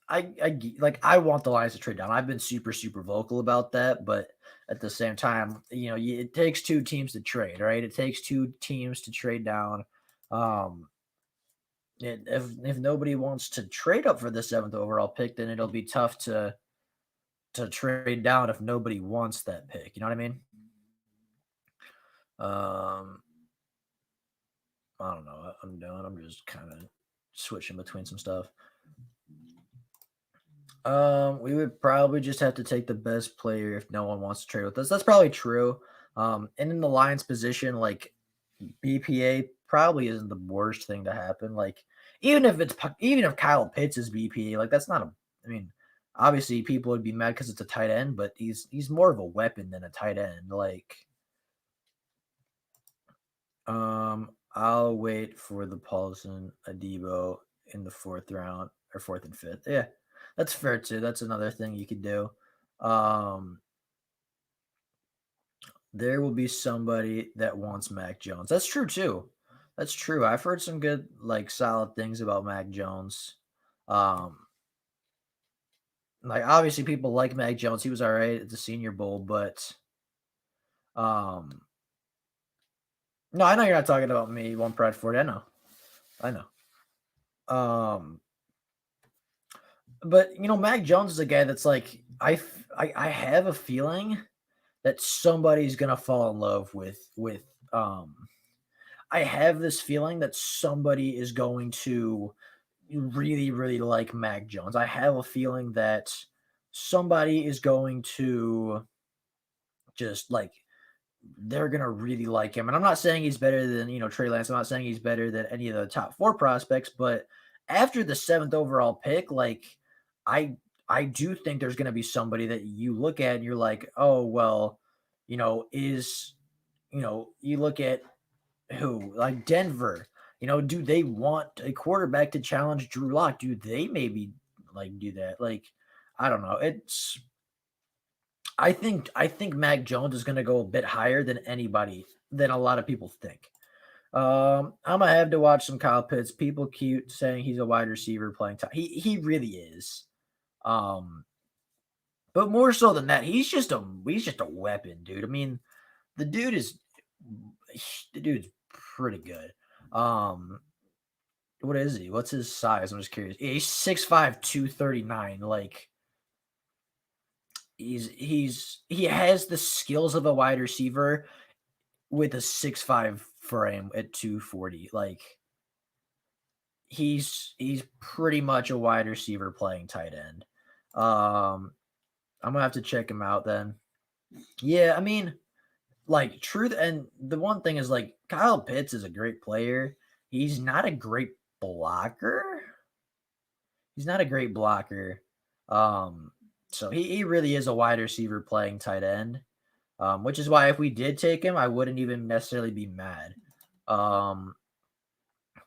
I want the Lions to trade down. I've been super, super vocal about that, but at the same time, it takes 2 teams to trade, right? It takes 2 teams to trade down. If nobody wants to trade up for the 7th overall pick, then it'll be tough to trade down if nobody wants that pick. You know what I mean? I don't know what I'm doing. I'm just kind of switching between some stuff. We would probably just have to take the best player if no one wants to trade with us. That's probably true. And in the Lions position, like BPA probably isn't the worst thing to happen. Like even if Kyle Pitts is BPA, like that's not I mean, obviously people would be mad because it's a tight end, but he's more of a weapon than a tight end. Like, I'll wait for the Paulson Adebo in the 4th round or 4th and 5th. Yeah, that's fair too. That's another thing you could do. There will be somebody that wants Mac Jones. That's true too. That's true. I've heard some good, like, solid things about Mac Jones. Like obviously people like Mac Jones. He was all right at the Senior Bowl, but no, I know you're not talking about me. One Pride 40. I know. But Mac Jones is a guy that's like I have a feeling that somebody's gonna fall in love with I have this feeling that somebody is going to really, really like Mac Jones. I have a feeling that somebody is going to just like they're gonna really like him. And I'm not saying he's better than Trey Lance. I'm not saying he's better than any of the top four prospects, but after the seventh overall pick, like I I do think there's gonna be somebody that you look at and you're like, oh well, is you look at who like Denver. Do they want a quarterback to challenge Drew Lock? Do they maybe like do that? Like, I don't know. I think Mac Jones is going to go a bit higher than a lot of people think. I'm gonna have to watch some Kyle Pitts. People cute saying he's a wide receiver playing time. He really is. Um, but more so than that, he's just a weapon, dude. I mean, the dude is the dude's pretty good. Um, what is he? What's his size? I'm just curious. He's 6'5", 239. Like he has the skills of a wide receiver with a 6'5" frame at 240. Like he's pretty much a wide receiver playing tight end. I'm gonna have to check him out then. Yeah, I mean, like truth and the one thing is like Kyle Pitts is a great player. He's not a great blocker. He's not a great blocker. Um, so he really is a wide receiver playing tight end. Which is why if we did take him, I wouldn't even necessarily be mad. Um,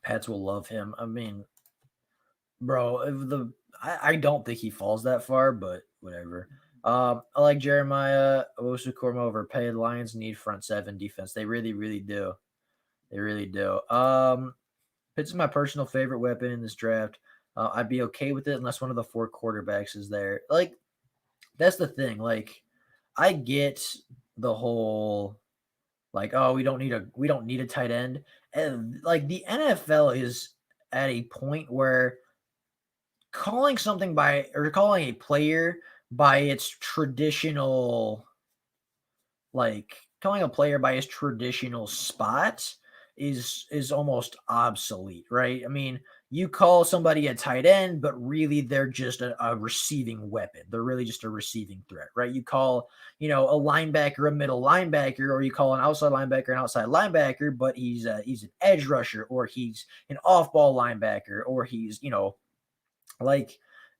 Pets will love him. I mean, bro, I don't think he falls that far, but whatever. I like Jeremiah Owusu-Koramoah overpaid. Lions need front seven defense. They really, really do. They really do. Pitts is my personal favorite weapon in this draft. I'd be okay with it unless one of the four quarterbacks is there. Like, that's the thing. Like, I get the whole like, oh, we don't need a tight end. And like the NFL is at a point where calling a player by its traditional like calling a player by his traditional spot is almost obsolete, right? I mean, you call somebody a tight end, but really they're just a receiving weapon. They're really just a receiving threat, right? You call, a linebacker a middle linebacker, or you call an outside linebacker an outside linebacker, but he's an edge rusher, or he's an off-ball linebacker, or he's, like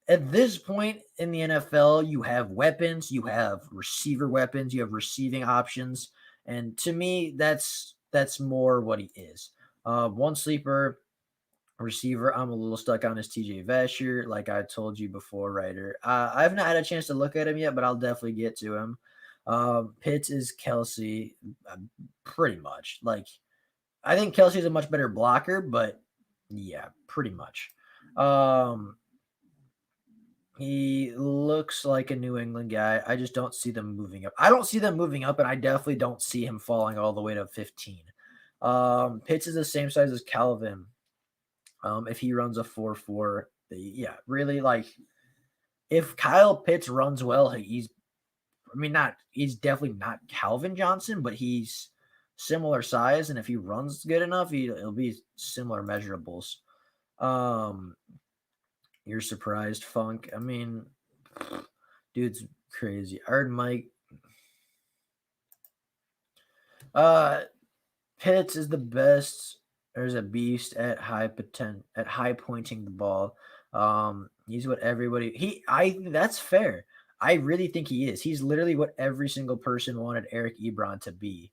at this point in the NFL, you have weapons, you have receiver weapons, you have receiving options, and to me, that's more what he is. One sleeper receiver, I'm a little stuck on is TJ Vasher, like I told you before, Ryder. I have not had a chance to look at him yet, but I'll definitely get to him. Pitts is Kelsey, pretty much. Like I think Kelsey's a much better blocker, but yeah, pretty much. Um, he looks like a New England guy. I just don't see them moving up. I don't see them moving up, and I definitely don't see him falling all the way to 15. Pitts is the same size as Calvin. If he runs a 4.4, yeah, really like if Kyle Pitts runs well, he's definitely not Calvin Johnson, but he's similar size, and if he runs good enough, it'll be similar measurables. Um, you're surprised, Funk. I mean, dude's crazy. I heard Mike. Uh, Pitts is the best. There's a beast at high pointing the ball. He's what everybody that's fair. I really think he is. He's literally what every single person wanted Eric Ebron to be.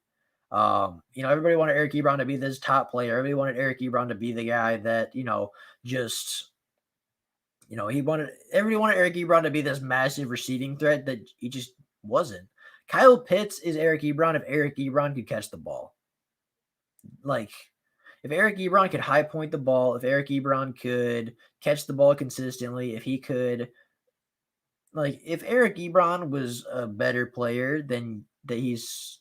Everybody wanted Eric Ebron to be this top player. Everybody wanted Eric Ebron to be the guy that, just everybody wanted Eric Ebron to be this massive receiving threat that he just wasn't. Kyle Pitts is Eric Ebron if Eric Ebron could catch the ball. Like, if Eric Ebron could high point the ball, if Eric Ebron could catch the ball consistently, if he could, like, if Eric Ebron was a better player than that he's,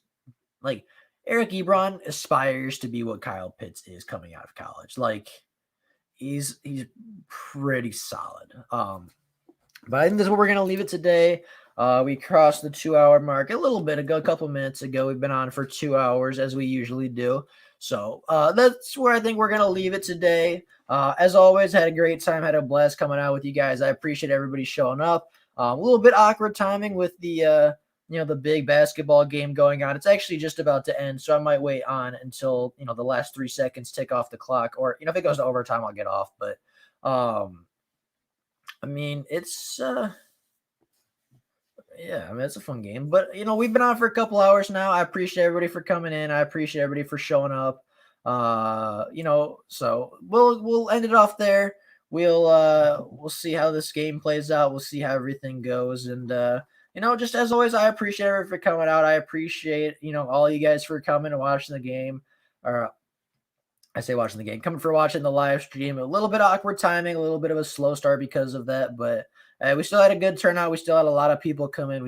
like, Eric Ebron aspires to be what Kyle Pitts is coming out of college. Like, he's pretty solid. But I think this is where we're gonna leave it today. We crossed the 2-hour mark a little bit ago, a couple minutes ago. We've been on for 2 hours as we usually do. So that's where I think we're gonna leave it today. As always, had a great time, had a blast coming out with you guys. I appreciate everybody showing up. A little bit awkward timing with the the big basketball game going on. It's actually just about to end, so I might wait on until the last 3 seconds tick off the clock, or if it goes to overtime, I'll get off. But I mean, it's yeah, I mean, it's a fun game. But we've been on for a couple hours now. I appreciate everybody for coming in. I appreciate everybody for showing up. So we'll end it off there. We'll see how this game plays out. We'll see how everything goes. And just as always, I appreciate everyone for coming out. I appreciate, all you guys for coming and watching the game. Or I say watching the game, coming for watching the live stream. A little bit of awkward timing, a little bit of a slow start because of that, but we still had a good turnout. We still had a lot of people come in. I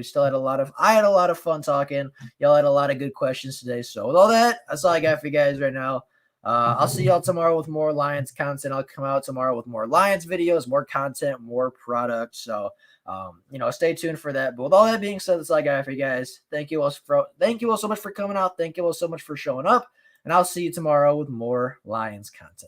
had a lot of fun talking. Y'all had a lot of good questions today. So with all that, that's all I got for you guys right now. I'll see y'all tomorrow with more Lions content. I'll come out tomorrow with more Lions videos, more content, more product. So, stay tuned for that. But with all that being said, that's all I got for you guys. Thank you all so much for coming out. Thank you all so much for showing up. And I'll see you tomorrow with more Lions content.